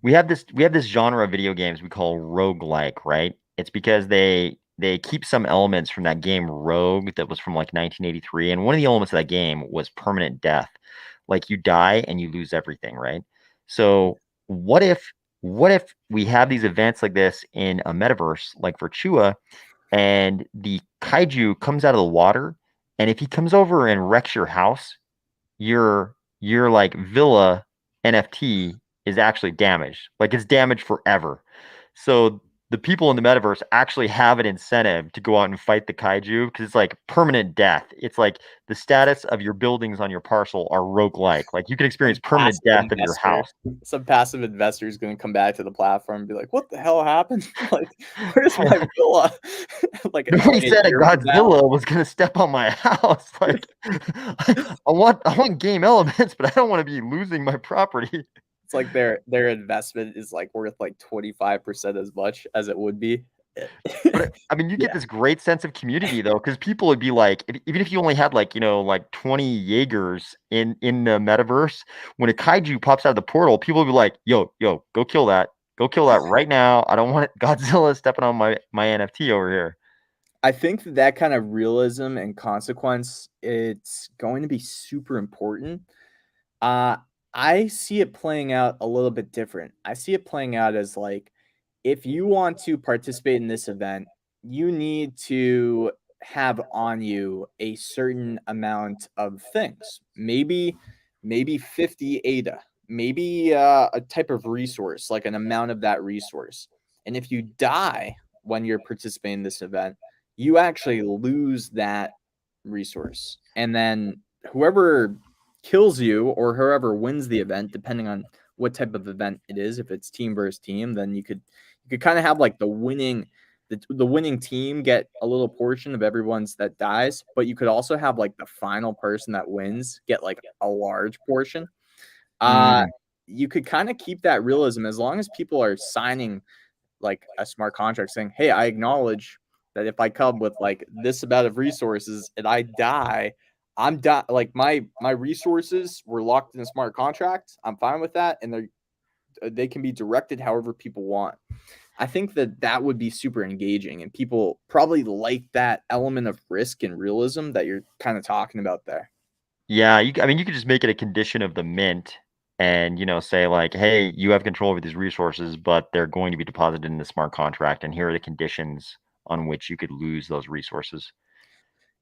We have this genre of video games we call roguelike, right? It's because they keep some elements from that game Rogue that was from like 1983, and one of the elements of that game was permanent death. Like you die and you lose everything, right? So what if we have these events like this in a metaverse like Virtua, and the kaiju comes out of the water, and if he comes over and wrecks your house, your like villa NFT is actually damaged. Like it's damaged forever. So the people in the metaverse actually have an incentive to go out and fight the kaiju because it's like permanent death. It's like the status of your buildings on your parcel are roguelike. Like you can experience Some permanent death of your house. passive investor is going to come back to the platform and be like, "What the hell happened? Like, where's my villa?" Like, Nobody a said a year from now. Godzilla was gonna step on my house. Like I want game elements, but I don't want to be losing my property. It's like their investment is like worth like 25% as much as it would be. But I mean, you get Yeah. this great sense of community though, because people would be like, even if you only had like like 20 Jaegers in the metaverse, when a kaiju pops out of the portal, people would be like, yo, go kill that right now. I don't want Godzilla stepping on my NFT over here. I think that kind of realism and consequence, it's going to be super important. Uh, I see it playing out a little bit different. I see it playing out as like, if you want to participate in this event, you need to have on you a certain amount of things. Maybe 50 ADA, maybe a type of resource, like an amount of that resource. And if you die when you're participating in this event, you actually lose that resource. And then whoever kills you or whoever wins the event, depending on what type of event it is, if it's team versus team, then you could kind of have like the winning team get a little portion of everyone's that dies, but you could also have like the final person that wins get like a large portion. Uh, Mm. you could kind of keep that realism as long as people are signing like a smart contract saying, "Hey, I acknowledge that if I come with like this amount of resources and I die, I'm done. Like my resources were locked in a smart contract. I'm fine with that, and they can be directed however people want." I think that would be super engaging, and people probably like that element of risk and realism that you're kind of talking about there. Yeah, I mean, you could just make it a condition of the mint and, say like, hey, you have control over these resources, but they're going to be deposited in the smart contract, and here are the conditions on which you could lose those resources.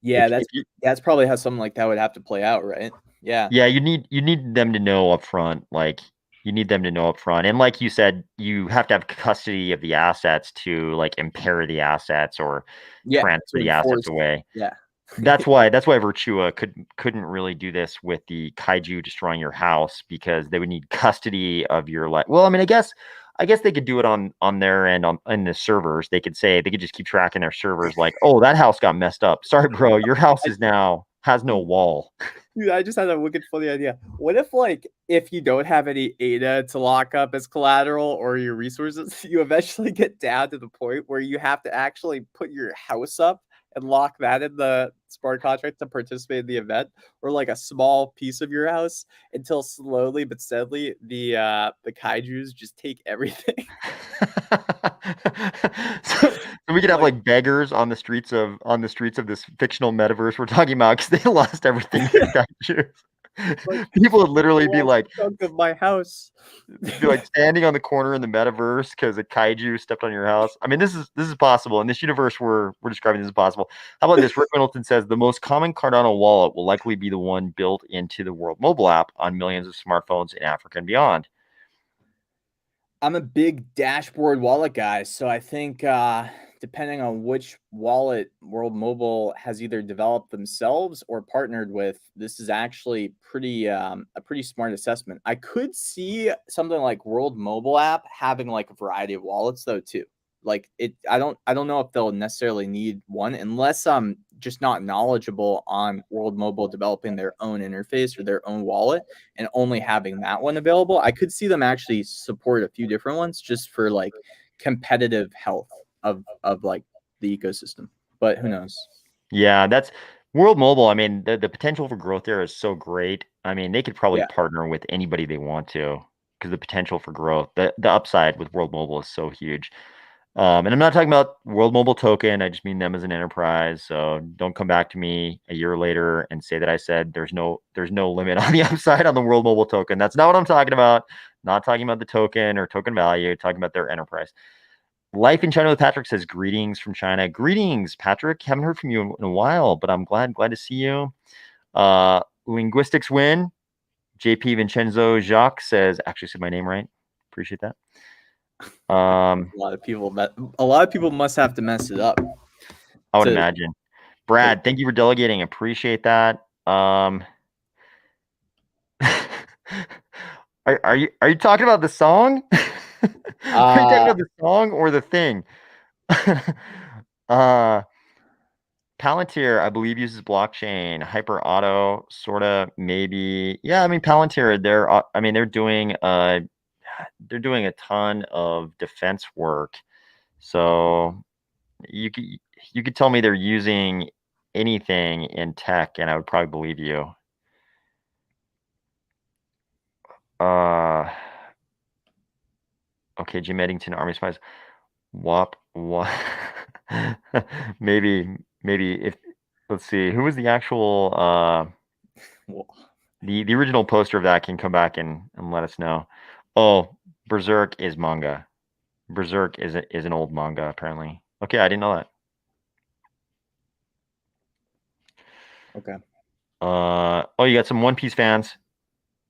Yeah, that's probably how something like that would have to play out, right? Yeah. Yeah, you need them to know up front, like you need them to know up front. And like you said, you have to have custody of the assets to like impair the assets or Yeah, transfer to the assets enforce. away. Yeah. That's why Virtua couldn't really do this with the kaiju destroying your house because they would need custody of your life. Well, I mean, I guess they could do it on their end on the servers. They could just keep tracking their servers like, oh, that house got messed up. Sorry, bro, your house is now has no wall. Dude, I just had a wicked funny idea. What if, like, if you don't have any ADA to lock up as collateral or your resources, you eventually get down to the point where you have to actually put your house up and lock that in the smart contract to participate in the event, or like a small piece of your house until slowly but steadily the kaijus just take everything. so, we could have Like, like beggars on the streets of this fictional metaverse we're talking about because they lost everything to the kaiju. like People would you literally lost a chunk of my house. be like standing on the corner in the metaverse because a kaiju stepped on your house. I mean, this is possible in this universe we're describing. This is possible. How about this? Rick Middleton says the most common Cardano wallet will likely be the one built into the World Mobile app on millions of smartphones in Africa and beyond. I'm a big dashboard wallet guy, so I think depending on which wallet World Mobile has either developed themselves or partnered with, this is actually a pretty smart assessment. I could see something like World Mobile app having like a variety of wallets though too. Like I don't know if they'll necessarily need one unless I'm just not knowledgeable on World Mobile developing their own interface or their own wallet and only having that one available. I could see them actually support a few different ones just for like competitive health of like the ecosystem. But who knows? Yeah, that's World Mobile. I mean, the potential for growth there is so great. I mean, they could probably Yeah. partner with anybody they want to because the potential for growth, the upside with World Mobile is so huge. And I'm not talking about World Mobile Token. I just mean them as an enterprise. So don't come back to me a year later and say that I said there's no limit on the upside on the World Mobile Token. That's not what I'm talking about. Not talking about the token or token value. Talking about their enterprise. Life in China with Patrick says greetings from China. Greetings, Patrick. Haven't heard from you in a while, but I'm glad to see you. Linguistics win. JP Vincenzo Jacques says actually said my name right. Appreciate that. A lot of people must have to mess it up. I would imagine. Brad, thank you for delegating. Appreciate that. Are you talking about the song? Are you talking about the song or the thing? uh Palantir, I believe, uses blockchain. Hyper Auto, sorta, maybe. Yeah, I mean Palantir, they're doing a ton of defense work. So you could tell me they're using anything in tech, and I would probably believe you. Uh, okay, Jim Eddington, Army Spies. WAP, what? Maybe if let's see, who was the actual the original poster of that can come back and let us know. Oh, Berserk is manga. Berserk is an old manga apparently. Okay, I didn't know that. Okay. Oh, you got some One Piece fans.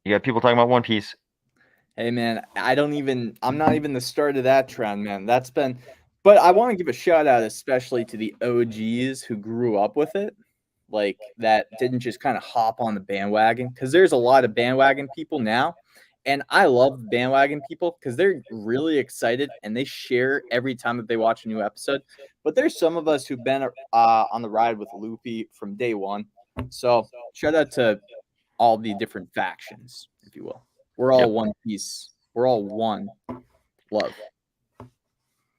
You got people talking about One Piece. Hey man, I'm not even the start of that trend, man. But I want to give a shout out especially to the OGs who grew up with it, like that didn't just kind of hop on the bandwagon, because there's a lot of bandwagon people now, and I love bandwagon people because they're really excited and they share every time that they watch a new episode. But there's some of us who've been on the ride with Luffy from day one. So shout out to all the different factions, if you will. We're all Yep. one piece. We're all one love.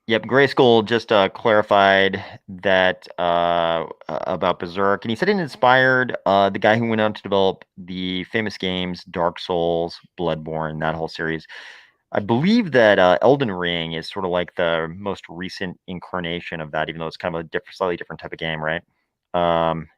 Yep, Grayskull just clarified that about Berserk, and he said it inspired the guy who went on to develop the famous games Dark Souls, Bloodborne, that whole series. I believe that Elden Ring is sort of like the most recent incarnation of that, even though it's kind of a slightly different type of game, right? Um,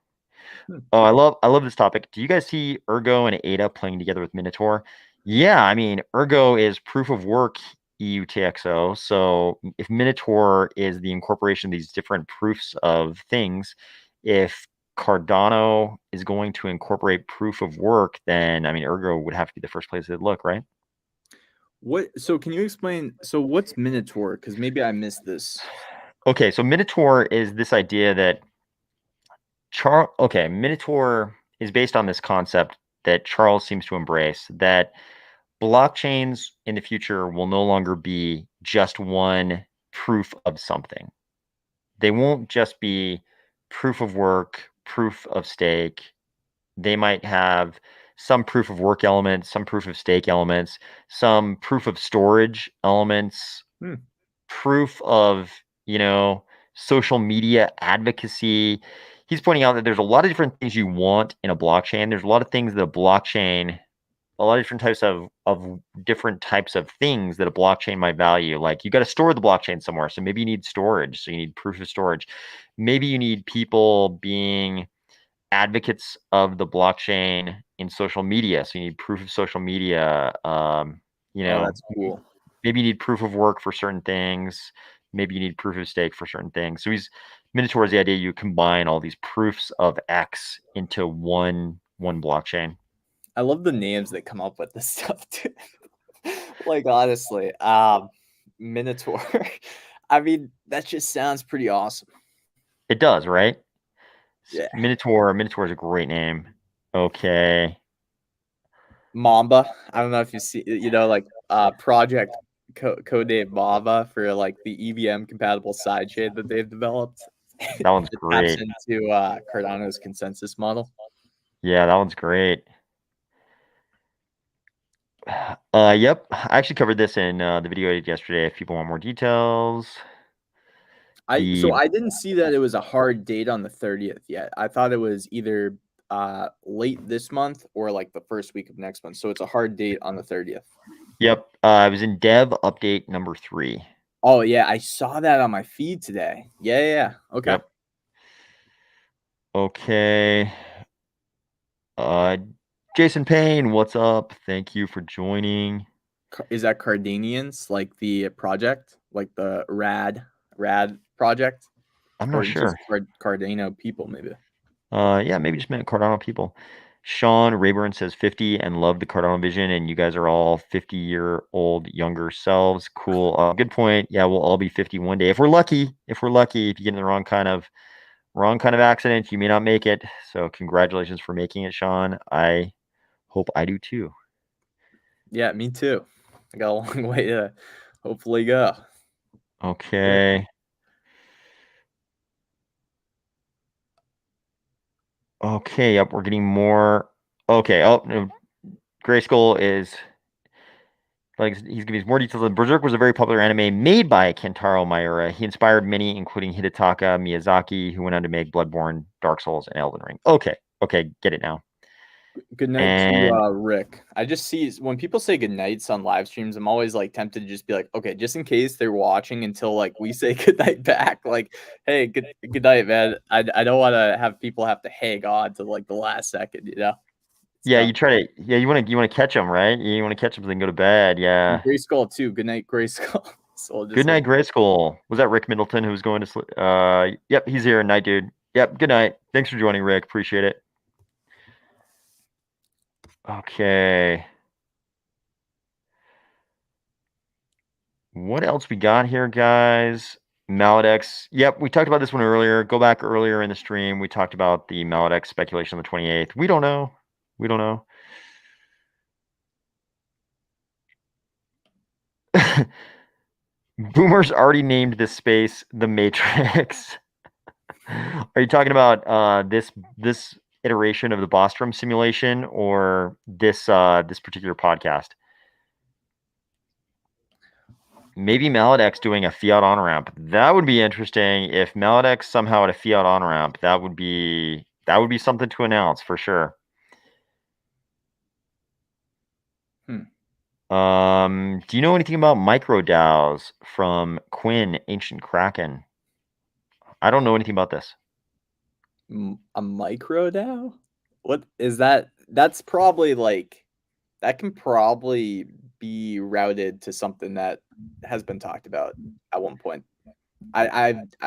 oh, I love this topic. Do you guys see Ergo and Ada playing together with Minotaur? Yeah, I mean, Ergo is proof of work EUTXO. So if Minotaur is the incorporation of these different proofs of things, if Cardano is going to incorporate proof of work, then I mean, Ergo would have to be the first place they'd look, right? So can you explain? So what's Minotaur? Because maybe I missed this. Okay, so Minotaur is this idea that Minotaur is based on this concept that Charles seems to embrace that blockchains in the future will no longer be just one proof of something. They won't just be proof of work, proof of stake. They might have some proof of work elements, some proof of stake elements, some proof of storage elements, Hmm. proof of, you know, social media advocacy. He's pointing out that there's a lot of different things you want in a blockchain. There's a lot of things that a lot of different types of different types of things that a blockchain might value. Like you got to store the blockchain somewhere. So maybe you need storage. So you need proof of storage. Maybe you need people being advocates of the blockchain in social media. So you need proof of social media. You Oh, know, that's cool. maybe you need proof of work for certain things. Maybe you need proof of stake for certain things. So Minotaur is the idea you combine all these proofs of X into one blockchain. I love the names that come up with this stuff too. Like honestly, Minotaur. I mean, that just sounds pretty awesome. It does, right? Yeah. Minotaur is a great name. Okay. Mamba. I don't know if you see, like project code name Mamba for like the EVM compatible sidechain that they've developed. That one's It taps great. into Cardano's consensus model. Yeah, that one's great. Yep. I actually covered this in the video I did yesterday. If people want more details, So the I didn't see that it was a hard date on the 30th yet. I thought it was either late this month or like the first week of next month. So it's a hard date on the 30th. yep. I was in dev update number 3. Oh yeah, I saw that on my feed today. Yeah. Okay. Yep. Okay. Uh, Jason Payne, what's up? Thank you for joining. Is that Cardanians like the project, like the Rad project, I'm not or sure. just Cardano people maybe? Yeah, maybe just meant Cardano people. Sean Rayburn says 50 and love the Cardano vision, and you guys are all 50-year-old younger selves. Cool. Good point. Yeah, we'll all be 50 one day if we're lucky. If you get in the wrong kind of accident, you may not make it. So congratulations for making it, Sean. I hope I do too. Yeah, me too. I got a long way to hopefully go. Okay. Okay. Yep. We're getting more. Okay. Oh, no. Grayskull is like he's giving us more details. Berserk was a very popular anime made by Kentaro Miura. He inspired many, including Hidetaka Miyazaki, who went on to make Bloodborne, Dark Souls, and Elden Ring. Okay, get it now. Good night to And Rick. I just see when people say good nights on live streams, I'm always like tempted to just be like, okay, just in case they're watching until like we say good night back. Like, hey, good night, man. I don't want to have people have to hang on to like the last second, you know? yeah, So you want to catch them, right? You want to catch them so they can go to bed. and Yeah. Gray Skull too. Good night, Gray Skull. So we'll Good just night, Grayskull. Was that Rick Middleton who was going to sleep? Yep, he's here. Night, dude. Yep. Good night. Thanks for joining, Rick. Appreciate it. Okay. What else we got here, guys? Maladex. Yep, we talked about this one earlier. Go back earlier in the stream. We talked about the Maladex speculation on the 28th. We don't know. We don't know. Boomers already named this space the Matrix. Are you talking about this iteration of the Bostrom simulation or this particular podcast? Maybe Maladex doing a fiat on ramp. That would be interesting. If Maladex somehow had a fiat on ramp, that would be something to announce for sure. Do you know anything about micro-DAOs from Quinn, Ancient Kraken? I don't know anything about this. A micro DAO? What is that? That's probably like that can probably be routed to something that has been talked about at one point.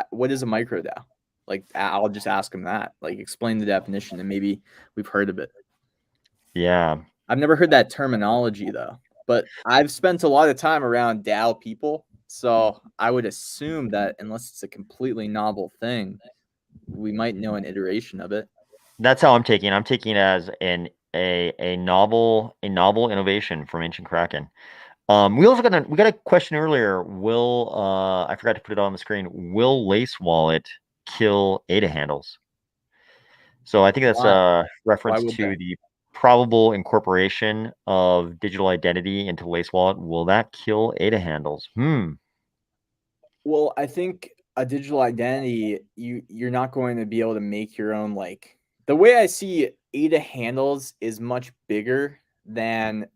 What is a micro DAO? Like I'll just ask him that. Like explain the definition and maybe we've heard of it. Yeah. I've never heard that terminology though, but I've spent a lot of time around DAO people, so I would assume that unless it's a completely novel thing, we might know an iteration of it. That's how I'm taking it. I'm taking it as a novel innovation from Ancient Kraken. We got a question earlier. Will I forgot to put it on the screen. Will Lace Wallet kill ADA handles? So I think that's Why? a Why reference would they? to the probable incorporation of digital identity into Lace Wallet. Will that kill ADA handles? Well, I think a digital identity, you're not going to be able to make your own like the way I see ADA handles is much bigger than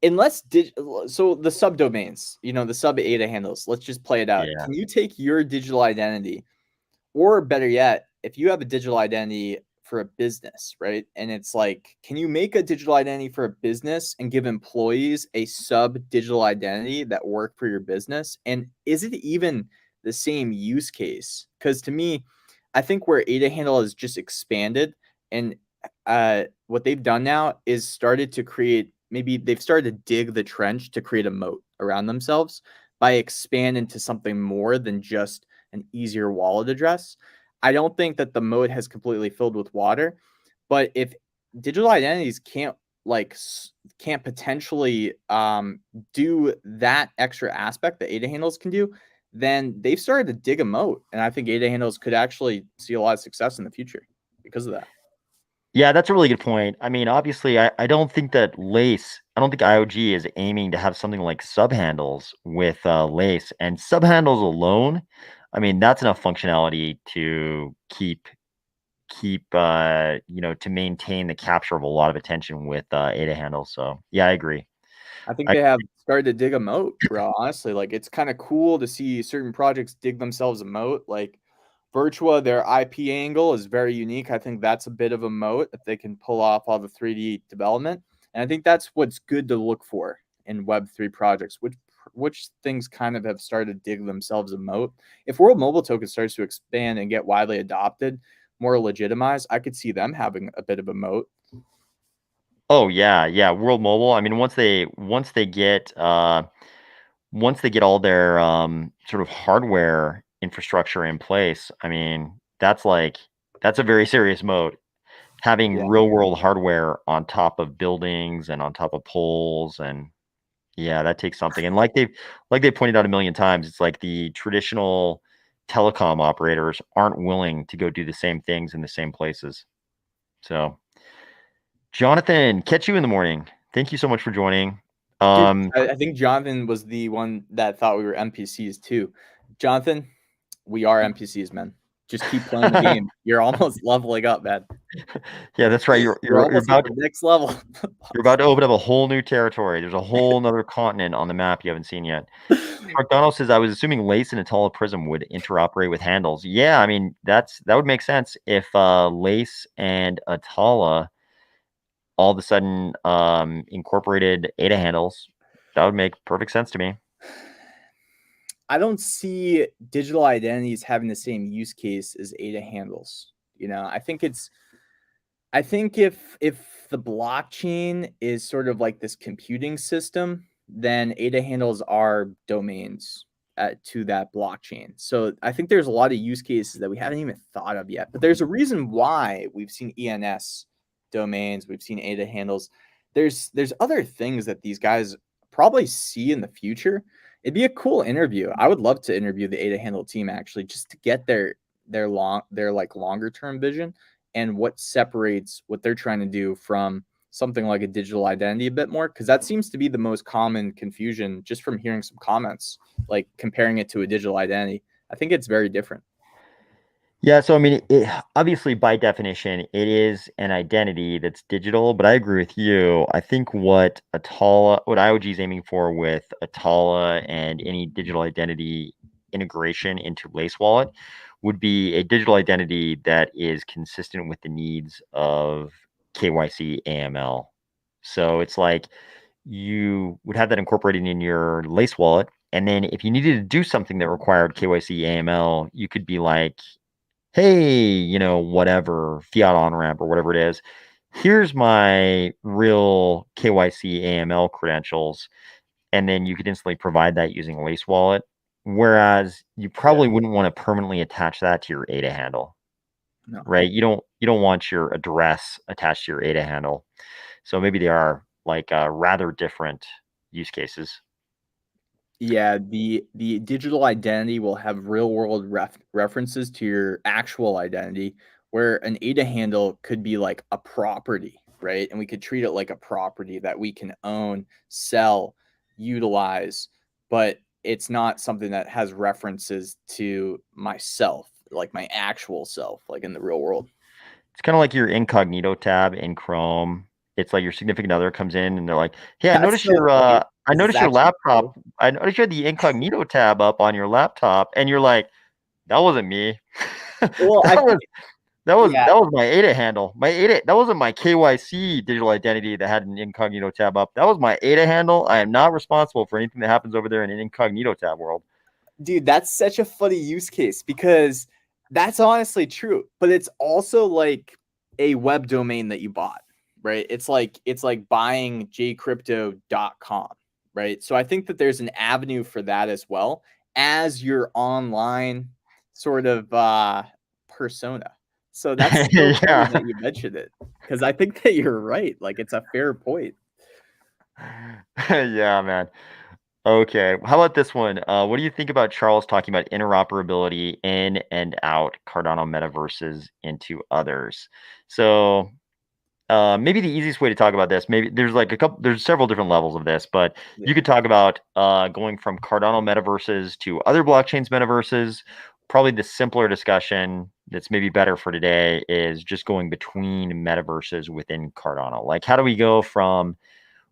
unless so the subdomains, the sub ADA handles. Let's just play it out. Yeah. Can you take your digital identity, or better yet, if you have a digital identity for a business, right? And it's like, can you make a digital identity for a business and give employees a sub digital identity that work for your business? And is it even the same use case? Because to me, I think where ADA handle has just expanded and what they've done now is started to create, maybe they've started to dig the trench to create a moat around themselves by expanding to something more than just an easier wallet address. I don't think that the moat has completely filled with water, but if digital identities can't potentially do that extra aspect that ADA handles can do, then they've started to dig a moat, and I think ADA handles could actually see a lot of success in the future because of that. Yeah, that's a really good point. I mean, obviously, I don't think that I don't think IOG is aiming to have something like subhandles with Lace and subhandles alone. I mean, that's enough functionality to to maintain the capture of a lot of attention with ADA handles. So yeah, I agree. I think I, they have started to dig a moat, bro. Honestly, like it's kind of cool to see certain projects dig themselves a moat. Like Virtua, their IP angle is very unique. I think that's a bit of a moat if they can pull off all the 3D development. And I think that's what's good to look for in Web3 projects, which things kind of have started to dig themselves a moat. If World Mobile Token starts to expand and get widely adopted, more legitimized, I could see them having a bit of a moat. oh yeah, yeah. World Mobile. I mean, once they get all their sort of hardware infrastructure in place, I mean, that's a very serious mode. Having Yeah. real world hardware on top of buildings and on top of poles, and yeah, that takes something. And like they pointed out a million times, it's like the traditional telecom operators aren't willing to go do the same things in the same places. So, Jonathan, catch you in the morning. Thank you so much for joining. Dude, Um, I think Jonathan was the one that thought we were NPCs too. Jonathan, we are NPCs, man. Just keep playing the game. You're almost leveling up, man. yeah, that's right. You're almost at the next level. You're about to open up a whole new territory. There's a whole nother continent on the map you haven't seen yet. Cardano says, I was assuming Lace and Atala Prism would interoperate with handles. Yeah, I mean that would make sense if Lace and Atala all of a sudden incorporated ADA handles. That would make perfect sense to me. I don't see digital identities having the same use case as ADA handles. I think if the blockchain is sort of like this computing system, then ADA handles are domains to that blockchain. So I think there's a lot of use cases that we haven't even thought of yet. But there's a reason why we've seen ENS domains, we've seen ADA handles. There's other things that these guys probably see in the future. It'd be a cool interview. I would love to interview the ADA handle team actually, just to get their like longer term vision and what separates what they're trying to do from something like a digital identity a bit more, because that seems to be the most common confusion just from hearing some comments, like comparing it to a digital identity. I think it's very different. Yeah, so I mean, obviously by definition, it is an identity that's digital, but I agree with you. I think what IOG is aiming for with Atala and any digital identity integration into Lace Wallet would be a digital identity that is consistent with the needs of KYC AML. So it's like you would have that incorporated in your Lace Wallet, and then if you needed to do something that required KYC AML, you could be like, hey, whatever, fiat on ramp or whatever it is, here's my real KYC AML credentials. And then you could instantly provide that using Lace Wallet. Whereas you Yeah. probably wouldn't want to permanently attach that to your ADA handle, No. right? You don't want your address attached to your ADA handle. So maybe they are like rather different use cases. Yeah, the digital identity will have real world references to your actual identity, where an ADA handle could be like a property, right? And we could treat it like a property that we can own, sell, utilize, but it's not something that has references to myself, like my actual self, like in the real world. It's kind of like your incognito tab in Chrome. It's like your significant other comes in and they're like, "Hey, That's so funny I because it's noticed your actually true. laptop. I noticed you had the incognito tab up on your laptop." And you're like, "That wasn't me. Well, I That was think yeah, that was my ADA handle. My ADA, that wasn't my KYC digital identity that had an incognito tab up. That was my ADA handle. I am not responsible for anything that happens over there in an incognito tab world." dude, that's such a funny use case because that's honestly true, but it's also like a web domain that you bought, right? It's like buying jcrypto.com, right? So I think that there's an avenue for that as well as your online sort of persona. So that's so funny Yeah. that you mentioned it because I think that you're right. Like it's a fair point. Yeah, man. Okay. How about this one? What do you think about Charles talking about interoperability in and out Cardano metaverses into others? So, maybe the easiest way to talk about this, maybe there's several different levels of this, but you Yeah. could talk about going from Cardano metaverses to other blockchains metaverses. Probably the simpler discussion that's maybe better for today is just going between metaverses within Cardano. Like, how do we go from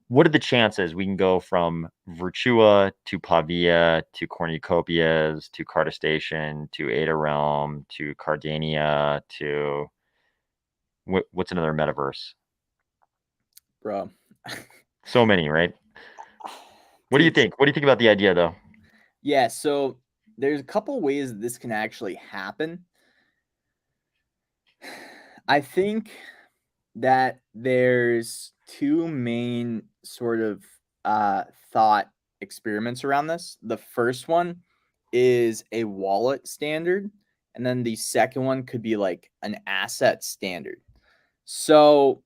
what are the chances we can go from Virtua to Pavia to Cornucopias to Cardistation to Ada Realm to Cardania to what's another metaverse? Bro. So many, right? What do you Dude, think? What do you think about the idea, though? yeah, so there's a couple ways this can actually happen. I think that there's two main sort of thought experiments around this. The first one is a wallet standard, and then the second one could be like an asset standard. So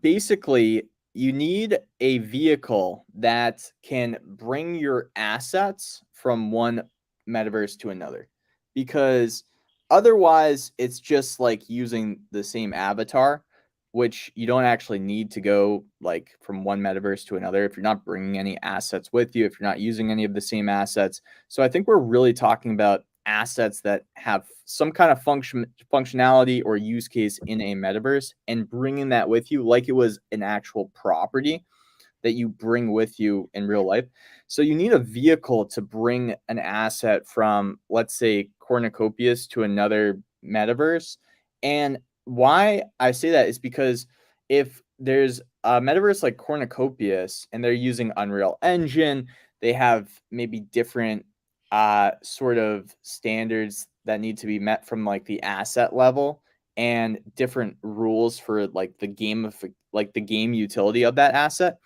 basically, you need a vehicle that can bring your assets from one metaverse to another, because otherwise it's just like using the same avatar, which you don't actually need to go like from one metaverse to another if you're not bringing any assets with you, if you're not using any of the same assets. So I think we're really talking about assets that have some kind of functionality or use case in a metaverse and bringing that with you like it was an actual property that you bring with you in real life. So you need a vehicle to bring an asset from, let's say, Cornucopias to another metaverse. And why I say that is because if there's a metaverse like Cornucopias and they're using Unreal Engine, they have maybe different sort of standards that need to be met from like the asset level and different rules for like the game utility of that asset,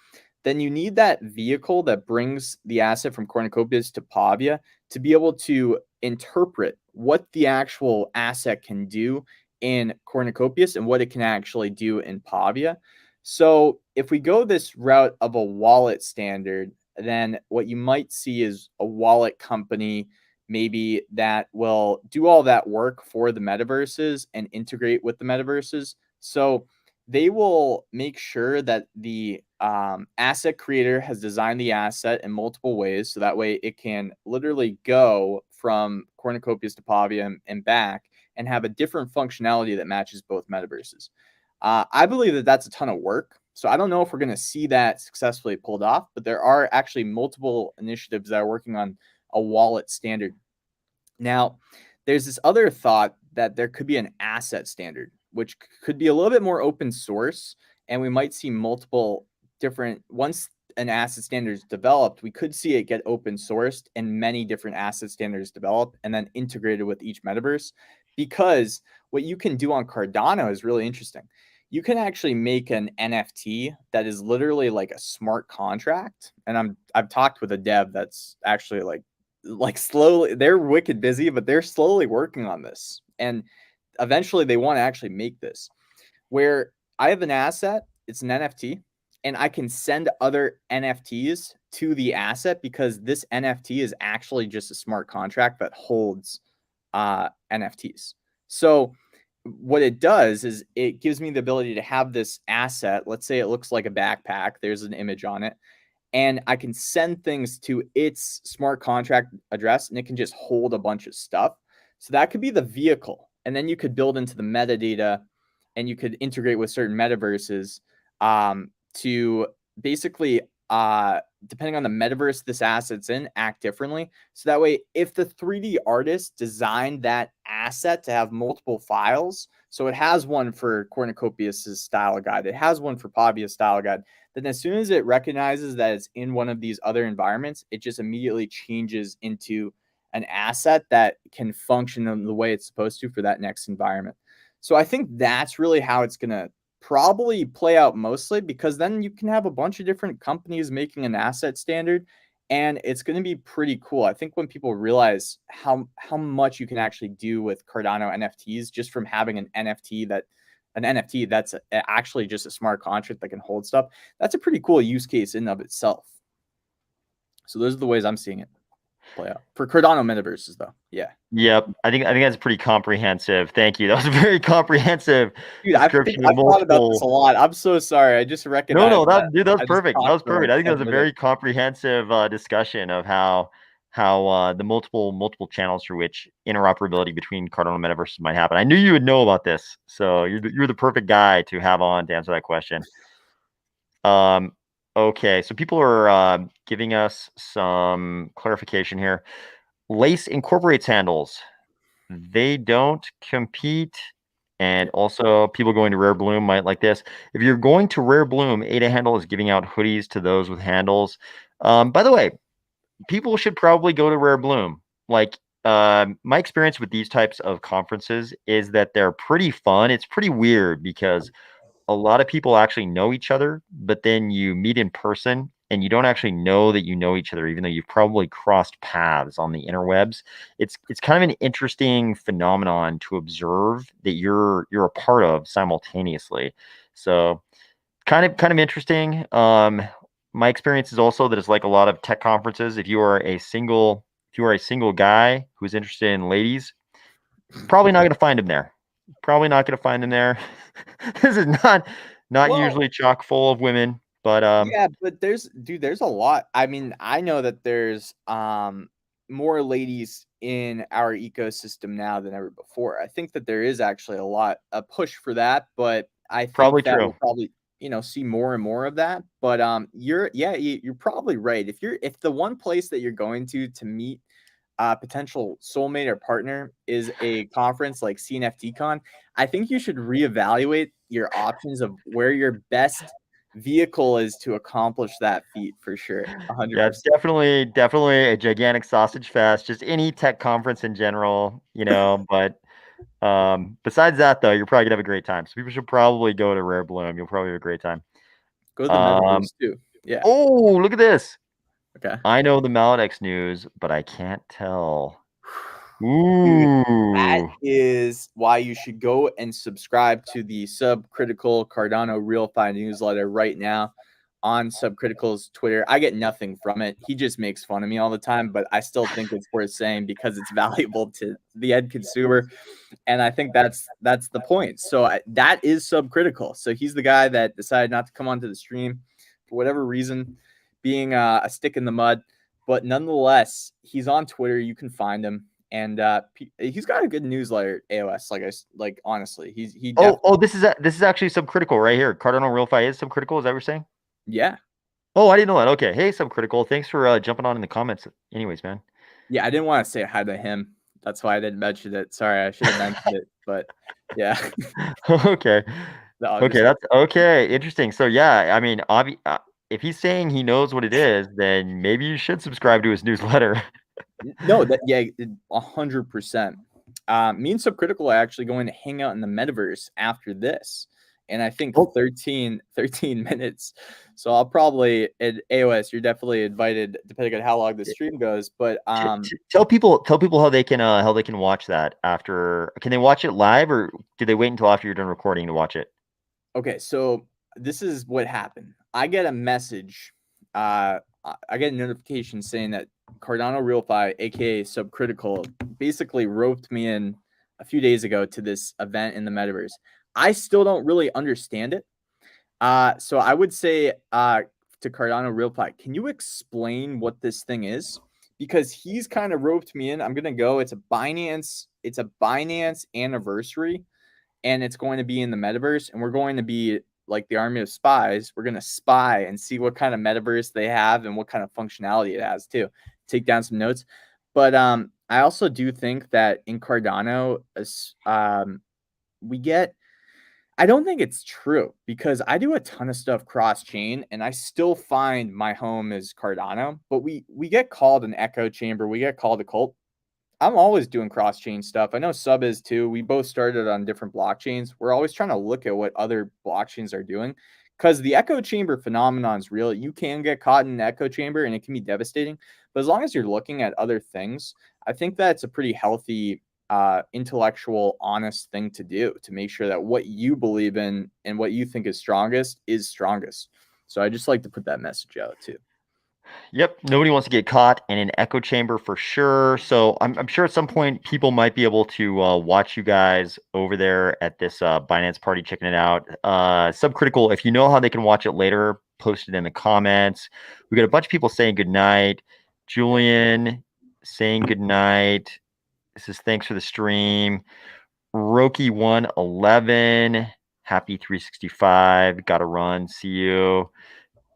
then you need that vehicle that brings the asset from Cornucopias to Pavia to be able to interpret what the actual asset can do in Cornucopias and what it can actually do in Pavia. So if we go this route of a wallet standard, then what you might see is a wallet company maybe that will do all that work for the metaverses and integrate with the metaverses. So they will make sure that the asset creator has designed the asset in multiple ways. So that way it can literally go from Cornucopias to Pavia and back. and have a different functionality that matches both metaverses. I believe that that's a ton of work. So I don't know if we're going to see that successfully pulled off, but there are actually multiple initiatives that are working on a wallet standard. Now, there's this other thought that there could be an asset standard, which could be a little bit more open source, and we might see multiple different, once an asset standard is developed, we could see it get open sourced and many different asset standards developed and then integrated with each metaverse. Because what you can do on Cardano is really interesting. You can actually make an NFT that is literally like a smart contract. And I've talked with a dev that's actually like slowly, they're wicked busy, but they're slowly working on this. And eventually they want to actually make this where I have an asset, it's an NFT, and I can send other NFTs to the asset because this NFT is actually just a smart contract that holds NFTs. So what it does is it gives me the ability to have this asset. Let's say it looks like a backpack. There's an image on it. And I can send things to its smart contract address, and it can just hold a bunch of stuff. So that could be the vehicle. And then you could build into the metadata, and you could integrate with certain metaverses to basically, depending on the metaverse this asset's in, act differently. So that way, if the 3D artist designed that asset to have multiple files, so it has one for Cornucopius's style guide, it has one for Pavia's style guide, then as soon as it recognizes that it's in one of these other environments, it just immediately changes into an asset that can function in the way it's supposed to for that next environment. So I think that's really how it's going to probably play out mostly, because then you can have a bunch of different companies making an asset standard, and it's going to be pretty cool. I think when people realize how much you can actually do with Cardano NFTs just from having an NFT that's actually just a smart contract that can hold stuff, that's a pretty cool use case in and of itself. So those are the ways I'm seeing it play out for Cardano metaverses, though. Yeah. Yep, I think that's pretty comprehensive. Thank you. That was a very comprehensive Dude, description I've of thought about this a multiple. lot. I'm so sorry. I just No, recognized that dude, that was I just perfect. That talked was for perfect. like I think that 10 was a minutes. very comprehensive discussion of how the multiple channels through which interoperability between Cardano and metaverses might happen. I knew you would know about this, so you're the perfect guy to have on to answer that question. Okay, so people are giving us some clarification here. Lace incorporates handles. They don't compete. And also, people going to Rare Bloom might like this. If you're going to Rare Bloom, Ada Handle is giving out hoodies to those with handles. By the way, people should probably go to Rare Bloom. Like, my experience with these types of conferences is that they're pretty fun. It's pretty weird because a lot of people actually know each other, but then you meet in person and you don't actually know that you know each other, even though you've probably crossed paths on the interwebs. It's kind of an interesting phenomenon to observe that you're a part of simultaneously. So kind of interesting. My experience is also that it's like a lot of tech conferences. If you are a single guy who's interested in ladies, probably not going to find him there. Probably not going to find him there. This is not Well, usually chock full of women, but yeah, but there's a lot. I mean, I know that there's more ladies in our ecosystem now than ever before. I think that there is actually a push for that, but I think probably that true. we'll probably see more and more of that. But you're probably right. If the one place that you're going to meet potential soulmate or partner is a conference like CNFTCon, I think you should reevaluate your options of where your best vehicle is to accomplish that feat for sure. Yeah, it's 100%. definitely a gigantic sausage fest. Just any tech conference in general, But besides that, though, you're probably gonna have a great time. So people should probably go to Rare Bloom. You'll probably have a great time. Go to the Um, metaverse too. Yeah. oh, look at this. Okay. I know the Maladex news, but I can't tell. Dude, that Ooh, is why you should go and subscribe to the Subcritical Cardano RealFi newsletter right now on Subcritical's Twitter. I get nothing from it. He just makes fun of me all the time, but I still think it's worth saying because it's valuable to the end consumer. And I think that's the point. So that is Subcritical. So he's the guy that decided not to come onto the stream for whatever reason, being a stick in the mud. But nonetheless, he's on Twitter. You can find him. and he's got a good newsletter. AOS, like honestly, he Oh, definitely this is actually subcritical right here. Cardano Real Fi is subcritical. Is that what you're saying? yeah. Oh, I didn't know that. Okay. Hey, subcritical. Thanks for jumping on in the comments. Anyways, man. Yeah, I didn't want to say hi to him. That's why I didn't mention it. Sorry, I should have mentioned it. But yeah, Okay. no, Okay, that's okay. Interesting. So yeah, I mean, if he's saying he knows what it is, then maybe you should subscribe to his newsletter. no, that yeah, 100%. Me and Subcritical are actually going to hang out in the metaverse after this, and I think Oh, 13 minutes. So I'll probably at AOS. You're definitely invited, depending on how long the stream goes. But tell people how they can watch that after. Can they watch it live or do they wait until after you're done recording to watch it? okay, so this is what happened. I get a message. I get a notification saying that Cardano RealFi, aka Subcritical, basically roped me in a few days ago to this event in the metaverse. I still don't really understand it. So I would say to Cardano RealFi, can you explain what this thing is? Because he's kind of roped me in. I'm gonna go. It's a Binance anniversary, and it's going to be in the metaverse, and we're going to be like the army of spies. We're going to spy and see what kind of metaverse they have and what kind of functionality it has too. Take down some notes. But I also do think that in Cardano, we get, I don't think it's true because I do a ton of stuff cross chain and I still find my home is Cardano, but we get called an echo chamber, we get called a cult. I'm always doing cross chain stuff. I know Sub is too. We both started on different blockchains. We're always trying to look at what other blockchains are doing because the echo chamber phenomenon is real. You can get caught in an echo chamber and it can be devastating. But as long as you're looking at other things, I think that's a pretty healthy, intellectual, honest thing to do to make sure that what you believe in and what you think is strongest is strongest. So I just like to put that message out too. Yep, nobody wants to get caught in an echo chamber for sure. So I'm sure at some point people might be able to watch you guys over there at this Binance party, checking it out. Subcritical, if you know how they can watch it later, post it in the comments. We got a bunch of people saying good night. Julian saying good night. This is thanks for the stream. Roki111, happy 365. Gotta run. See you.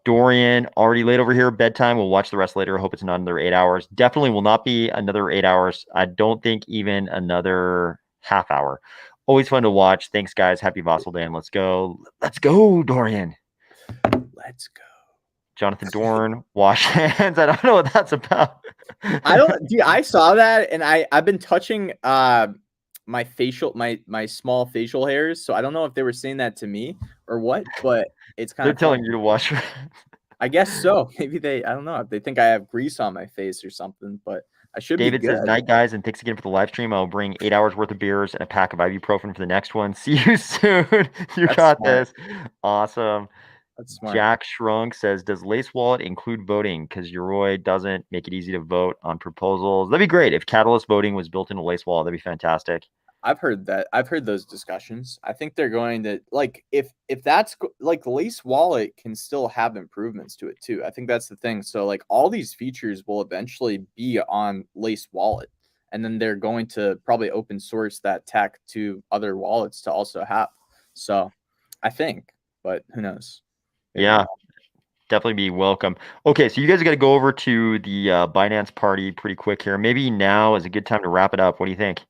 Dorian, already late over here. Bedtime. We'll watch the rest later. I hope it's not another 8 hours. Definitely will not be another 8 hours. I don't think even another half hour. Always fun to watch. Thanks, guys. Happy Vasil Day, and let's go. Let's go, Dorian. Let's go. Jonathan Dorn, wash hands. I don't know what that's about. I don't, dude. I saw that, and I've been touching my small facial hairs, so I don't know if they were saying that to me or what, but it's kind They're of telling funny. you to wash your I guess so. Maybe I don't know if they think I have grease on my face or something, but I should be David says, good. night, guys, and thanks again for the live stream. I'll bring 8 hours worth of beers and a pack of ibuprofen for the next one. See you soon. You That's got smart. this. Awesome. That's smart. Jack Shrunk says, does Lace Wallet include voting? Because Yoroi doesn't make it easy to vote on proposals. That'd be great. If Catalyst voting was built into Lace Wallet, that'd be fantastic. I've heard that. I've heard those discussions. I think they're going to like if that's like Lace Wallet can still have improvements to it too. I think that's the thing. So like all these features will eventually be on Lace Wallet, and then they're going to probably open source that tech to other wallets to also have. So I think, but who knows? Maybe Yeah, not. definitely be welcome. Okay, so you guys got to go over to the Binance party pretty quick here. Maybe now is a good time to wrap it up. What do you think?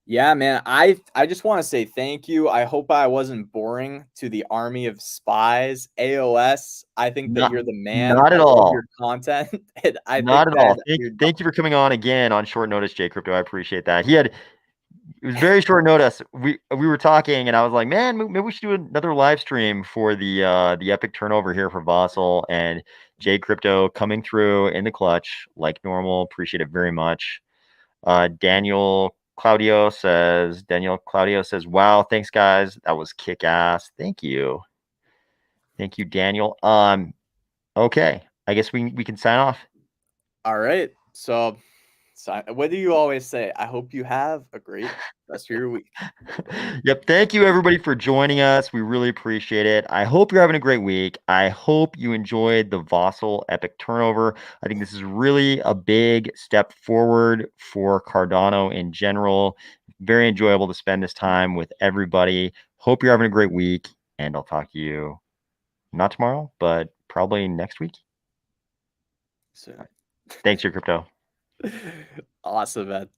Yeah, man. I just want to say thank you. I hope I wasn't boring to the army of spies. AOS, I think that Not, you're the man. not I at love all. your content. And I Not think at that all. you're Thank you for coming on again on short notice, Jay Crypto. I appreciate that. It was very short notice. We were talking, and I was like, man, maybe we should do another live stream for the epic turnover here for Vasil and Jay Crypto coming through in the clutch like normal. Appreciate it very much. Daniel Claudio says, wow, thanks guys. That was kick ass. Thank you. Thank you, Daniel. Okay. I guess we can sign off. all right. So So what do you always say? I hope you have a great rest of your week. Yep. Thank you, everybody, for joining us. We really appreciate it. I hope you're having a great week. I hope you enjoyed the Vasil epic turnover. I think this is really a big step forward for Cardano in general. Very enjoyable to spend this time with everybody. Hope you're having a great week, and I'll talk to you not tomorrow, but probably next week. So Thanks, your crypto. awesome, man.